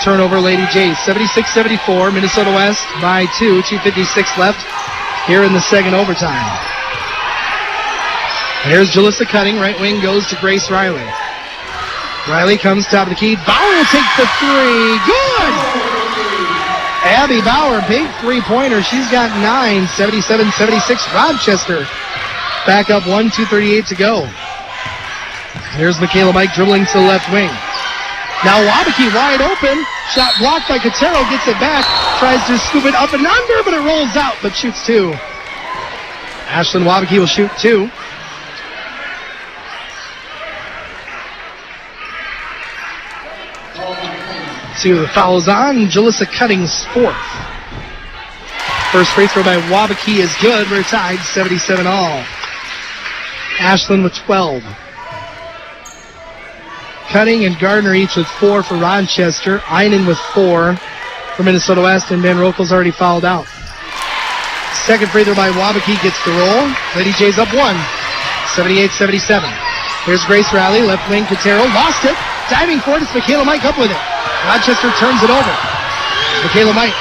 Turnover, Lady Jays. 76-74, Minnesota West by 2, 2:56 left here in the second overtime. And here's Jalissa Cutting, right wing goes to Grace Riley. Riley comes top of the key. Bauer will take the 3. Good! Abby Bauer, big three-pointer. She's got 9, 77-76. Rochester back up 1, 2:38 to go. Here's Michaela Mike dribbling to the left wing. Now Wabakee wide open. Shot blocked by Cotero, gets it back. Tries to scoop it up and under, but it rolls out, but shoots 2. Ashlyn Wabakee will shoot 2. See the fouls on. Jalissa Cutting's 4th. First free throw by Wabakee is good. We're tied 77 all. Ashlyn with 12. Cutting and Gardner each with 4 for Rochester. Einen with 4 for Minnesota West, and Van Rokel's already fouled out. Second free throw by Wabakee gets the roll. Lady Jays up 1. 78-77. Here's Grace Riley, left wing. Cotero lost it. Diving for it. It's Michaela Mike up with it. Rochester turns it over. Michaela Mike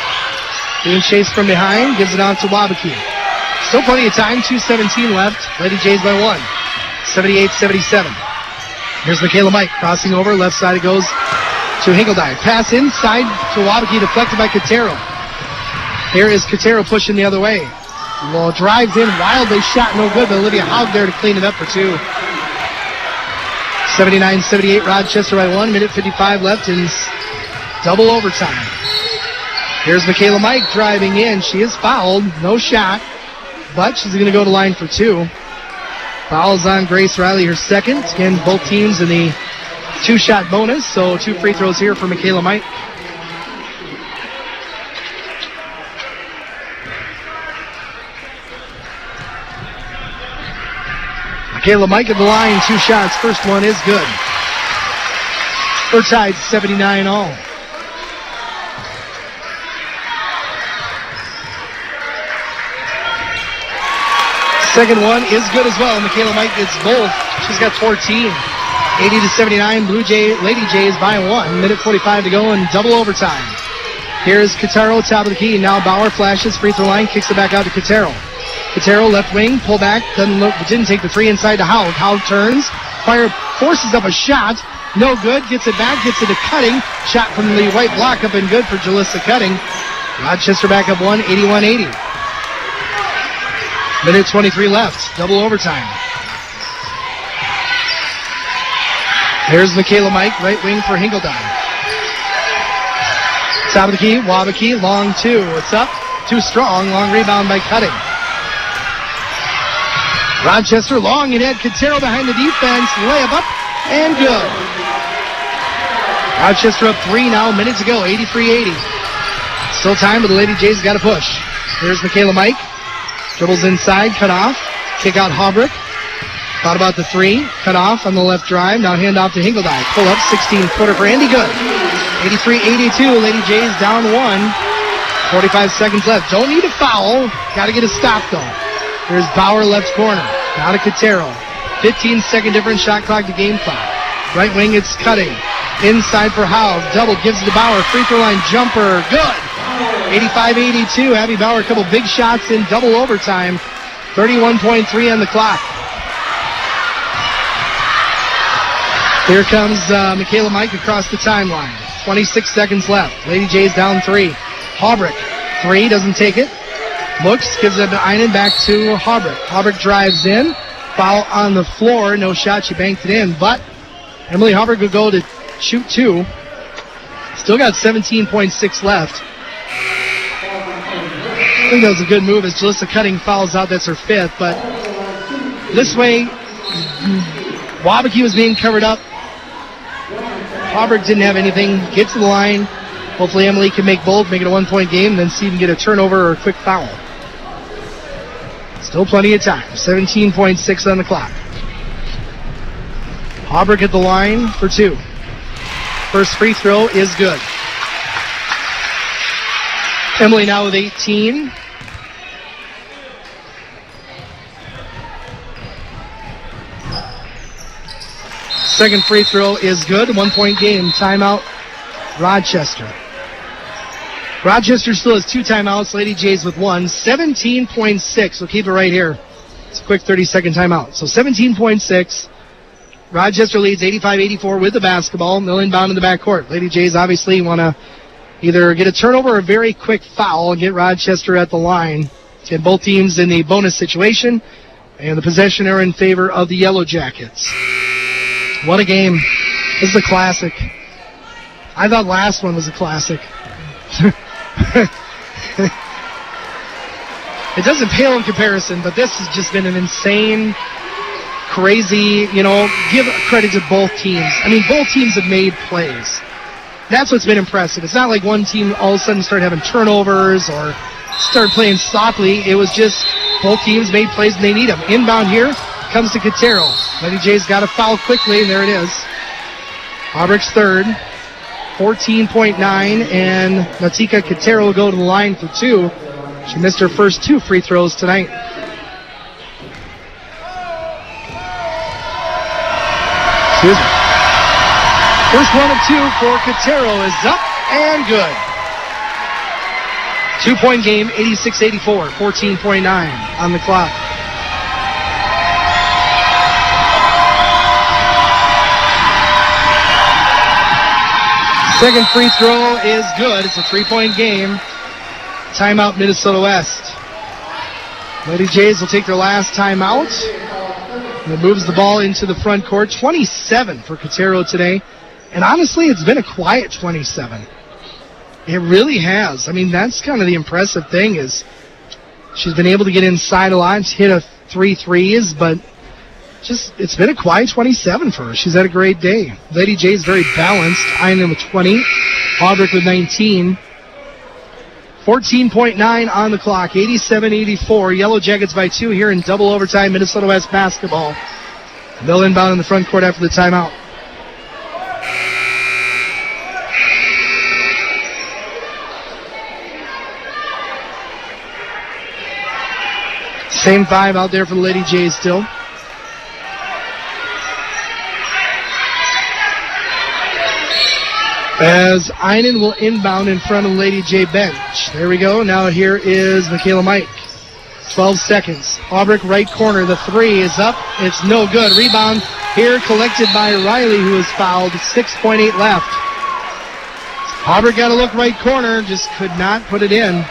being chased from behind, gives it out to Wabakee. Still plenty of time, 2:17 left. Lady Jays by 1. 78-77. Here's Michaela Mike crossing over, left side it goes to Hingeldine. Pass inside to Wabakee, deflected by Cotero. Here is Cotero pushing the other way. Well, drives in, wildly shot, no good, but Olivia Haug there to clean it up for 2. 79-78, Rochester by 1, minute 55 left in double overtime. Here's Michaela Mike driving in. She is fouled, no shot, but she's going to go to line for 2. Fouls on Grace Riley, her 2nd. Again, both teams in the 2-shot bonus, so 2 free throws here for Michaela Mike. Michaela Mike at the line, 2 shots. First one is good. We're tied 79 all. Second one is good as well. Michaela Mike gets both. She's got 14. 80-79, Lady Jays by 1. Minute 45 to go in double overtime. Here's Quintero, top of the key. Now Bauer flashes, free throw line, kicks it back out to Quintero. Quintero, left wing, pull back, didn't take the three inside to Howell. Howell turns, forces up a shot, no good, gets it back, gets it to Cutting. Shot from the white block up and good for Jalissa Cutting. Rochester back up 1, 81-80. Minute 23 left, double overtime. There's Michaela Mike, right wing for Hinkledine. Top of the key, Wabakey, long two. It's up, too strong, long rebound by Cutting. Rochester, long and had Quintero behind the defense, layup up, and good. Rochester up 3 now, minutes to go, 83-80. Still time, but the Lady Jays got to push. Here's Michaela Mike. Dribbles inside, cut off. Kick out Haubrich. Thought about the three. Cut off on the left drive. Now hand off to Hinkledine. Pull up, 16-footer for Andy Good. 83-82, Lady Jays down 1. 45 seconds left. Don't need a foul. Got to get a stop, though. There's Bauer left corner. Now to Quintero. 15-second difference, shot clock to game clock. Right wing, it's Cutting. Inside for Howell. Double, gives it to Bauer. Free throw line jumper. Good. 85-82. Abby Bauer, a couple big shots in double overtime. 31.3 on the clock. Here comes Michaela Mike across the timeline. 26 seconds left. Lady Jays down 3. Haubrich, 3, doesn't take it. Looks, gives it to Einen, back to Haubrich. Haubrich drives in. Foul on the floor. No shot. She banked it in. But Emily Haubrich will go to shoot 2. Still got 17.6 left. I think that was a good move as Jalissa Cutting fouls out. That's her 5th. But this way, Wabakey was being covered up. Haubrich didn't have anything. Get to the line. Hopefully Emily can make both, make it a 1-point game, and then see if we can get a turnover or a quick foul. Still plenty of time. 17.6 on the clock. Haubrich at the line for 2. First free throw is good. Emily now with 18. Second free throw is good. 1-point game. Timeout, Rochester. Rochester still has 2 timeouts. Lady Jays with 1. 17.6. We'll keep it right here. It's a quick 30-second timeout. So 17.6. Rochester leads 85-84 with the basketball. They'll inbound in the backcourt. Lady Jays obviously want to either get a turnover or a very quick foul and get Rochester at the line. Get both teams in the bonus situation. And the possession are in favor of the Yellow Jackets. What a game. This is a classic. I thought last one was a classic. It doesn't pale in comparison, but this has just been an insane, crazy, give credit to both teams. I mean, both teams have made plays. That's what's been impressive. It's not like one team all of a sudden started having turnovers or started playing softly. It was just both teams made plays and they need them. Inbound here comes to Quintero. Lady Jays got a foul quickly, and there it is. Haubrich's 3rd. 14.9, and Natika Quintero will go to the line for 2. She missed her first 2 free throws tonight. Excuse me. First 1 of 2 for Quintero is up and good. 2-point game, 86-84, 14.9 on the clock. Second free throw is good. It's a 3-point game. Timeout, Minnesota West. Lady Jays will take their last timeout. And it moves the ball into the front court. 27 for Quintero today. And honestly, it's been a quiet 27. It really has. I mean, that's kind of the impressive thing is she's been able to get inside a lot. She's hit 3 threes, but it's been a quiet 27 for her. She's had a great day. Lady Jays very balanced. Einen with 20. Haubrich with 19. 14.9 on the clock. 87-84. Yellow Jackets by 2 here in double overtime. Minnesota West basketball. They'll inbound in the front court after the timeout. Same 5 out there for the Lady Jays still. As Einen will inbound in front of Lady J bench. There we go. Now here is Michaela Mike. 12 seconds. Aubrick right corner. The three is up. It's no good. Rebound here collected by Riley, who is fouled. 6.8 left. Aubrick got to look right corner. Just could not put it in.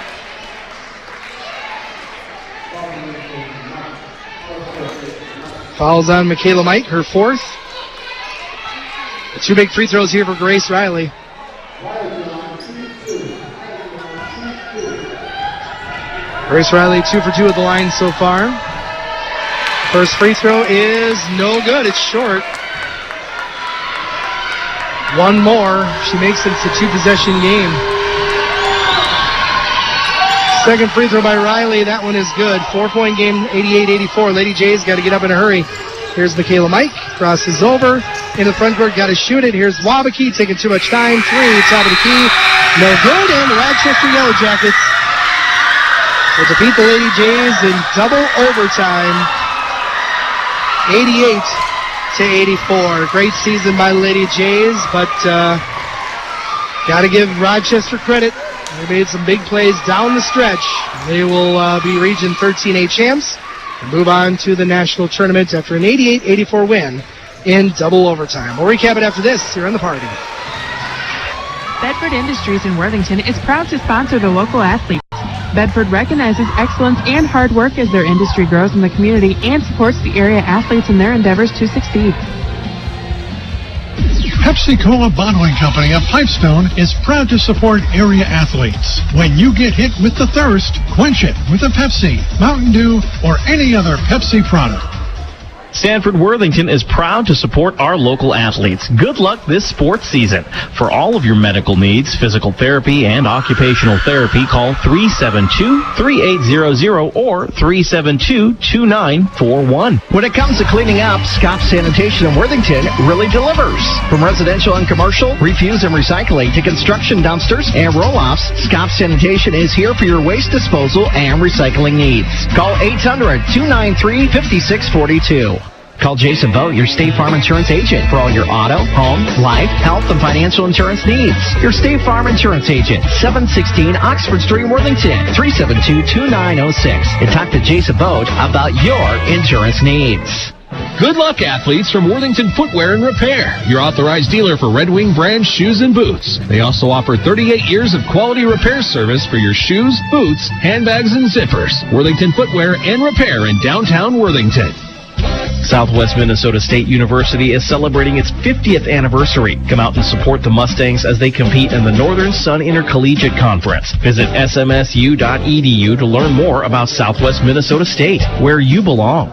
Fouls on Michaela Mike, her fourth. Two big free throws here for Grace Riley. Grace Riley 2 for 2 at the line so far. First free throw is no good. It's short. One more. She makes it. It's a two-possession game. Second free throw by Riley. That one is good. 4-point game, 88-84. Lady Jays got to get up in a hurry. Here's Michaela Mike. Crosses over. In the front court, got to shoot it. Here's Wabakee taking too much time. Three, top of the key. No good. And the Rochester Yellow Jackets will defeat the Lady Jays in double overtime. 88-84. Great season by Lady Jays, but got to give Rochester credit. They made some big plays down the stretch. They will be Region 13A champs and move on to the national tournament after an 88-84 win in double overtime. We'll recap it after this here on The Party. Bedford Industries in Worthington is proud to sponsor the local athletes. Bedford recognizes excellence and hard work as their industry grows in the community and supports the area athletes in their endeavors to succeed. Pepsi-Cola Bottling Company of Pipestone is proud to support area athletes. When you get hit with the thirst, quench it with a Pepsi, Mountain Dew, or any other Pepsi product. Sanford Worthington is proud to support our local athletes. Good luck this sports season. For all of your medical needs, physical therapy and occupational therapy, call 372-3800 or 372-2941. When it comes to cleaning up, Scott's Sanitation in Worthington really delivers. From residential and commercial, refuse and recycling to construction dumpsters and roll-offs, Scott's Sanitation is here for your waste disposal and recycling needs. Call 800-293-5642. Call Jason Vogt, your State Farm Insurance agent, for all your auto, home, life, health, and financial insurance needs. Your State Farm Insurance agent, 716 Oxford Street, Worthington, 372-2906. And talk to Jason Vogt about your insurance needs. Good luck, athletes, from Worthington Footwear and Repair, your authorized dealer for Red Wing brand shoes and boots. They also offer 38 years of quality repair service for your shoes, boots, handbags, and zippers. Worthington Footwear and Repair in downtown Worthington. Southwest Minnesota State University is celebrating its 50th anniversary. Come out and support the Mustangs as they compete in the Northern Sun Intercollegiate Conference. Visit smsu.edu to learn more about Southwest Minnesota State, where you belong.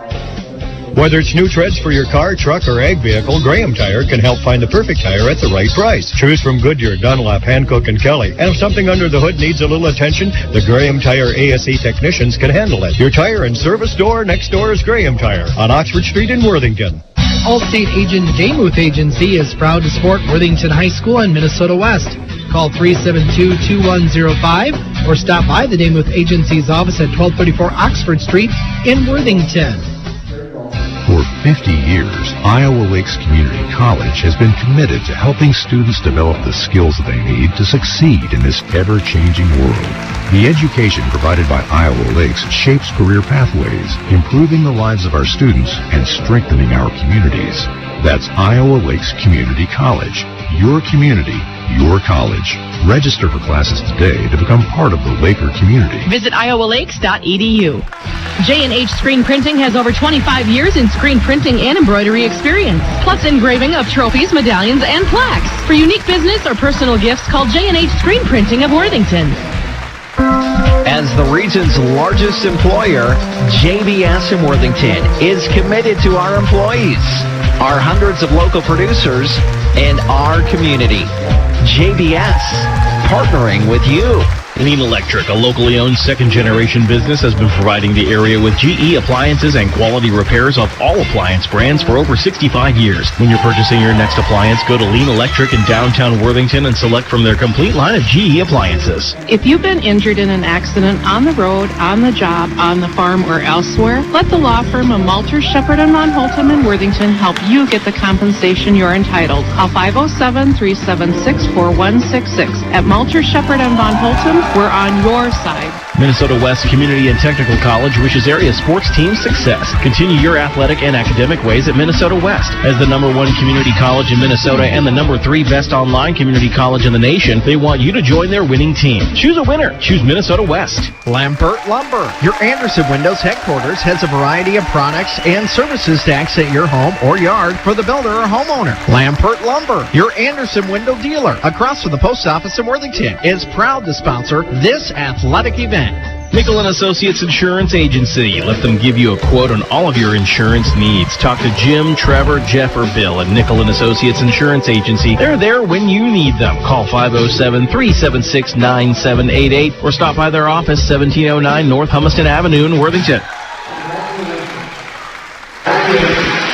Whether it's new treads for your car, truck, or ag vehicle, Graham Tire can help find the perfect tire at the right price. Choose from Goodyear, Dunlop, Hankook, and Kelly. And if something under the hood needs a little attention, the Graham Tire ASE technicians can handle it. Your tire and service store next door is Graham Tire on Oxford Street in Worthington. Allstate agent Damuth Agency is proud to support Worthington High School and Minnesota West. Call 372-2105 or stop by the Damuth Agency's office at 1234 Oxford Street in Worthington. For 50 years, Iowa Lakes Community College has been committed to helping students develop the skills they need to succeed in this ever-changing world. The education provided by Iowa Lakes shapes career pathways, improving the lives of our students and strengthening our communities. That's Iowa Lakes Community College. Your community, your college. Register for classes today to become part of the Laker community. Visit iowalakes.edu. J&H Screen Printing has over 25 years in screen printing and embroidery experience, plus engraving of trophies, medallions, and plaques. For unique business or personal gifts, call J&H Screen Printing of Worthington. As the region's largest employer, JBS in Worthington is committed to our employees, our hundreds of local producers, and our community. JBS, partnering with you. Lean Electric, a locally owned second-generation business, has been providing the area with GE appliances and quality repairs of all appliance brands for over 65 years. When you're purchasing your next appliance, go to Lean Electric in downtown Worthington and select from their complete line of GE appliances. If you've been injured in an accident on the road, on the job, on the farm, or elsewhere, let the law firm of Malter, Shepard & Von Holtum in Worthington help you get the compensation you're entitled. Call 507-376-4166. At Malter, Shepard & Von Holtum, we're on your side. Minnesota West Community and Technical College wishes area sports teams success. Continue your athletic and academic ways at Minnesota West. As the #1 community college in Minnesota and the #3 best online community college in the nation, they want you to join their winning team. Choose a winner. Choose Minnesota West. Lampert Lumber. Your Anderson Windows headquarters has a variety of products and services to accent your home or yard for the builder or homeowner. Lampert Lumber, your Anderson window dealer, across from the post office in Worthington, is proud to sponsor this athletic event. Nickel & Associates Insurance Agency. Let them give you a quote on all of your insurance needs. Talk to Jim, Trevor, Jeff, or Bill at Nickel & Associates Insurance Agency. They're there when you need them. Call 507-376-9788 or stop by their office, 1709 North Humiston Avenue in Worthington.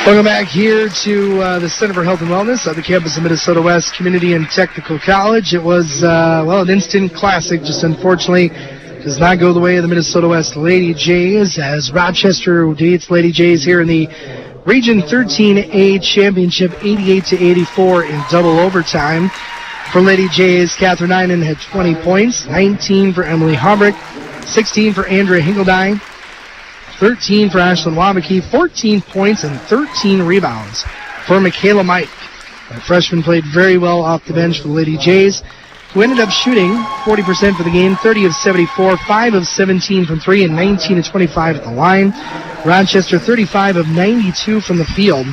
Welcome back here to the Center for Health and Wellness at the campus of Minnesota West Community and Technical College. It was, an instant classic, just unfortunately does not go the way of the Minnesota West LadyJays, as Rochester defeats LadyJays here in the Region 13A Championship 88-84 in double overtime. For LadyJays, Catherine Einen had 20 points, 19 for Emily Hubrick, 16 for Andrea Hingeldine, 13 for Ashlyn Wabeke, 14 points and 13 rebounds for Michaela Mike. The freshman played very well off the bench for the LadyJays, who ended up shooting 40% for the game, 30 of 74, 5 of 17 from 3, and 19 of 25 at the line. Rochester, 35 of 92 from the field,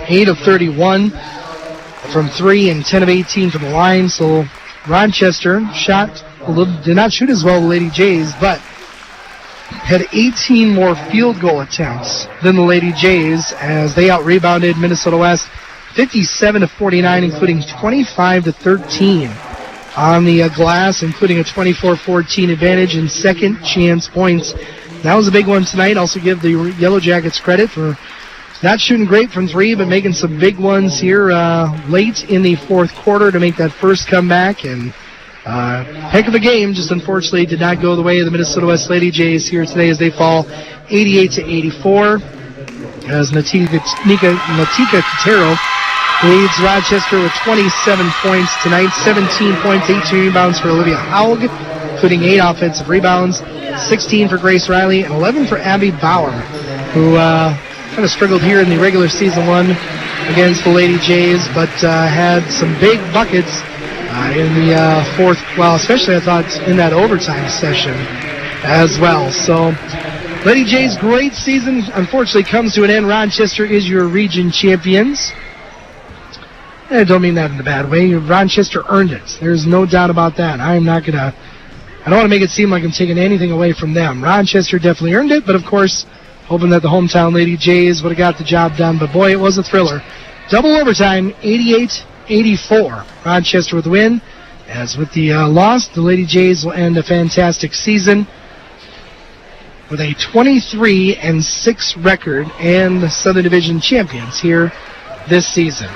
8 of 31 from 3, and 10 of 18 from the line. So Rochester did not shoot as well as the LadyJays, but had 18 more field goal attempts than the LadyJays, as they out-rebounded Minnesota West 57-49, including 25-13 on the glass, including a 24-14 advantage and second chance points. That was a big one tonight. Also give the Yellow Jackets credit for not shooting great from 3, but making some big ones here late in the fourth quarter to make that first comeback. And heck of a game, just unfortunately did not go the way of the Minnesota West LadyJays here today, as they fall 88-84. As Natika Quintero leads Rochester with 27 points tonight, 17 points, 18 rebounds for Olivia Haug, including 8 offensive rebounds, 16 for Grace Riley, and 11 for Abby Bauer, who kind of struggled here in the regular season one against the LadyJays, but had some big buckets in the fourth, especially I thought in that overtime session as well. So LadyJays' great season unfortunately comes to an end. Rochester is your region champions. I don't mean that in a bad way. Rochester earned it. There's no doubt about that. I don't want to make it seem like I'm taking anything away from them. Rochester definitely earned it, but of course, hoping that the hometown LadyJays would have got the job done. But boy, it was a thriller. Double overtime, 88-84. Rochester with the win. As with the loss, the LadyJays will end a fantastic season with a 23-6 record and the Southern Division champions here this season.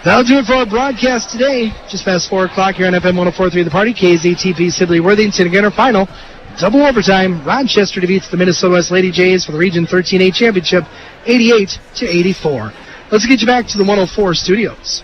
That'll do it for our broadcast today. Just past 4 o'clock here on FM 104.3 The Party. KZTP Sibley Worthington. Again, our final double overtime. Rochester defeats the Minnesota West LadyJays for the Region 13A Championship 88-84. Let's get you back to the 104 studios.